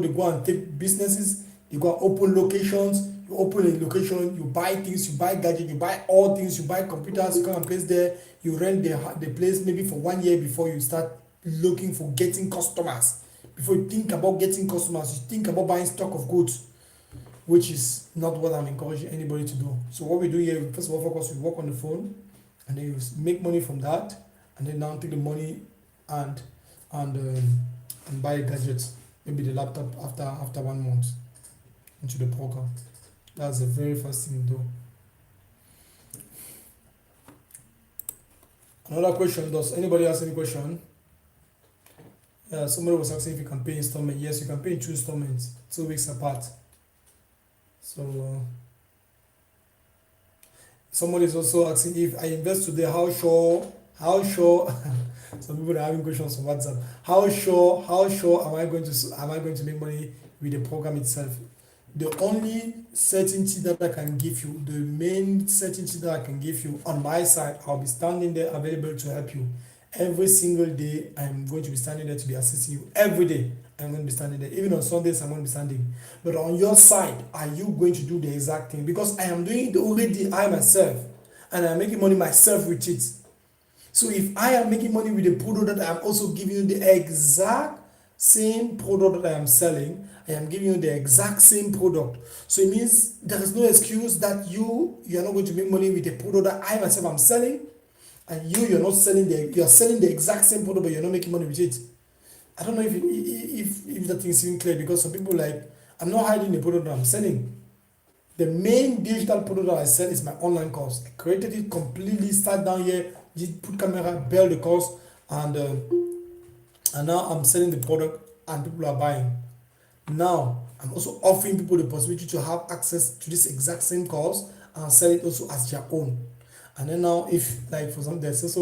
they go and take businesses, they go and open locations. You open a location, you buy things, you buy gadgets, you buy all things, you buy computers, you come and place there, you rent the place maybe for 1 year before you start looking for getting customers. Before you think about getting customers, you think about buying stock of goods, which is not what I'm encouraging anybody to do. So what we do here, we first of all focus, we work on the phone, and then you make money from that, and then now take the money and and buy gadgets, maybe the laptop after 1 month into the program. That's the very first thing you do. Another question, does anybody has any question? Yeah, somebody was asking if you can pay installment. Yes, you can pay in 2 installments, 2 weeks apart. So somebody is also asking if I invest today, how sure some people are having questions on WhatsApp. How sure am I going to make money with the program itself? The only certainty that I can give you, the main certainty that I can give you on my side, I'll be standing there available to help you. Every single day, I'm going to be standing there to be assisting you. Every day, I'm going to be standing there. Even on Sundays, I'm going to be standing. But on your side, are you going to do the exact thing? Because I am doing it already, I myself, and I'm making money myself with it. So if I am making money with the product that I'm also giving you the exact same product that I am selling, I am giving you the exact same product. So it means there is no excuse that you are not going to make money with the product that I myself am selling, and you're not selling you're selling the exact same product, but you're not making money with it. I don't know if that thing is even clear, because some people I'm not hiding the product that I'm selling. The main digital product that I sell is my online course. I created it completely, start down here, just put camera, build the course, and now I'm selling the product and people are buying. Now I'm also offering people the possibility to have access to this exact same course and sell it also as their own. And then now, if for example, there's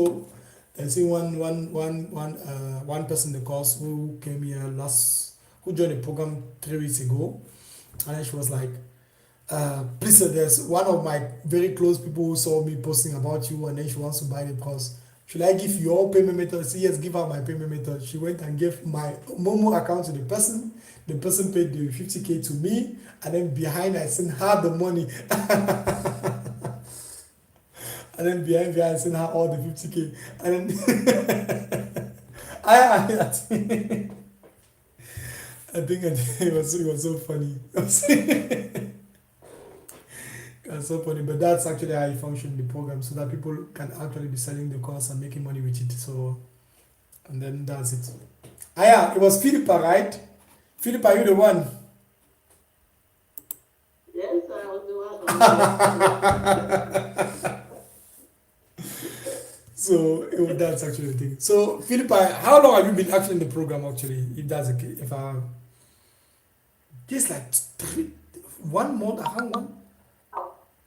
one person in the course who came here who joined the program 3 weeks ago, and then she was like, please, there's one of my very close people who saw me posting about you, and then she wants to buy the course. Should I give your payment method? I said, yes, give her my payment method. She went and gave my Momo account to the person. The person paid the 50K to me, and then behind I sent her the money. And then behind I sent her all the 50K. And then I think it was so funny. It's so funny, but that's actually how it functions in the program, so that people can actually be selling the course and making money with it. So, and then that's it. It was Philippa, right? Philippa, are you the one? Yes, I was the one. So that's actually the thing. So Philippa, how long have you been actually in the program actually? If that's okay, just like 1 month, around one.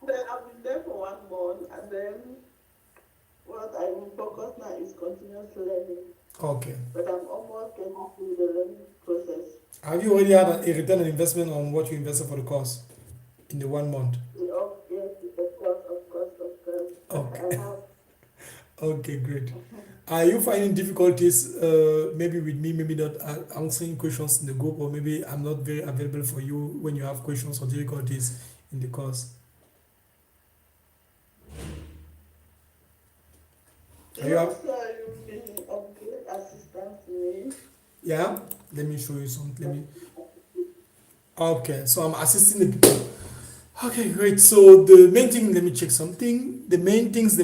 Then I've been there for 1 month, and then what I'm focused now is continuous learning. Okay. But I'm almost getting through the learning process. Have you already had a return on investment on what you invested for the course in the 1 month? Yes, of course. Okay. I have. Okay, great. Are you finding difficulties maybe with me, maybe not answering questions in the group, or maybe I'm not very available for you when you have questions or difficulties in the course? Yes, you've been a great assistant to me. Yeah, let me show you something. Okay, so I'm assisting the people. Okay, great. So the main thing, let me check something. The main things,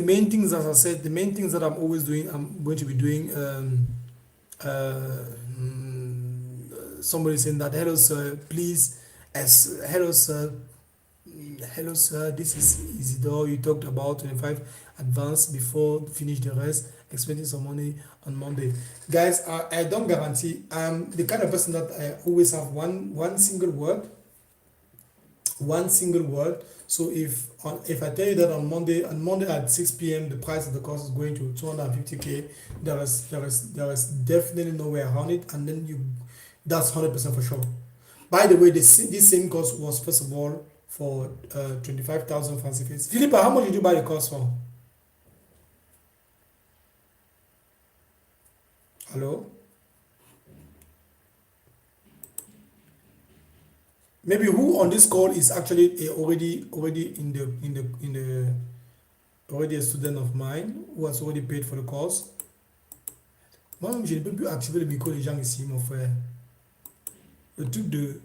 as I said, the main things that I'm always doing, I'm going to be doing. Somebody saying that, hello sir, please, hello sir, this is Isidore. You talked about 25 advance before finish the rest, expecting some money on Monday. Guys, I don't guarantee. I'm the kind of person that I always have one single word. So if I tell you that on Monday at 6 p.m. the price of the course is going to 250K, there is definitely no way around it, and then that's 100% for sure. By the way, this same course was first of all for 25,000 fancy fees. Philippa, how much did you buy the course for? Hello? Maybe who on this call is actually already a student of mine who has already paid for the course. Moi, je ne peux plus activer le micro des gens ici, mon frère. Le truc de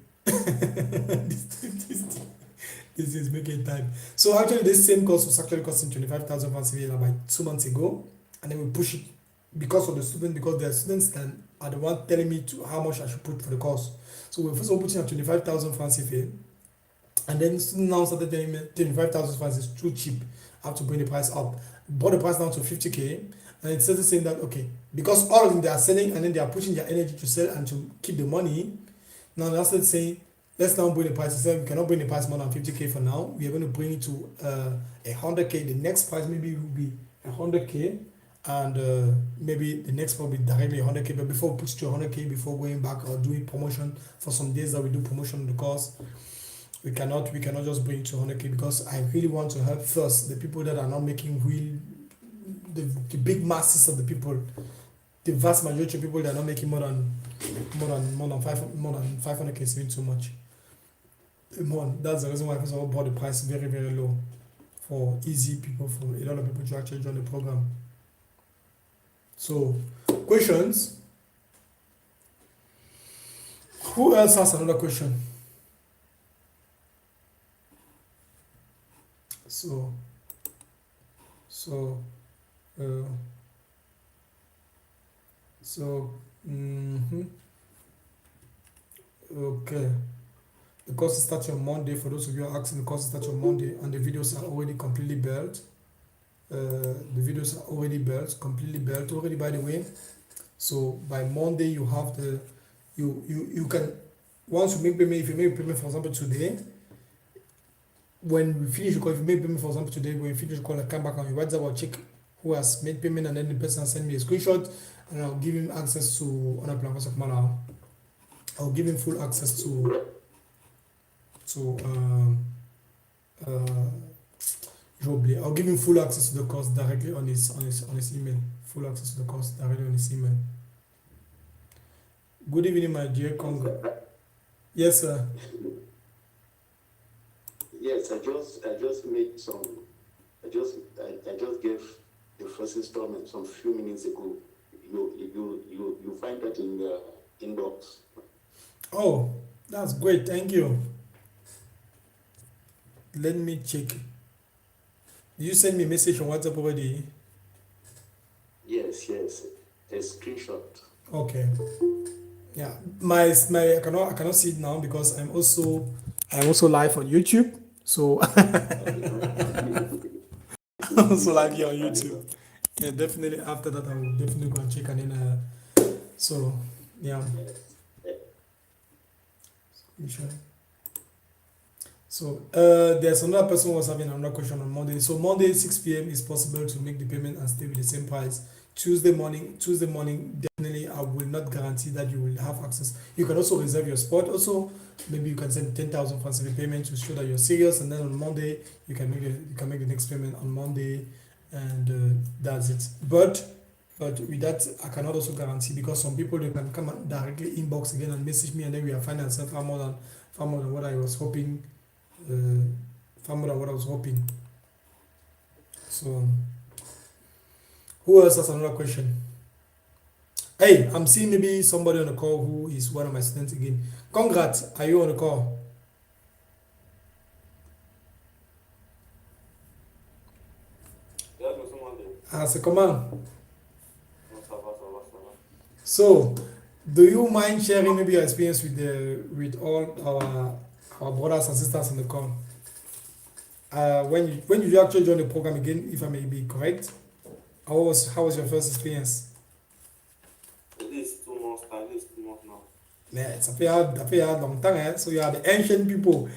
this is making time. So actually, this same course was actually costing 25,000 pounds about 2 months ago, and then we push it because of the student, because there are students that are the one telling me to how much I should put for the course. So we're first of all putting at 25,000 francs CFA, and then students now started telling me 25,000 francs is too cheap. I have to bring the price up. Brought the price down to 50K, and it started saying that okay, because all of them they are selling and then they are pushing their energy to sell and to keep the money. Now they started saying, let's now bring the price. They said we cannot bring the price more than 50K for now. We are going to bring it to 100K. The next price maybe will be 100K, and maybe the next will be directly 100K. But before we put it to 100K, before going back or doing promotion for some days that we do promotion on the course, we cannot just bring it to 100K, because I really want to help first the people that are not making real, the big masses of the people, the vast majority of people that are not making more than 500K is even too much. That's the reason why I first of all brought the price very, very low for easy people, for a lot of people to actually join the program. So, questions? Who else has another question? So, okay. The course starts on Monday. For those of you who are asking, the course starts on Monday, and the videos are already completely built. The videos are already built, completely built already, by the way. So by Monday, you have the, you can, once you make payment, if you make payment, for example, today, when we finish the call, if you make payment, for example, today, when you finish the call, I come back on your WhatsApp or check who has made payment, and then the person send me a screenshot, and I'll give him access to Entrepreneurship. I'll give him full access to I'll give him full access to the course directly on his email. Full access to the course directly on his email. Good evening, my dear Congo. Yes, sir. Yes, I just made some. I just gave the first installment some few minutes ago. You find that in the inbox. Oh, that's great. Thank you. Let me check. Did you send me a message on WhatsApp already? Yes, a screenshot. Okay. Yeah, my I cannot see it now because I'm also live on YouTube. So I'm also live here on YouTube. Yeah, definitely. After that, I will definitely go and check, and then so yeah. Sure. So there's another person who was having another question on Monday. So Monday 6 p.m. is possible to make the payment and stay with the same price. Tuesday morning, definitely I will not guarantee that you will have access. You can also reserve your spot. Also, maybe you can send 10,000 francs of payment to show that you're serious, and then on Monday you can make the next payment on Monday, and that's it. But with that, I cannot also guarantee, because some people, they can come and directly inbox again and message me, and then we are finding ourselves far more than what I was hoping. Far more than what I was hoping. So, who else has another question? Hey, I'm seeing maybe somebody on the call who is one of my students again. Congrats, are you on the call? Yes, Mr. Monthe. As a command. Ça va. So, do you mind sharing maybe your experience with all our brothers and sisters on the call? When you actually joined the program again, if I may be correct, how was your first experience? At least 2 months now. Yeah, it's a very hard long time, eh? So you are the ancient people.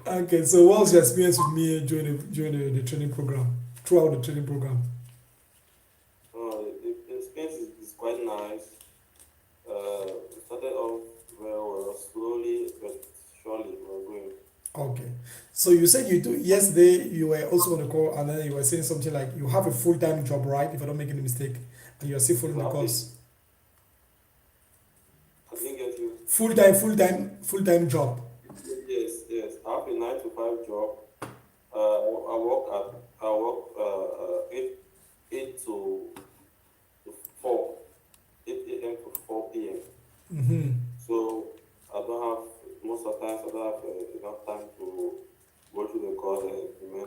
Okay, so what was your experience with me during the training program, throughout the training program? The experience is quite nice. We started off very well, slowly but surely we're going. Okay, so you said yesterday you were also on the call, and then you were saying something like you have a full-time job, right? If I don't make any mistake, and you are still following the course. I didn't get you. Full-time job. Yes. I have a 9 to 5 job. I work 8 to 4, 8 a.m. to 4 p.m. Mm-hmm. So most of the times I don't have enough time to go through the course and implement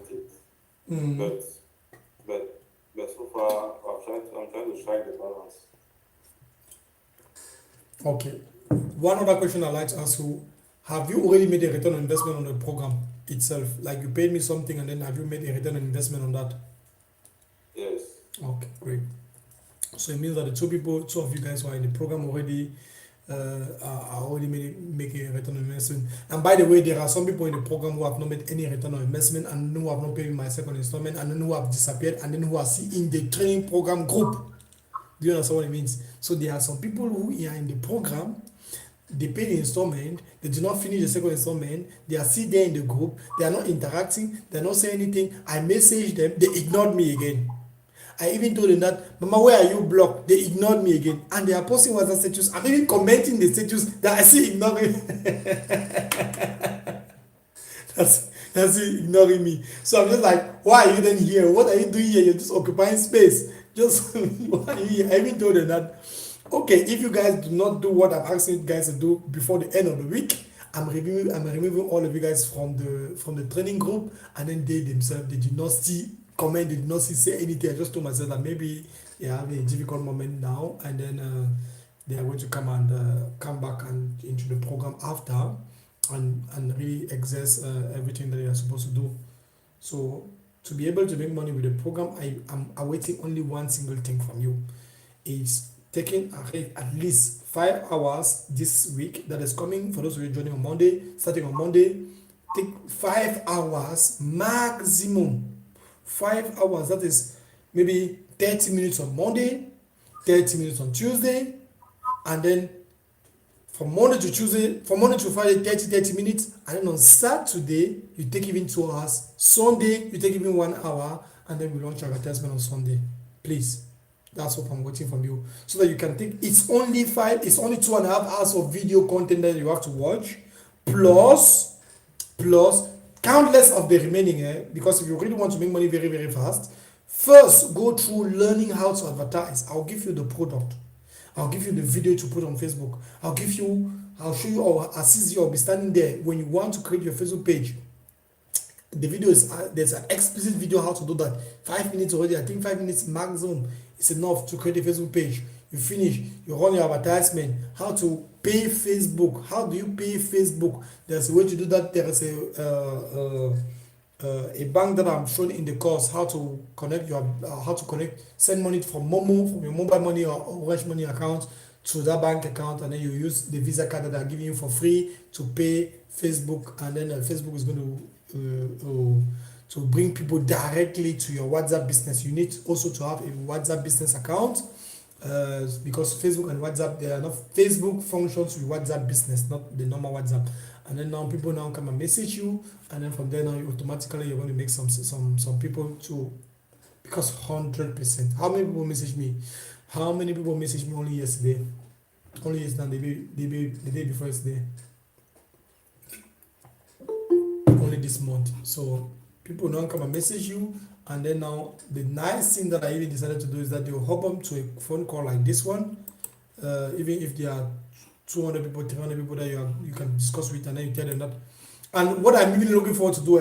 trying to strike the balance. Okay. One other question I'd like to ask you: have you already made a return on investment on the program itself? Like you paid me something, and then have you made a return on investment on that? Yes. Okay, great. So it means that the two of you guys who are in the program already are already make a return on investment. And by the way, there are some people in the program who have not made any return on investment and who have not paid my second installment and then who have disappeared and then who are still in the training program group. Do you understand what it means? So there are some people who are in the program, they pay the installment, they do not finish the second installment, they are still there in the group, they are not interacting, they are not saying anything. I message them, they ignored me again. I even told them that, Mama, where are you blocked? They ignored me again. And they are posting WhatsApp status. I'm even commenting the status that I see ignoring. that's ignoring me. So I'm just like, why are you then here? What are you doing here? You're just occupying space. Just, why are you here? I even told them that, okay, if you guys do not do what I'm asking you guys to do before the end of the week, I'm removing all of you guys from the training group, and then they themselves, they did not see comment, did not see say anything. I just told myself that maybe they are having a difficult moment now, and then they are going to come back and into the program after and really exercise everything that they are supposed to do. So to be able to make money with the program, I am awaiting only one single thing from you. It's taking at least 5 hours this week that is coming. For those of you joining on Monday, starting on Monday, take 5 hours maximum. 5 hours, that is maybe 30 minutes on Monday, 30 minutes on Tuesday, and then from Monday to Friday, 30 minutes, and then on Saturday, you take even 2 hours. Sunday, you take even 1 hour, and then we launch advertisement on Sunday. Please, that's what I'm waiting from you. So that you can take, it's only 2.5 hours of video content that you have to watch, plus countless of the remaining, because if you really want to make money very, very fast, first go through learning how to advertise. I'll give you the product. I'll give you the video to put on Facebook. I'll show you or assist you. I'll be standing there when you want to create your Facebook page. The video is, there's an explicit video how to do that. 5 minutes already. I think 5 minutes maximum is enough to create a Facebook page. You finish, you run your advertisement, how to pay Facebook. How do you pay Facebook? There's a way to do that. There is a bank that I'm showing in the course how to connect send money from Momo, from your mobile money or Orange Money account to that bank account, and then you use the Visa card that they're giving you for free to pay Facebook, and then Facebook is going to bring people directly to your WhatsApp business. You need also to have a WhatsApp business account. Because Facebook and WhatsApp, they are not, Facebook functions with WhatsApp business, not the normal WhatsApp. And then now people now come and message you, and then from there now you automatically you're going to make some people to, because 100%. How many people message me? How many people messaged me only yesterday? Only yesterday, the day before yesterday. Only this month. So people now come and message you. And then now, the nice thing that I even decided to do is that they will hop on to a phone call like this one. Even if there are 200 people, 300 people that you can discuss with, and then you tell them that. And what I'm really looking forward to do,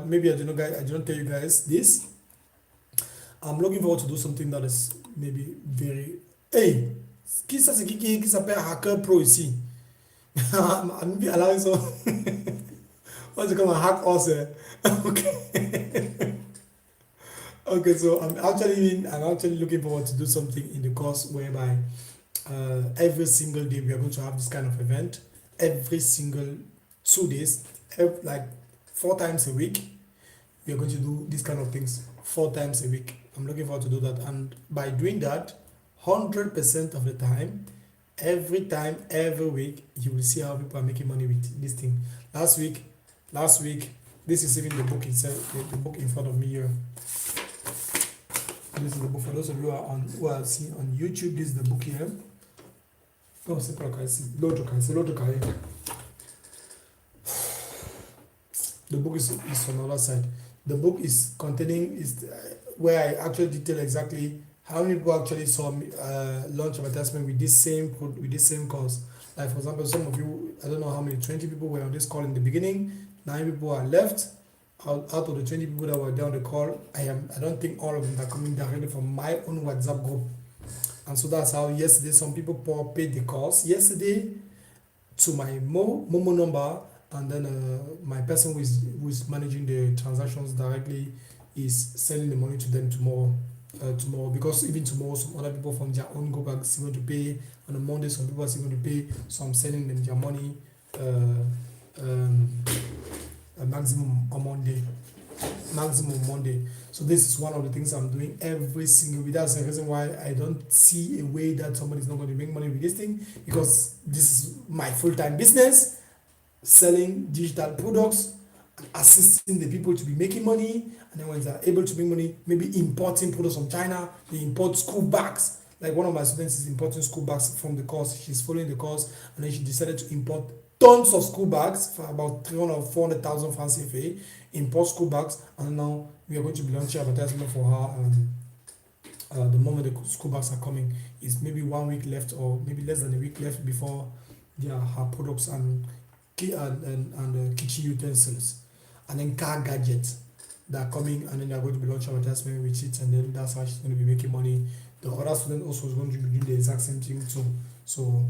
maybe I did not tell you guys this. I'm looking forward to do something that is maybe very. Hey, qui ça c'est qui s'appelle Hacker Pro ici? I'm allowing so. What's it called? Hack us? Okay. Okay, so I'm actually looking forward to do something in the course whereby every single day we are going to have this kind of event. Every single 2 days, like 4 times a week, we are going to do these kind of things 4 times a week. I'm looking forward to do that, and by doing that, 100% of the time, every week, you will see how people are making money with this thing. Last week, this is even the book itself, the book in front of me here. This is the book. For those of you who are seeing on YouTube, this is the book here. Oh, c'est pas l'autre cahier. The book is on the other side. The book is where I actually detail exactly how many people actually saw me launch advertisement with this same course. Like for example, some of you, I don't know how many, 20 people were on this call in the beginning. 9 people are left. Out of the 20 people that were there on the call, I don't think all of them are coming directly from my own WhatsApp group. And so that's how yesterday some people paid the cost yesterday to my Momo number, and then my person who is managing the transactions directly is sending the money to them tomorrow. Tomorrow, because even tomorrow some other people from their own group are still going to pay. On a Monday some people are still going to pay, so I'm sending them their money a maximum on Monday. So this is one of the things I'm doing every single week. That's the reason why I don't see a way that somebody's not going to make money with this thing, because this is my full-time business, selling digital products, assisting the people to be making money, and then when they're able to make money, maybe importing products from China. They import school bags. Like one of my students is importing school bags from the course. She's following the course, and then she decided to import tons of school bags for about 300 or 400,000 francs CFA. Import school bags, and now we are going to be launching advertisement for her. The moment the school bags are coming, is maybe 1 week left, or maybe less than a week left before her products and kitchen utensils, and then car gadgets that are coming, and then they are going to be launching advertisement with it, and then that's how she's going to be making money. The other student also is going to be doing the exact same thing too. So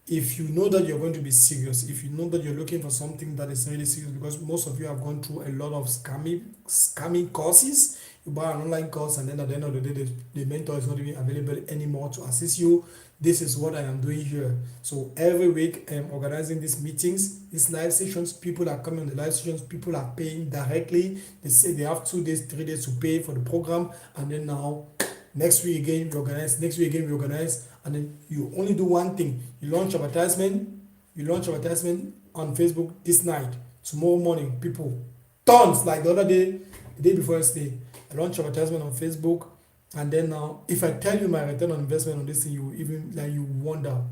if you know that you're going to be serious, if you know that you're looking for something that is really serious, because most of you have gone through a lot of scamming courses. You buy an online course, and then at the end of the day, the mentor is not even available anymore to assist you. This is what I am doing here. So every week I'm organizing these meetings, these live sessions. People are coming on the live sessions, people are paying directly. They say they have 2 days, 3 days to pay for the program, and then now next week again we organize, and then you only do one thing. You launch advertisement on Facebook this night. Tomorrow morning, people, tons, like the other day, the day before yesterday, I launched advertisement on Facebook, and then now if I tell you my return on investment on this thing, you wonder.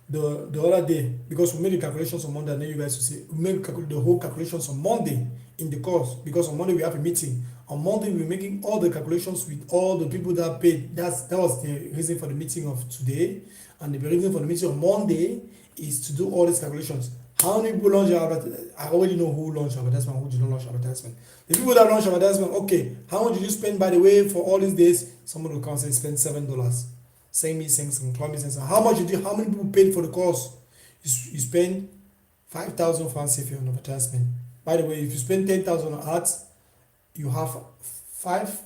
The other day, because we made the calculations on Monday, and then you guys will see we made the whole calculations on Monday in the course, because on Monday we have a meeting. On Monday we're making all the calculations with all the people that paid. That was the reason for the meeting of today, and the reason for the meeting on Monday is to do all these calculations. How many people launch advertisement? I already know who launched advertisement, who did not launch advertisement. The people that launched advertisement, okay, how much did you spend, by the way, for all these days? Someone will come and say, spend $7. Send me something, tell me something. How much how many people paid for the course? You spend 5,000 francs if you're on advertisement. By the way, if you spend 10,000 on ads, you have $5.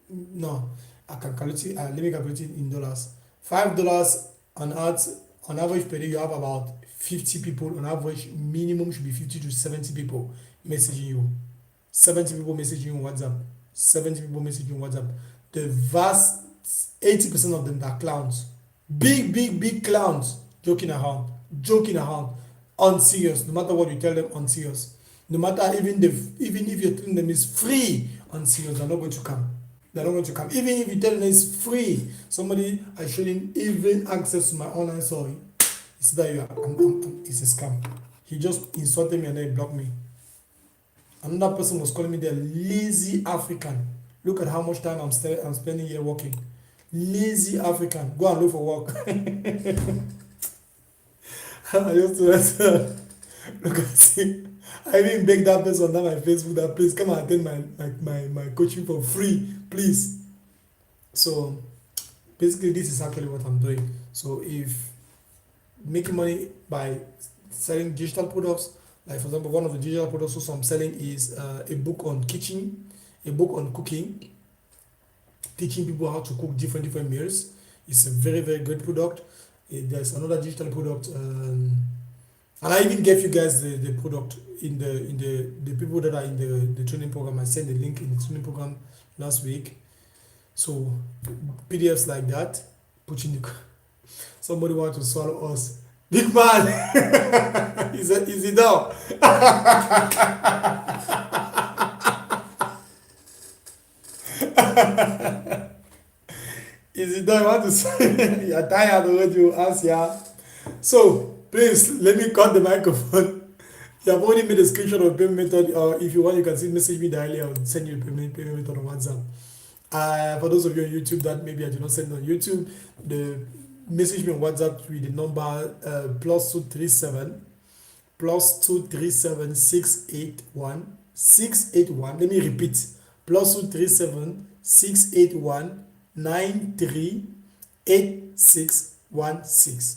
No, I can calculate it. Let me calculate it in dollars. $5 on ads. On average per day, you have about 50 people. On average, minimum should be 50 to 70 people messaging you. 70 people messaging you on WhatsApp. 70 people messaging you on WhatsApp. The vast 80% of them are clowns. Big clowns. Joking around. Unserious. No matter what you tell them, unserious. No matter even if you're telling them it's free, unserious, they're not going to come. Even if you tell them it's free, somebody I showed him even access to my online store. He said that it's a scam. He just insulted me and then he blocked me. Another person was calling me the lazy African. Look at how much time I'm spending here working. Lazy African. Go and look for work. I just look at it. I even begged that person on my Facebook that please come and attend my coaching for free, please. So basically this is actually what I'm doing. So if making money by selling digital products, like for example, one of the digital products also I'm selling is a book on kitchen, a book on cooking, teaching people how to cook different meals. It's a very good product. There's another digital product, and I even gave you guys the product in the people that are in the training program. I sent the link in the training program last week. So PDFs like that, put in the somebody want to swallow us. Big man, is it down? Is it done? Want to say you're tired already? You ask, yeah. So please let me cut the microphone. You have already made a screenshot of payment method, or if you want, you can message me directly. I'll send you a payment method on WhatsApp. For those of you on YouTube that maybe I did not send on YouTube, the message me on WhatsApp with the number +237 681 681. Let me repeat, +237 681 8616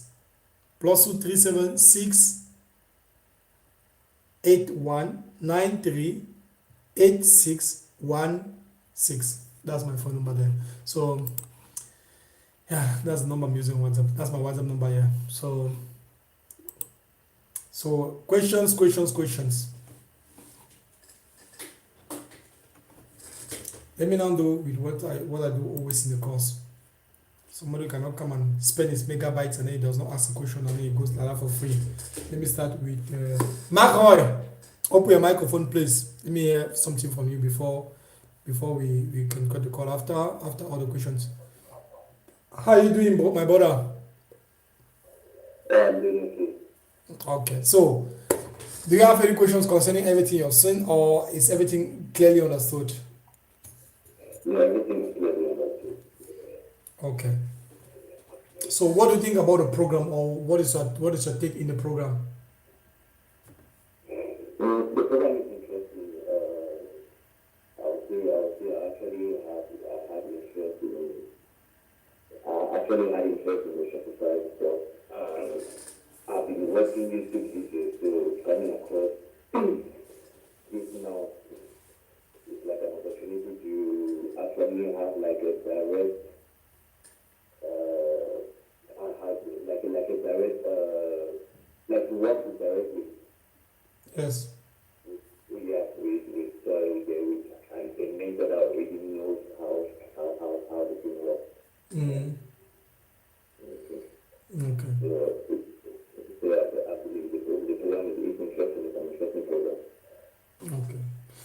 plus 237 681 8616. That's my phone number there. So yeah, that's the number I'm using on WhatsApp. That's my WhatsApp number here. So questions. Let me now do with what I do always in the course. Somebody cannot come and spend his megabytes and then he does not ask a question and then he goes like that for free. Let me start with Mark Roy. Open your microphone, please. Let me hear something from you before we can cut the call after all the questions. How are you doing, my brother? I'm doing okay. Okay, so do you have any questions concerning everything you've seen, or is everything clearly understood? No, everything is clearly understood. Okay. So what do you think about the program, or what is your take in the program? The program is interesting. I actually had interest in the Shopify stuff. I've been working with this, so coming across this now is like an opportunity to actually have like a direct, like to work with directly. Yes. Yeah, with a mentor that already knows how the thing works. Mm. Okay. So I believe the program is interesting. It's an interesting program. Okay.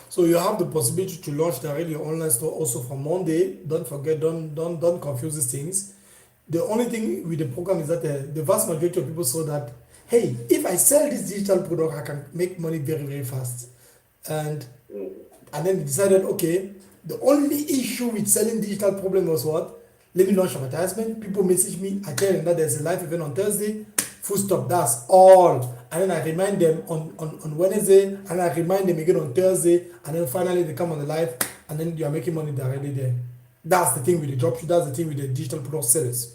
So you have the possibility to launch directly your online store also from Monday. Don't forget, don't confuse these things. The only thing with the program is that the vast majority of people saw that, hey, if I sell this digital product, I can make money very, very fast. And then they decided, okay, the only issue with selling digital problem was what? Let me launch advertisement. People message me. I tell them that there's a live event on Thursday. Full stop. That's all. And then I remind them on Wednesday, and I remind them again on Thursday, and then finally they come on the live, and then you are making money directly there. That's the thing with the dropship. That's the thing with the digital product sellers.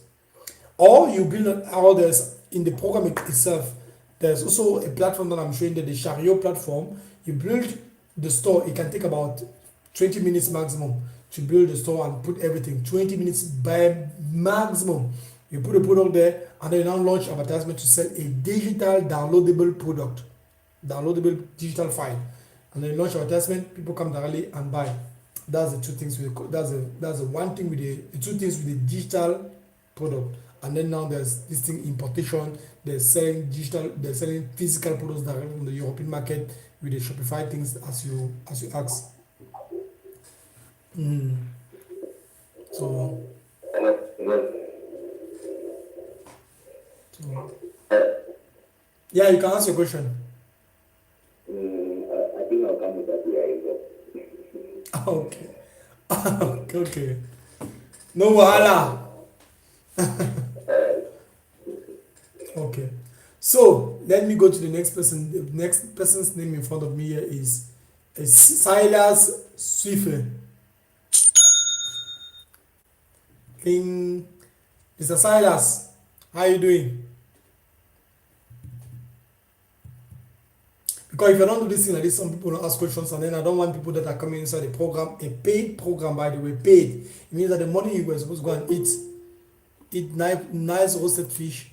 Or you build all this in the program itself. There's also a platform that I'm showing there, the Chariot platform. You build the store. It can take about 20 minutes maximum to build the store and put everything. 20 minutes by maximum. You put a product there and then you now launch advertisement to sell a digital downloadable product, downloadable digital file. And then you launch advertisement, people come directly and buy. That's the two things with that's the one thing with the two things with the digital product. And then now there's this thing importation. They're selling physical products directly from the European market with the Shopify things as you ask. So yeah, you can ask your question. I think I'll come with that Okay. Okay. No wahala. Okay. So let me go to the next person. The next person's name in front of me here is Silas Swift. Mr. Silas, how are you doing? Because if you don't do this thing like this, some people don't ask questions, and then I don't want people that are coming inside the program, a paid program, by the way, paid. It means that the money you were supposed to go and eat nice roasted fish.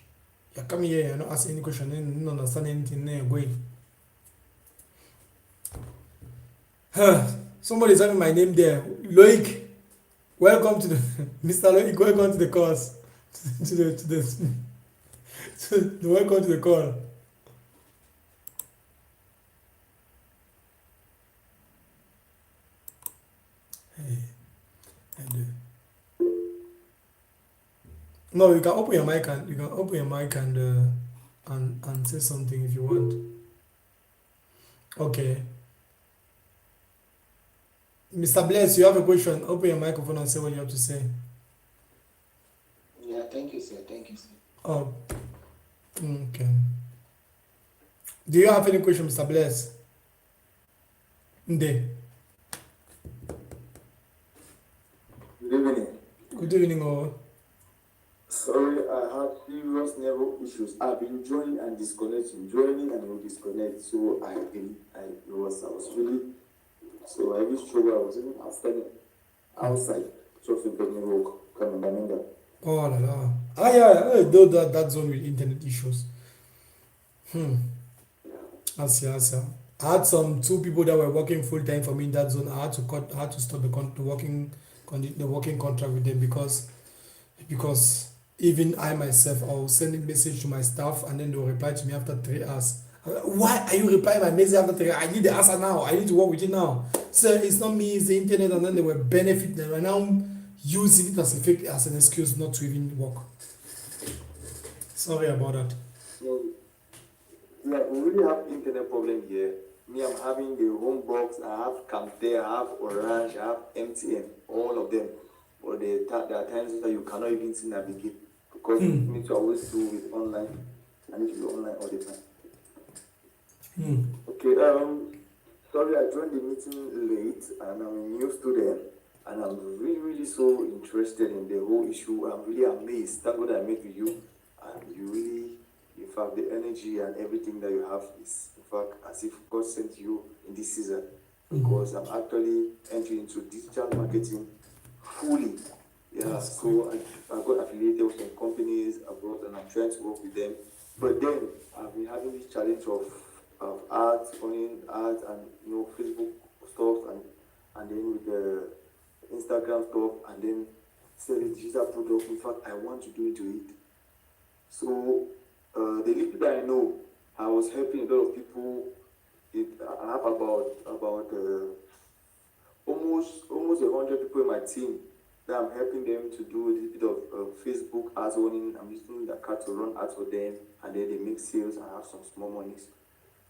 You're coming here, you're not asking any question, you don't understand anything, then you're going. Somebody's having my name there. Loic, welcome to the Mr. Loic, welcome to the course. Welcome to the call. No, you can open your mic and say something if you want. Okay. Mr. Bless, you have a question. Open your microphone and say what you have to say. Yeah, thank you, sir. Oh, okay. Do you have any question, Mr. Bless? Nde. Good evening, all. Sorry, I had serious network issues. I've been joining and disconnecting, joining and will disconnect. So I was really, so I really struggled. I was even outside, just with the network coming back. Oh la la. Ah yeah, though that zone with internet issues. I see, I see. I had some two people that were working full time for me in that zone. I had to stop the working contract with them because even I myself, I was sending message to my staff and then they will reply to me after 3 hours. Why are you replying my message after 3 hours? I need the answer now. I need to work with it now. So it's not me, it's the internet, and then they were benefit. They were now using it as an excuse not to even work. Sorry about that. So, yeah, we really have internet problem here. Me, I'm having the home box. I have Camte, I have Orange, I have MTN, all of them. But there are times that you cannot even see navigate because you need to always do it online. I need to be online all the time. Okay, sorry, I joined the meeting late and I'm a new student and I'm really so interested in the whole issue. I'm really amazed. Thank God I met with you and you really, in fact, the energy and everything that you have is, in fact, as if God sent you in this season because I'm actually entering into digital marketing fully. Yeah, so I got affiliated with some companies abroad and I'm trying to work with them. But then I've been having this challenge of ads, running ads and Facebook stuff and then with the Instagram stuff and then selling digital products. In fact, I want to do into it. So the little that I know, I was helping a lot of people. I have about almost 100 people in my team that I'm helping them to do a little bit of Facebook ads running. I'm using the card to run ads for them, and then they make sales and have some small monies.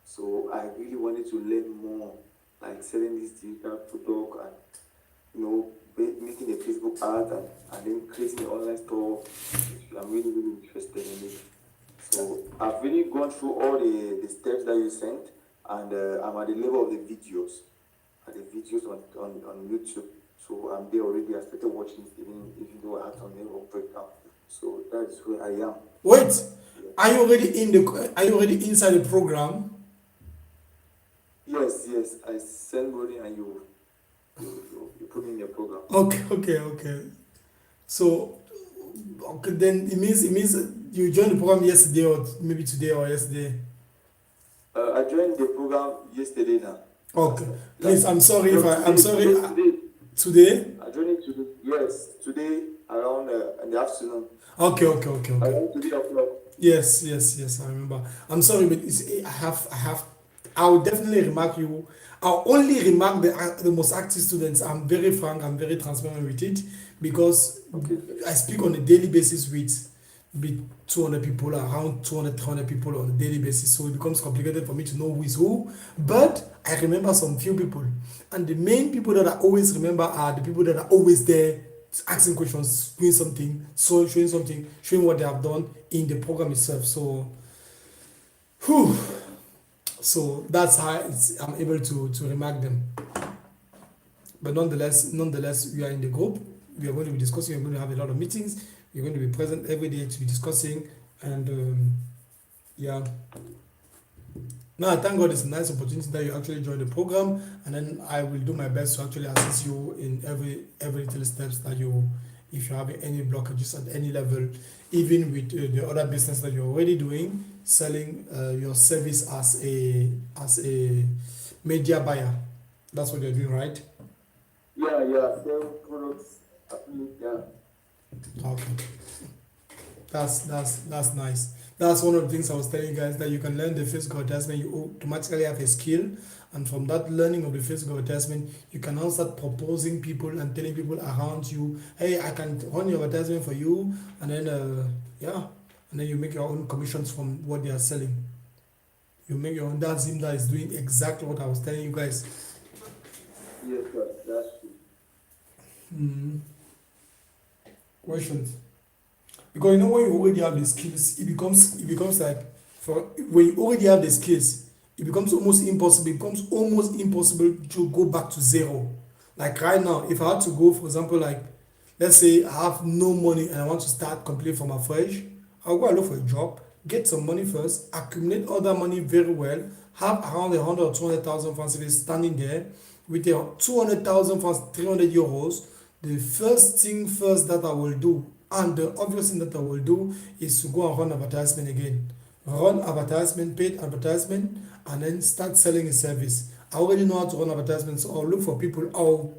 So I really wanted to learn more, like selling this digital product and making a Facebook ad and then creating an online store. I'm really interested in it. So I've really gone through all the steps that you sent, and I'm at the level of the videos, on YouTube. So I'm there already. I started watching even though I had some network breakdown. So that is where I am. Wait, are you already inside the program? Yes. I send money and you put me in your program. Okay. So, then it means you joined the program yesterday or maybe today or yesterday. I joined the program yesterday now. Okay. Please, I'm sorry. Today. Today? I joined it today around in the afternoon. Okay. Around 3 o'clock. Yes, I remember. I'm sorry, but I will definitely remark you. I'll only remark the most active students. I'm very frank, I'm very transparent with it because I speak on a daily basis with 200 people, around 200, 300 people on a daily basis. So it becomes complicated for me to know who is who. But I remember some few people. And the main people that I always remember are the people that are always there asking questions, doing something, showing something, showing what they have done in the program itself. So that's how I'm able to remark them. But nonetheless, we are in the group. We are going to be discussing. We're going to have a lot of meetings. We're going to be present every day to be discussing. And yeah. Now, thank God it's a nice opportunity that you actually join the program. And then I will do my best to actually assist you in every little steps that if you have any blockages at any level, even with the other business that you're already doing, selling your service as a media buyer. That's what you're doing, right? Yeah. Sell products. Yeah. Okay. That's nice. That's one of the things I was telling you guys, that you can learn the physical advertisement. You automatically have a skill, and from that learning of the physical advertisement, you can now start proposing people and telling people around you, hey, I can run your advertisement for you, and then and then you make your own commissions from what they are selling. You make your own. That's him that is doing exactly what I was telling you guys. Yes, sir. That's true. Questions? Because when you already have the skills, it becomes like, when you already have the skills, it becomes almost impossible. It becomes almost impossible to go back to zero. Like right now, if I had to go, for example, like let's say I have no money and I want to start completely from afresh, I'll go and look for a job, get some money first, accumulate all that money very well, have around 100 or 200,000 francs if it's standing there with a 200,000 francs, 300 euros. The first thing first that I will do, and the obvious thing that I will do, is to go and run advertisement again. Run advertisement, paid advertisement, and then start selling a service. I already know how to run advertisements, so I'll look for people. I'll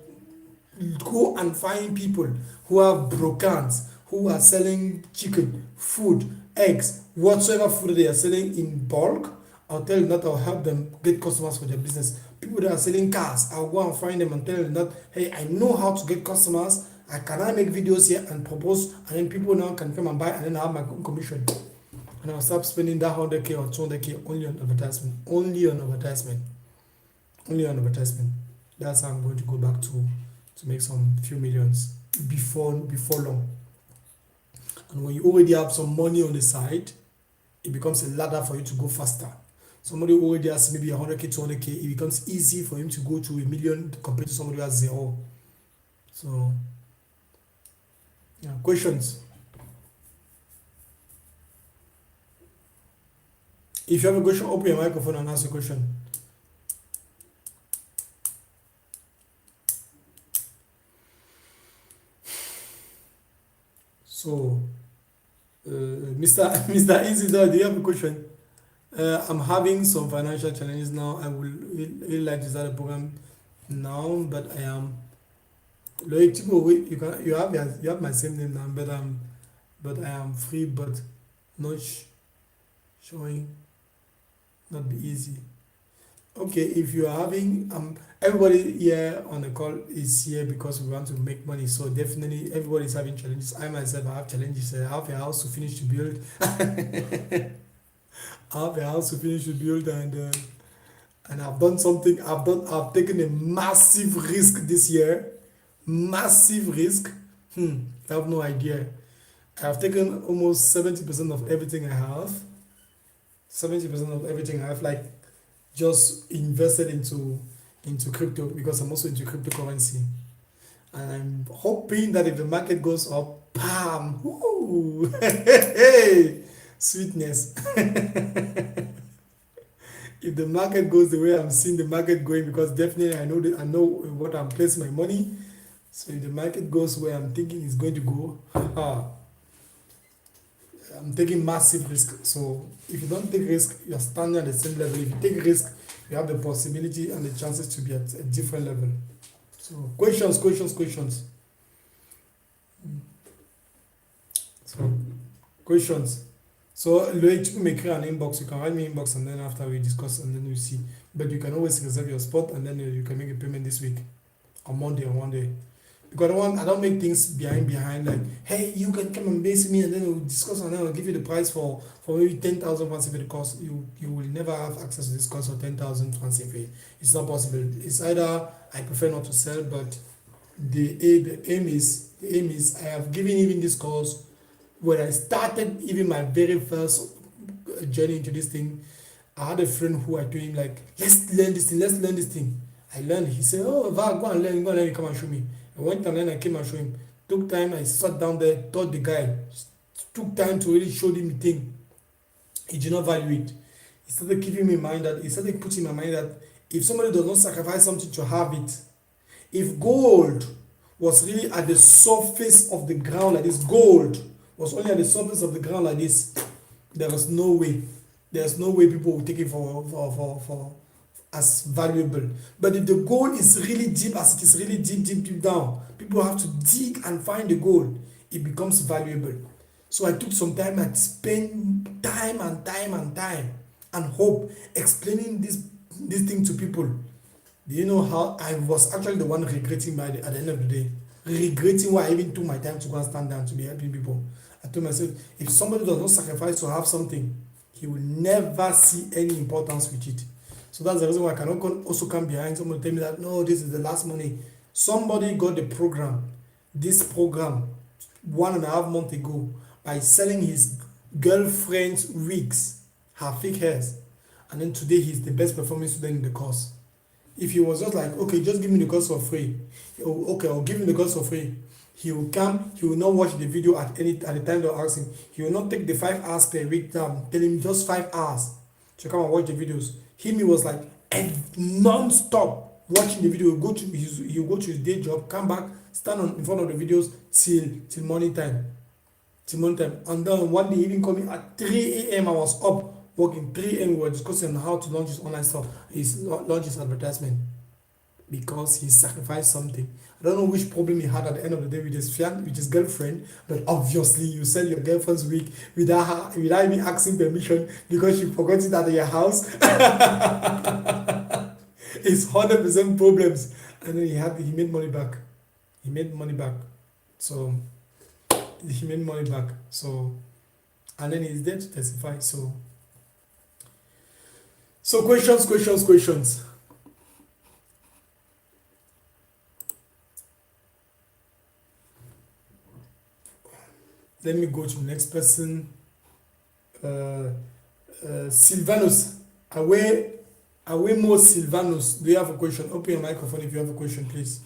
go and find people who have brokers, who are selling chicken, food, eggs, whatsoever food they are selling in bulk. I'll tell them that I'll help them get customers for their business. People that are selling cars, I'll go and find them and tell them that, hey, I know how to get customers. I can make videos here and propose, and then people now can come and buy, and then I have my own commission. And I'll start spending that 100k or 200k only on advertisement. Only on advertisement. Only on advertisement. That's how I'm going to go back to make some few millions before long. And when you already have some money on the side, it becomes a ladder for you to go faster. Somebody who already has maybe 100k, 200k, it becomes easy for him to go to 1 million compared to somebody who has zero. So, yeah, questions? If you have a question, open your microphone and ask a question. So, Mr. Isidore, do you have a question? I'm having some financial challenges now. I would really like to start a program now, but I am. Loic, you have my same name now, but I am free, but not showing. Not be easy. Okay, if you are having everybody here on the call is here because we want to make money, so definitely everybody is having challenges. I myself have challenges. I have a house to finish to build. I have a house to finish to build, and I've done something. I've taken a massive risk this year. Massive risk. I have no idea. I have taken almost 70% of everything I have. 70% of everything I have, like, just invested into crypto, because I'm also into cryptocurrency, and I'm hoping that if the market goes up, bam, woo, hey, sweetness. If the market goes the way I'm seeing the market going, because definitely I know what I'm placing my money. So if the market goes where I'm thinking it's going to go, I'm taking massive risk. So if you don't take risk, you're standing at the same level. If you take risk, you have the possibility and the chances to be at a different level. So questions. So questions. So Loic, you may create an inbox. You can write me inbox, and then after we discuss, and then we see. But you can always reserve your spot, and then you can make a payment this week, on Monday or one day. Because I don't make things behind like, hey, you can come and base me, and then we'll discuss, and then I'll give you the price for maybe 10,000 francs if it costs. You will never have access to this cost for 10,000 francs if it's not possible. It's either I prefer not to sell, but the aim is I have given even this course when I started even my very first journey into this thing. I had a friend who I told him, like, let's learn this thing. I learned. He said, oh, Va, go and learn, come and show me. I went and then I came and showed him. Took time, I sat down there, taught the guy. Took time to really show him the thing. He did not value it. He started putting in my mind that if somebody does not sacrifice something to have it, if gold was really at the surface of the ground like this, gold was only at the surface of the ground like this, there is no way. There's no way people will take it for as valuable. But if the gold is really deep, as it is really deep down, people have to dig and find the gold, it becomes valuable. So I took some time and spent time and hope explaining this thing to people. Do you know how I was actually the one regretting at the end of the day? Regretting why I even took my time to go and stand down to be helping people. I told myself, if somebody does not sacrifice to have something, he will never see any importance with it. So that's the reason why I cannot also come behind someone tell me that, no, this is the last money. Somebody got the program, this program, 1.5 months ago, by selling his girlfriend's wigs, her fake hairs. And then today he's the best performing student in the course. If he was just like, okay, just give me the course for free. Okay, I'll give him the course for free. He will come, he will not watch the video at the time they ask him. He will not take the 5 hours per week down, tell him just 5 hours to come and watch the videos. He was like non-stop watching the video. He'll go to his day job, come back, stand in front of the videos till morning time. And then one day even coming at 3 a.m. I was up working 3 a.m. We were discussing how to launch his online stuff, launch his advertisement, because he sacrificed something. I don't know which problem he had at the end of the day with his girlfriend, but obviously you sell your girlfriend's wig without even asking permission because she forgot it at your house. It's 100% problems. And then he made money back. So he made money back. So, and then he's there to testify. So questions. Let me go to the next person. Silvanus. Away more Silvanus. Do you have a question? Open your microphone if you have a question, please.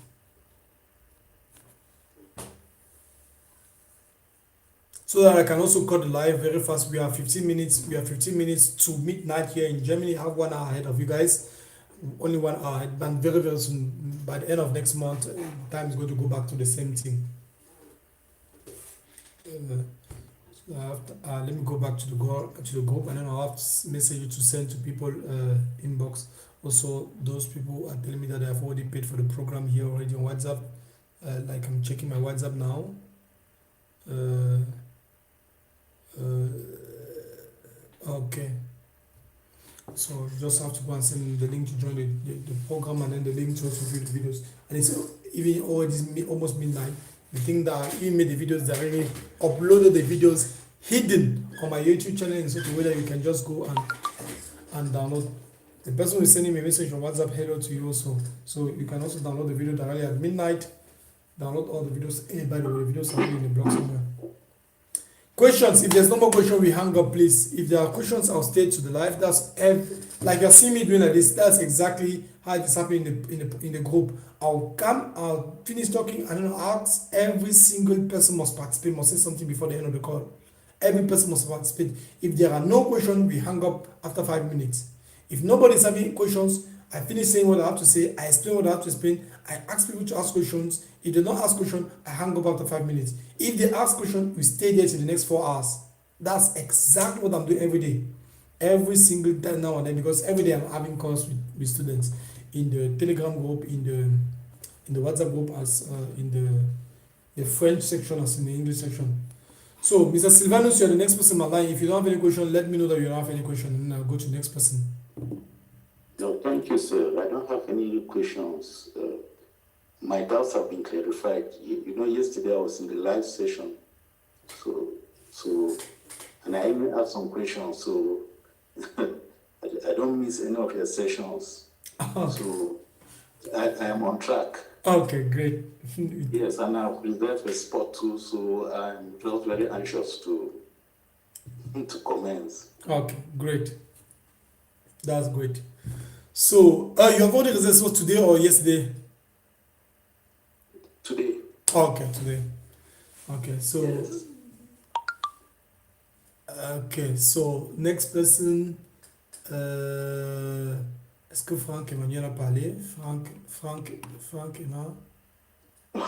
So that I can also cut the live very fast. We have 15 minutes. We have 15 minutes to midnight here in Germany. I have 1 hour ahead of you guys. Only 1 hour ahead. And very, very soon, by the end of next month, time is going to go back to the same thing. Let me go back to the group, and then I'll have message to send to people inbox. Also, those people are telling me that they have already paid for the program here already on WhatsApp. Like I'm checking my WhatsApp now. Okay. So you just have to go and send the link to join the program, and then the link to also view the videos. And it's even almost midnight. The thing that I even made the videos that I really uploaded the videos hidden on my YouTube channel in such a way that you can just go and download. The person will send me a message on WhatsApp, hello to you also. So you can also download the video directly at midnight. Download all the videos. By the way, the videos are in the blog somewhere. Questions. If there's no more question, we hang up, please. If there are questions, I'll stay to the live. That's like you're seeing me doing like this. That's exactly how it is happening in the group. I'll finish talking, and then I'll ask every single person must participate, must say something before the end of the call. Every person must participate. If there are no questions, we hang up after 5 minutes. If nobody's having questions, I finish saying what I have to say, I explain what I have to explain, I ask people to ask questions. If they don't ask questions, I hang up after 5 minutes. If they ask questions, we stay there till the next 4 hours. That's exactly what I'm doing every day. Every single time now and then, because every day I'm having calls with students in the Telegram group, in the WhatsApp group, as in the French section, as in the English section. So, Mr. Silvanus, you're the next person on my line. If you don't have any question, let me know that you don't have any question, and I'll go to the next person. No, thank you, sir. I don't have any questions. My doubts have been clarified. You know, yesterday I was in the live session, and I even had some questions, so I don't miss any of your sessions. Okay. So I am on track. Okay, great. Yes, and I've reserved a spot too, so I'm just very anxious to commence. Okay, great. That's great. So, you have already reserved for today or yesterday? Today. Okay, today. Okay, so. Yes. Okay, so next person. Est-ce que Franck Emmanuel a parlé? Franck Emma? I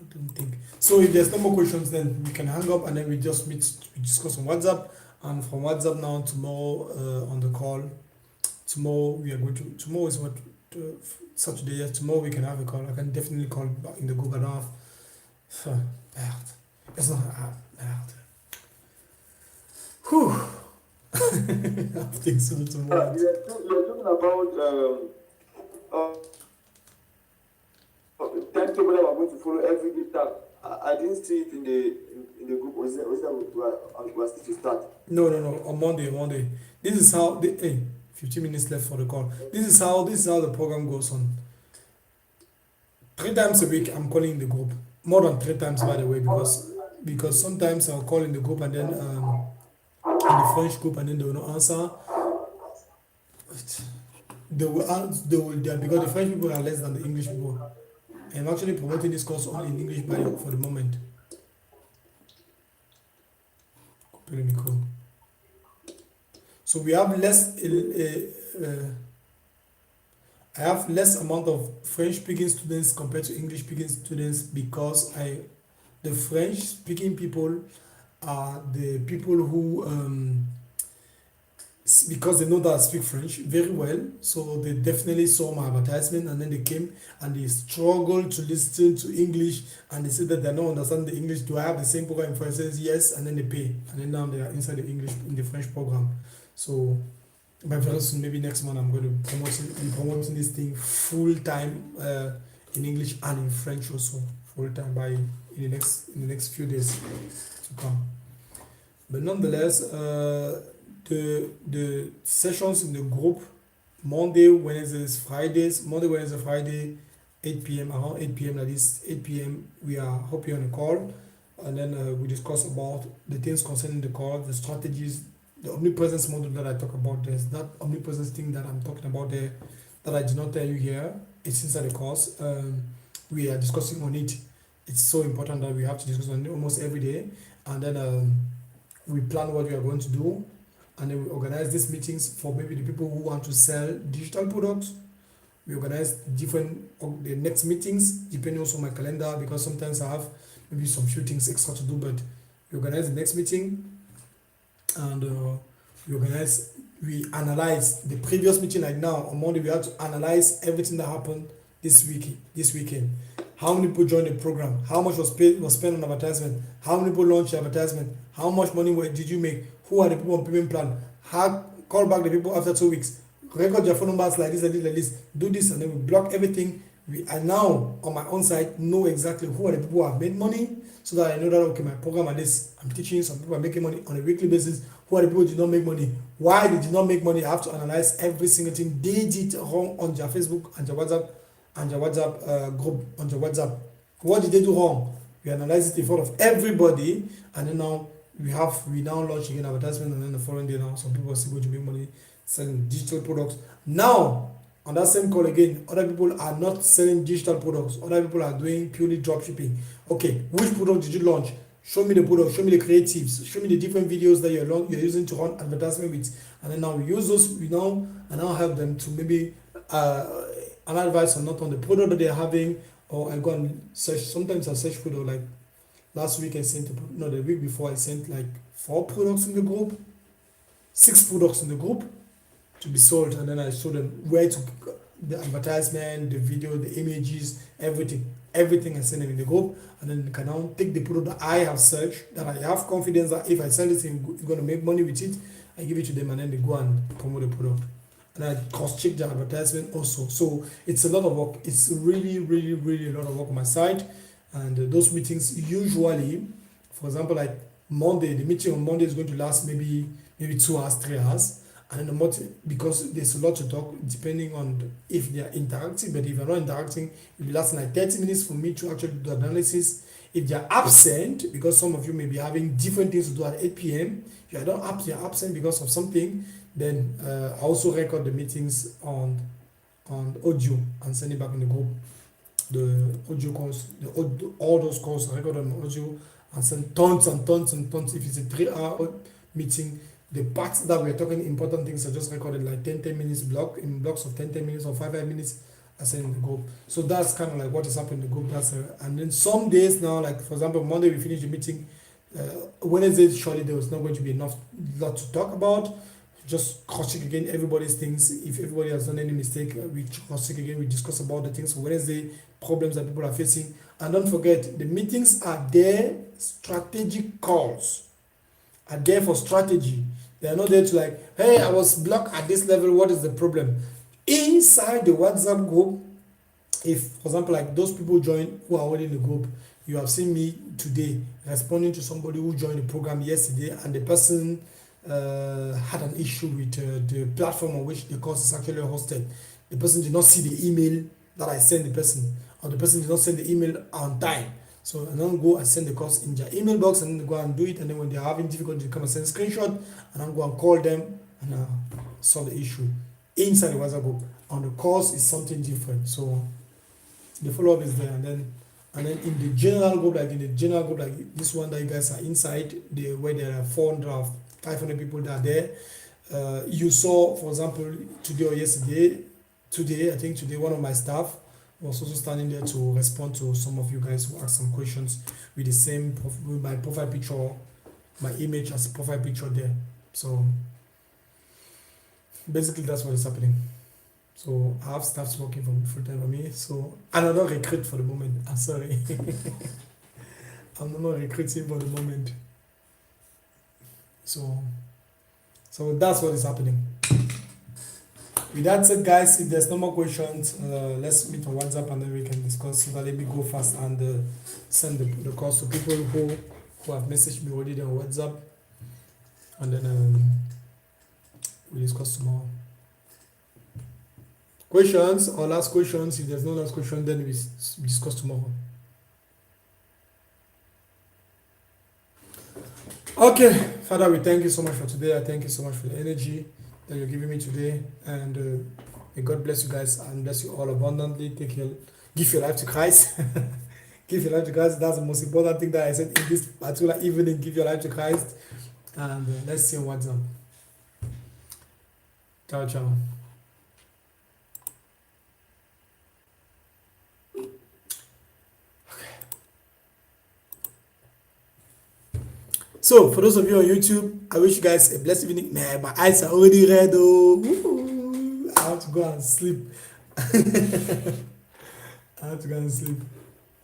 don't think. So if there's no more questions, then we can hang up, and then we just we discuss on WhatsApp. And from WhatsApp now, tomorrow on the call. Tomorrow tomorrow is what, Saturday, yes, tomorrow we can have a call. I can definitely call back in the group. I don't have, merde. It's not merde. Whew. I think so tomorrow. You're talking about timetable that we're going to follow every day start. I didn't see it in the group. Was that we're still to start? No. On Monday. This is how 15 minutes left for the call. This is how the program goes on. 3 times a week I'm calling the group. More than 3 times, by the way, because sometimes I'll call in the group, and then in the French group, and then they will not answer. They will because the French people are less than the English people. I'm actually promoting this course only in English for the moment. So we have I have less amount of French speaking students compared to English speaking students because the French speaking people are the people who because they know that I speak French very well, so they definitely saw my advertisement and then they came and they struggled to listen to English and they said that they don't understand the English. Do I have the same program in French? Says yes, and then they pay, and then now they are inside the English in the French program. So by very soon, maybe next month, I'm going to be promoting this thing full time in English and in French also full time in the next few days to come. But nonetheless, the sessions in the group Monday, Wednesdays, Fridays, 8 p.m. around 8 p.m. That is 8 p.m. We are hopping on a call, and then we discuss about the things concerning the call, the strategies, the omnipresence model that I talk about. There's that omnipresence thing that I'm talking about there that I did not tell you here. It's inside the course. We are discussing on it. It's so important that we have to discuss on it almost every day, and then we plan what we are going to do, and then we organize these meetings for maybe the people who want to sell digital products. We organize the next meetings depending also on my calendar, because sometimes I have maybe some few things extra to do, but we organize the next meeting, and we analyze the previous meeting. Like now on Monday, we have to analyze everything that happened this weekend. How many people joined the program? How much was spent on advertisement? How many people launched the advertisement? How much money did you make? Who are the people on payment plan? Call back the people after 2 weeks. Record your phone numbers like this. Do this, and then we block everything. I now on my own side know exactly who are the people who have made money, so that I know that okay, my program at this, I'm teaching some people are making money on a weekly basis. Who are the people who did not make money? Why they did not make money? I have to analyze every single thing they did wrong on their Facebook and their WhatsApp group on their WhatsApp. What did they do wrong? We analyze it in front of everybody, and then now we now launch again advertisement, and then the following day now some people are still going to make money selling digital products. Now on that same call again, other people are not selling digital products. Other people are doing purely drop shipping. Okay, which product did you launch? Show me the product, show me the creatives, show me the different videos that you're using to run advertisement with. And then now we use those, I now help them to maybe an advice or not on the product that they're having, or I go and search. Sometimes I search product. Like last week the week before I sent like 4 products in the group, 6 products in the group to be sold, and then I showed them where to the advertisement, the video, the images, everything I send them in the group, and then they can now take the product that I have searched, that I have confidence that if I sell it, I'm going to make money with it. I give it to them, and then they go and promote the product, and I cross-check the advertisement also. So it's a lot of work. It's really, really, really a lot of work on my side, and those meetings usually, for example, like Monday, the meeting on Monday is going to last maybe 2 hours, 3 hours. And then because there's a lot to talk, depending on if they are interacting. But if you're not interacting, it will last like 30 minutes for me to actually do the analysis. If they are absent, because some of you may be having different things to do at 8 p.m., if you are absent because of something, then I also record the meetings on audio and send it back in the group. The audio calls, all those calls, I record them on audio and send tons and tons and tons. If it's a 3-hour meeting, the parts that we're talking important things are just recorded like 10 minutes in blocks of 10 minutes or 5 minutes. I send in the group. So that's kind of like what is happening in the group. And then some days now, like for example, Monday we finish the meeting. Wednesday surely there was not going to be enough lot to talk about. Just cross-check again everybody's things. If everybody has done any mistake, we cross-check again. We discuss about the things for Wednesday, problems that people are facing. And don't forget, the meetings are there, strategic calls are there for strategy. They are not there to like, hey, I was blocked at this level, what is the problem? Inside the WhatsApp group, if, for example, like those people join who are already in the group, you have seen me today responding to somebody who joined the program yesterday, and the person had an issue with the platform on which the course is actually hosted. The person did not see the email that I sent the person, or the person did not send the email on time. So I don't go and send the course in their email box, and then go and do it, and then when they're having difficulty, they come and send a screenshot, and I'll go and call them and solve the issue inside the WhatsApp group. On the course is something different. So The follow up is there, and then in the general group, like this one that you guys are inside, where there are 400 or 500 people that are there. You saw, for example, today or yesterday, I think today, one of my staff was also standing there to respond to some of you guys who asked some questions with the same with my profile picture, my image as profile picture there. So basically, that's what is happening. So I have staffs working for full time for me. So and I'm not recruit for the moment. I'm sorry. I'm not recruiting for the moment. So that's what is happening. With that said, guys, if there's no more questions, let's meet on WhatsApp and then we can discuss. But let me go fast and send the calls to people who have messaged me already on WhatsApp, and then we discuss tomorrow. Questions or last questions? If there's no last question, then we discuss tomorrow. Okay, Father, we thank you so much for today. I thank you so much for the energy that you're giving me today, and may God bless you guys and bless you all abundantly. Give your life to Christ. Give your life to Christ. That's the most important thing that I said in this particular evening. Give your life to Christ, and let's see what's up. Ciao, ciao. So, for those of you on YouTube, I wish you guys a blessed evening. Man, my eyes are already red, though. Woo-hoo. I have to go and sleep.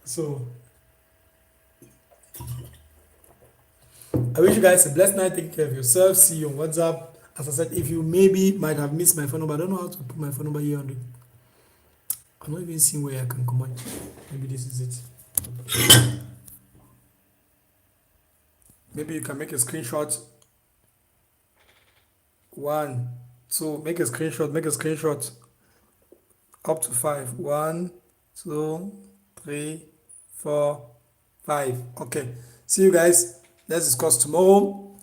So, I wish you guys a blessed night. Take care of yourself. See you on WhatsApp. As I said, if you maybe might have missed my phone number, I don't know how to put my phone number here on the. I'm not even seeing where I can comment. Maybe this is it. Maybe you can make a screenshot. 1, 2, make a screenshot up to 5. 1, 2, 3, 4, 5. Okay. See you guys. Let's discuss tomorrow.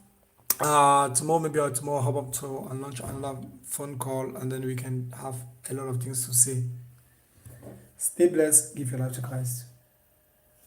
Tomorrow hop up to and launch another phone call, and then we can have a lot of things to say. Stay blessed. Give your life to Christ.